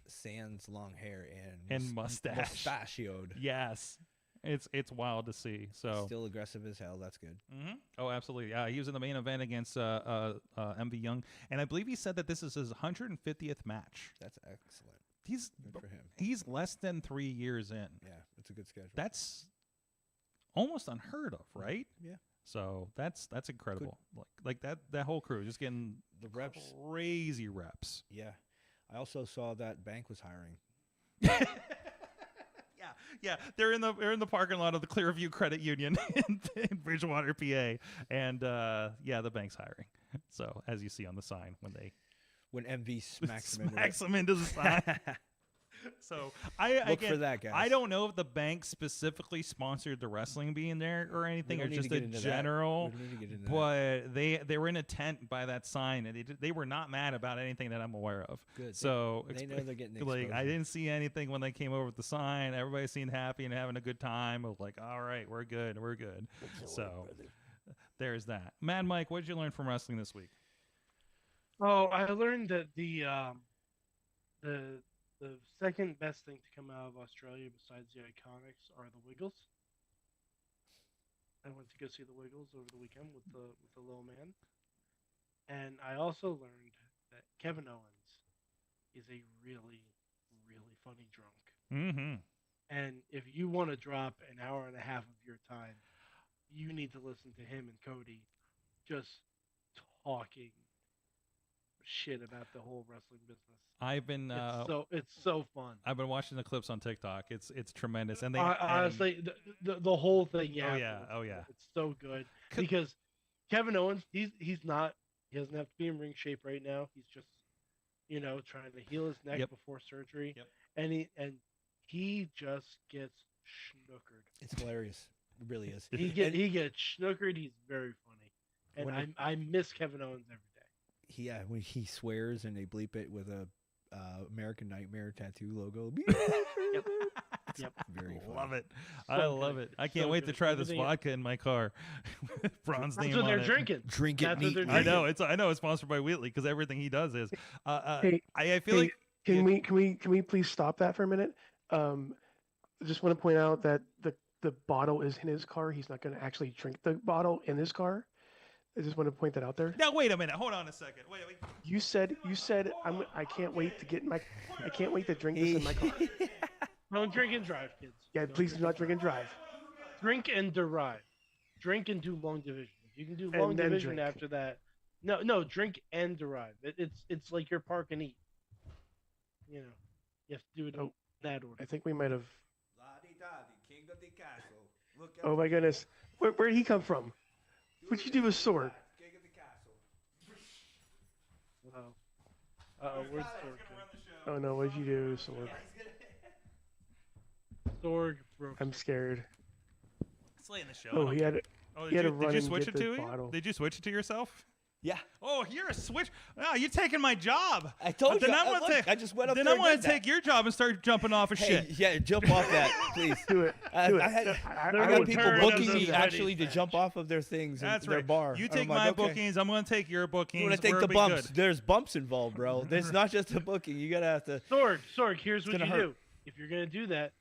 sans long hair and mustachioed. Yes. It's wild to see. So Still aggressive as hell. That's good. Oh, absolutely. Yeah, he was in the main event against MV Young, and I believe he said that this is his 150th match. That's excellent. He's Good for him. He's less than 3 years in. Yeah, it's a good schedule. That's almost unheard of, right? Yeah. So that's incredible. Like that whole crew just getting The reps. crazy reps. Yeah. I also saw that Bank was hiring. Yeah, they're in the parking lot of the Clearview Credit Union in Bridgewater, PA, and the bank's hiring. So as you see on the sign When MV smacks him into the sign. So Look for that, guys. I don't know if the bank specifically sponsored the wrestling being there or anything, or don't need just to a get into that. general. We don't need to get into But they were in a tent by that sign, and they were not mad about anything that I'm aware of. Good. So They know they're getting like I exposure. didn't see anything when they came over with the sign. Everybody seemed happy and having a good time. I was like, all right, we're good. So there's that. Mad Mike, what did you learn from wrestling this week? Oh, I learned that the The second best thing to come out of Australia besides the Iconics are the Wiggles. I went to go see the Wiggles over the weekend with the little man, and I also learned that Kevin Owens is a really, really funny drunk. Mm-hmm. And if you want to drop an hour and a half of your time, you need to listen to him and Cody just talking shit about the whole wrestling business. I've been It's so fun. I've been watching the clips on TikTok. It's tremendous, and they Honestly, the whole thing. Yeah. Oh yeah. It's so good because Kevin Owens, he doesn't have to be in ring shape right now. He's just trying to heal his neck before surgery. Yep. And he just gets schnookered. It's hilarious. It really is. He gets schnookered. He's very funny, and I miss Kevin Owens every day. Yeah, when he swears and they bleep it with a American Nightmare tattoo logo. Yep. Very funny. Love it. So I love it. I can't So wait to good. try this Everything- vodka in my car. Braun's That's name what on they're it. drinking. Drink it That's what they're neatly. I drinking. know. I know it's sponsored by Wheatley because everything he does is. Hey, I feel hey, like Can we please stop that for a minute? I just want to point out that the bottle is in his car. He's not going to actually drink the bottle in his car. I just want to point that out there. now. Wait a minute. Hold on a second. Wait. You said I can't wait to get in my I can't wait to drink this in my car. Don't drink and drive, kids. Yeah, please do not drink and drive. Drink and derive. Drink and do long division. If you can do And long then division drink. after that. No, drink and derive. It's like your park and eat. You have to do it in Oh. that order. I think we might have. King of the castle. Look Oh my goodness, where did he come from? What'd you do with sword? King of the castle. Where's Sorg? Oh no, what'd you do, sword? Sorg broke. I'm scared. Slaying the show. Oh, he had. Oh, he had to did run you and switch get it the to you? bottle. Did you switch it to yourself? Yeah. Oh, you're a switch. Oh, you're taking my job. I told Then you. I'm gonna Look, take. I just went up Then there I'm and gonna did that. take your job and start jumping off of Hey, shit. yeah, jump off that, please. Do it. I Do it. had I They're I gonna got people turn booking us me into actually to ready. jump off of their things in That's their right. bar. You And take I'm like, my okay. bookings. I'm gonna take your bookings. You want to take We're the gonna be bumps? good. There's bumps involved, bro. There's not just a booking. You gotta have to. Sorg, here's what gonna you hurt. do. If you're gonna do that,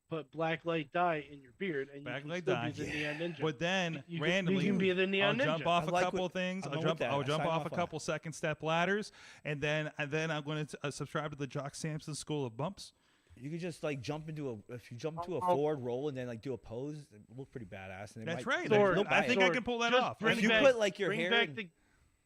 put black light dye in your beard, and Black you light can dye. still be the Neon Ninja. But then You randomly, can be the Neon I'll Ninja. jump off I a like couple what- things. I'm I'll with jump. that. I'll I jump sign off off a on couple second step ladders, and then I'm going to subscribe to the Jock Sampson School of Bumps. You could just like jump into a. If you jump into a forward roll and then like do a pose, it look pretty badass. And they That's might, right. they'll Sorg, buy I it. think I Sorg, can pull that just off. bring If you back- put like your bring hair, back in, the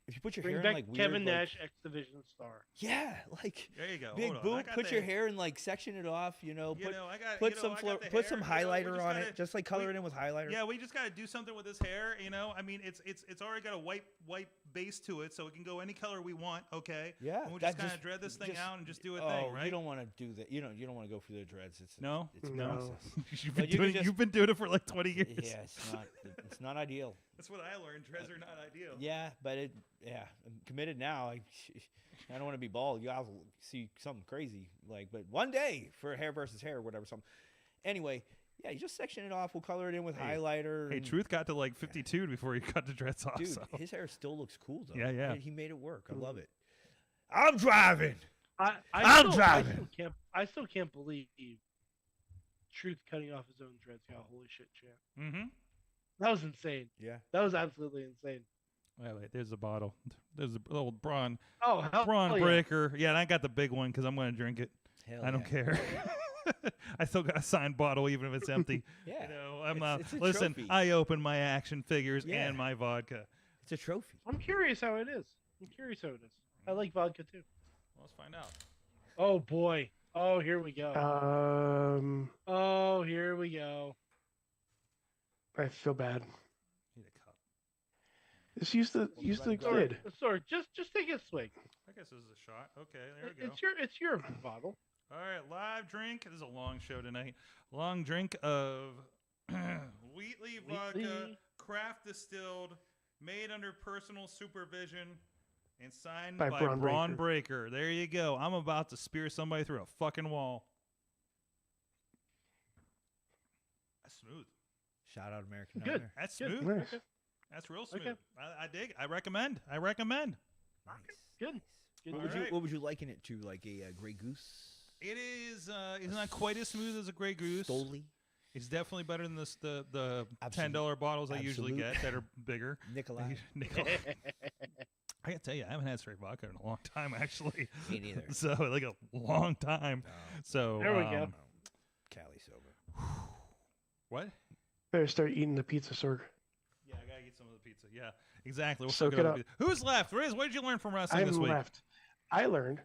if you put your bring hair back in like weird, Kevin like, Nash X Division star. yeah, like There you go. big Hold on. I boot. got Put the- your hair and like section it off. You know, You put know, I got- put you know, some I flo- got the put some hair, you know, we highlighter just on gotta- it. Just like color it in with highlighter. Yeah, we just got to do something with his hair. You know, I mean, it's already got a white base to it, so it can go any color we want. Okay. Yeah, And we that just kind of dread this thing just- out and just do a oh, thing, right? You don't want to do that. You don't want to go through the dreads. It's No? It's a No. process. you've, But been you can doing, just- you've been doing it for like 20 years. Yeah, it's not ideal. That's what I learned. Dreads are not ideal. Yeah, but I'm committed now. I don't want to be bald. I'll see something crazy but one day for hair versus hair or whatever. Something. Anyway, yeah, you just section it off. We'll color it in with highlighter. Hey, and- Truth got to like 52 before he cut the dreads off. Dude, so. his hair still looks cool though. Yeah, yeah. He made it work. I love it. I'm driving. I'm driving. I still can't believe Truth cutting off his own dreads. Got holy shit chant. Mm-hmm. That was insane. Yeah. That was absolutely insane. Wait, there's a bottle. There's a little brawn Oh, hell yeah. breaker. Yeah, and I got the big one because I'm going to drink it. Hell I don't yeah. care. I still got a signed bottle even if it's empty. Yeah. You know, I'm It's a listen, trophy. I open my action figures Yeah. and my vodka. It's a trophy. I'm curious how it is. I like vodka too. Let's find out. Oh boy. Oh, here we go. Oh, here we go. I feel bad. Need a cup. Just use the lid. Sorry, just take a swig. I guess this is a shot. Okay, there we go. It's your bottle. All right, live drink. This is a long show tonight. Long drink of Wheatley vodka, Wheatley. craft distilled, made under personal supervision, and signed By by Braun Braun Breaker. There you go. I'm about to spear somebody through a fucking wall. That's smooth. Shout out American Good. Nightmare. That's Good. smooth. Nice. That's real smooth. Okay. I dig it. I recommend. Nice. Good. Good. What All would you right. What would you liken it to? Like a Grey Goose? It is. It's not quite as smooth as a Grey Goose. Stoli. It's definitely better than the Absolute. $10 bottles I usually Absolute. get that are bigger. Nikolai. Nikolai. I gotta tell you, I haven't had straight vodka in a long time, actually. Me neither. So like a long time. No. So There we go. Cali sober. What? Better start eating the pizza, Sorg. Yeah, I gotta get some of the pizza. Yeah, exactly. We'll Soak it it up. up. Who's left? Riz, what did you learn from wrestling this I'm week? left. I learned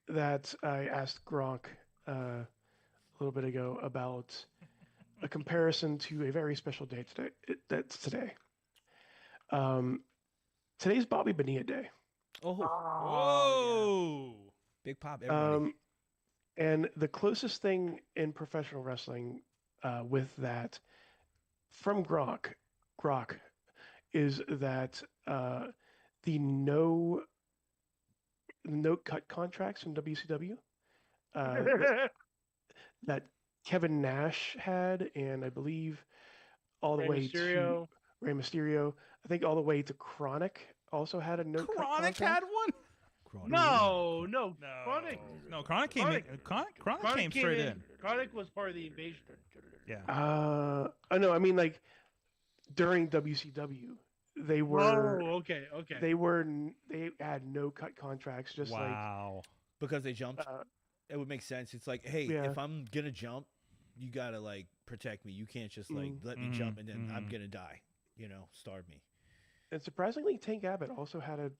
that I asked Gronk a little bit ago about a comparison to a very special day today. That's today. Today's Bobby Bonilla Day. Oh, Whoa! big pop. Everybody. And the closest thing in professional wrestling with that from Gronk is that the no cut contracts from WCW that Kevin Nash had, and I believe all the Rey way Mysterio. to Rey Mysterio. I think all the way to Chronic also had a no cut Chronic contract. had one. Chronic. No, No, Chronic. No, Chronic came in. Chronic came straight in. Chronic was part of the invasion. Yeah. I know. I mean, like during WCW, they were Oh, okay. they had no cut contracts, just Wow. Because they jumped. like It would make sense. It's like, hey, Yeah. if I'm gonna jump, you gotta like protect me. You can't just like let me jump and then I'm gonna die. You know, starve me. and surprisingly, Tank Abbott also had a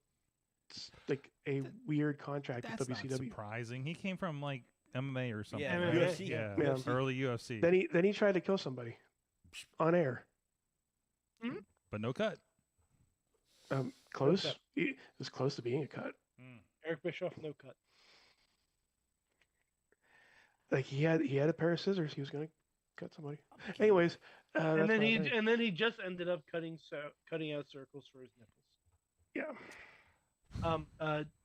weird contract That's with not WCW. surprising. He came from like MMA or something. Yeah, right? UFC. Yeah, Yeah. early UFC. Then he tried to kill somebody on air. But no cut. Close. cut. It was close to being a cut. Eric Bischoff, no cut. Like he had a pair of scissors. He was gonna cut somebody. Anyways, And then that's he just ended up cutting out circles for his nipples. yeah.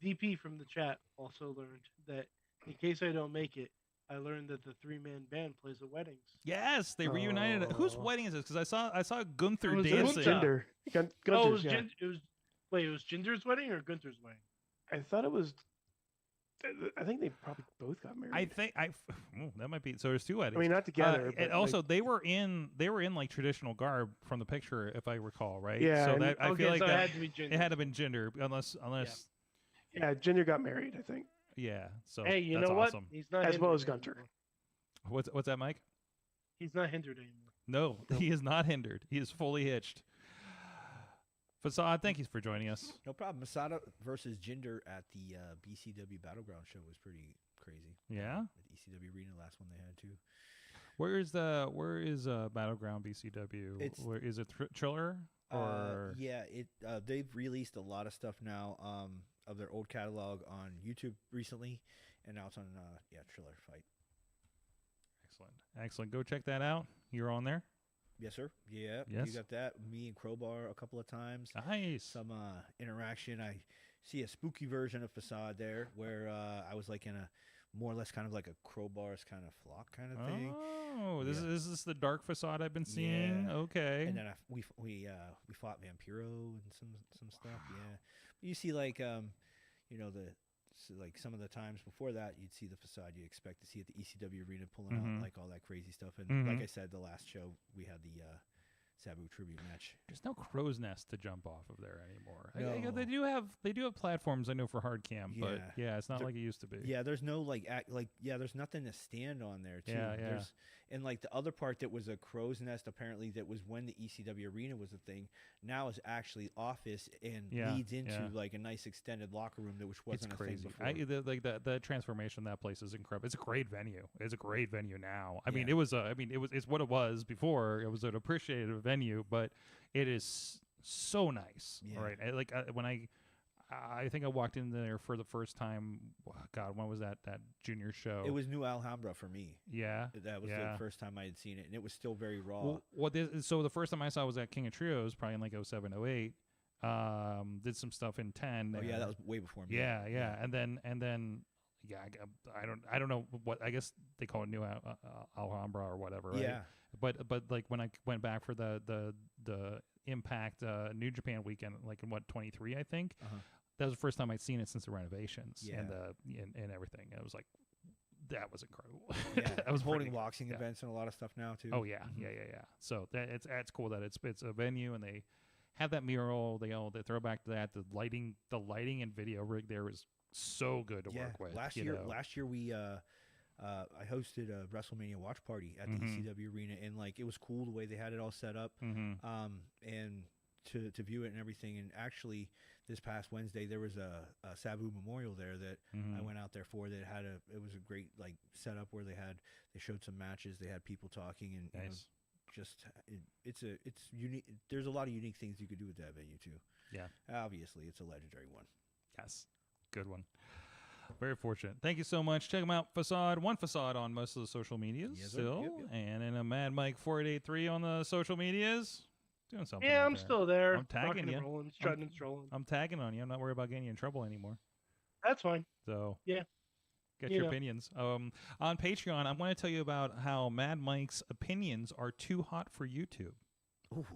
DP from the chat also learned that in case I don't make it, I learned that the 3-man band plays at weddings. Yes, they reunited. Whose Oh. wedding is this? Because I saw Gunther It was dancing. Gunther. Jinder. Oh, it was, Gunther's, yeah. it was Jinder's wedding or Gunther's wedding? I thought it was. I think they probably both got married. I think that might be. So there's two weddings. I mean, not together. and but, also like, they were in like traditional garb from the picture, if I recall, right? Yeah, So and- that I feel like so that it had to be Jinder. it had to been gender, unless yeah, Jinder got married. I think. yeah. So Hey, you that's know what? awesome. He's not As well hindered as Gunter. anymore. What's that, Mike? He's not hindered anymore. No, he is not hindered. He is fully hitched. Facade, thank you for joining us. No problem. Masada versus Jinder at the BCW Battleground show was pretty crazy. Yeah? At the ECW Arena, last one they had too. Where is Battleground BCW? It's- Where is it? Triller or Yeah, they've released a lot of stuff now of their old catalog on YouTube recently, and now it's on Triller Fight. Excellent. Go check that out. You're on there. Yes, sir. Yeah, Yes. you got that. Me and Crowbar a couple of times. Nice. Some interaction. I see a spooky version of Facade there, where I was like in a more or less kind of like a Crowbar's kind of flock kind of thing. Oh, this Yeah. is the dark Facade I've been seeing. Yeah. Okay. And then we fought Vampiro and some stuff. Yeah, you see like like some of the times before that, you'd see the Facade you expect to see at the ECW arena pulling out like all that crazy stuff. And like I said, the last show we had the Sabu tribute match. There's no crow's nest to jump off of there anymore. No. They do have platforms I know for hard cam, but Yeah. yeah, it's not like it used to be. Yeah, there's no there's nothing to stand on there too. Yeah, yeah. And like the other part that was a crow's nest apparently that was when the ECW arena was a thing, now is actually office and Yeah, leads into yeah. like a nice extended locker room that which It's wasn't a thing crazy. before. The transformation of that place is incredible. It's a great venue. It's a great venue now. I mean, Yeah. it's what it was before. It was an appreciative venue, but it is so nice. Yeah. Right. When I think I walked in there for the first time. God, when was that junior show? It was New Alhambra for me. Yeah. That was yeah. the first time I had seen it, and it was still very raw. So the first time I saw it was at King of Trios, probably in like 07, 08. Did some stuff in 10. Oh yeah, that was way before me. Yeah. And then yeah, I don't know what, I guess they call it New Alhambra or whatever. Right? Yeah. But like when I went back for the Impact New Japan weekend, like in 23, I think. Uh-huh. That was the first time I'd seen it since the renovations Yeah. and everything. It was like, that was incredible. Yeah, that was holding pretty- boxing yeah. events and a lot of stuff now too. Oh yeah, yeah. So it's cool that it's a venue and they have that mural. They throw back to that. The lighting and video rig there was so good to work with. Last year we I hosted a WrestleMania watch party at the ECW arena, and like it was cool the way they had it all set up, and to view it and everything. And actually, this past Wednesday there was a Sabu Memorial there that I went out there for. That had it was a great like setup where they showed some matches. They had people talking and Nice. It's unique. There's a lot of unique things you could do with that venue too. Yeah. Obviously, it's a legendary one. Yes, good one. Very fortunate. Thank you so much. Check them out. One Facade on most of the social medias Yes, sir. still, Yep. and in a Mad Mike 4883 on the social medias. Doing something. Yeah, out I'm there. still there. I'm tagging rocking and you. rolling, strutting and strolling. I'm tagging on you. I'm not worried about getting you in trouble anymore. That's fine. So Yeah. get You your know. opinions. On Patreon, I want to tell you about how Mad Mike's opinions are too hot for YouTube. Ooh,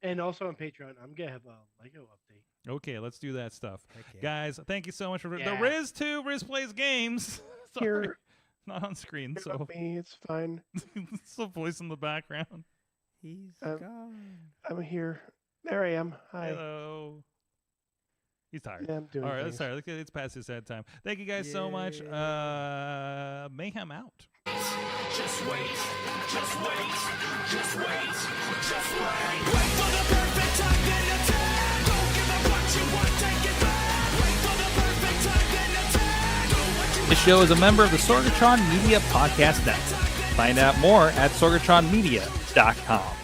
And also on Patreon, I'm gonna have a Lego update. Okay, let's do that stuff. heck yeah. Guys, thank you so much for Yeah. the Riz 2. Riz plays games. Sorry. Here, Not on screen, give so up me. It's fine. it's a voice in the background. He's Um, gone. I'm here. There I am. Hi. Hello. He's tired. Yeah, I'm doing All right, things. sorry. It's past his sad time. Thank you guys so much. Mayhem out. Just wait, just wait, just wait, just wait. Wait for the perfect time, then attack. Don't give up what you want, take it back. Wait for the perfect time, then attack. Do what you This show is a member of the Sorgatron Media Podcast Network. Find out more at sorgatronmedia.com.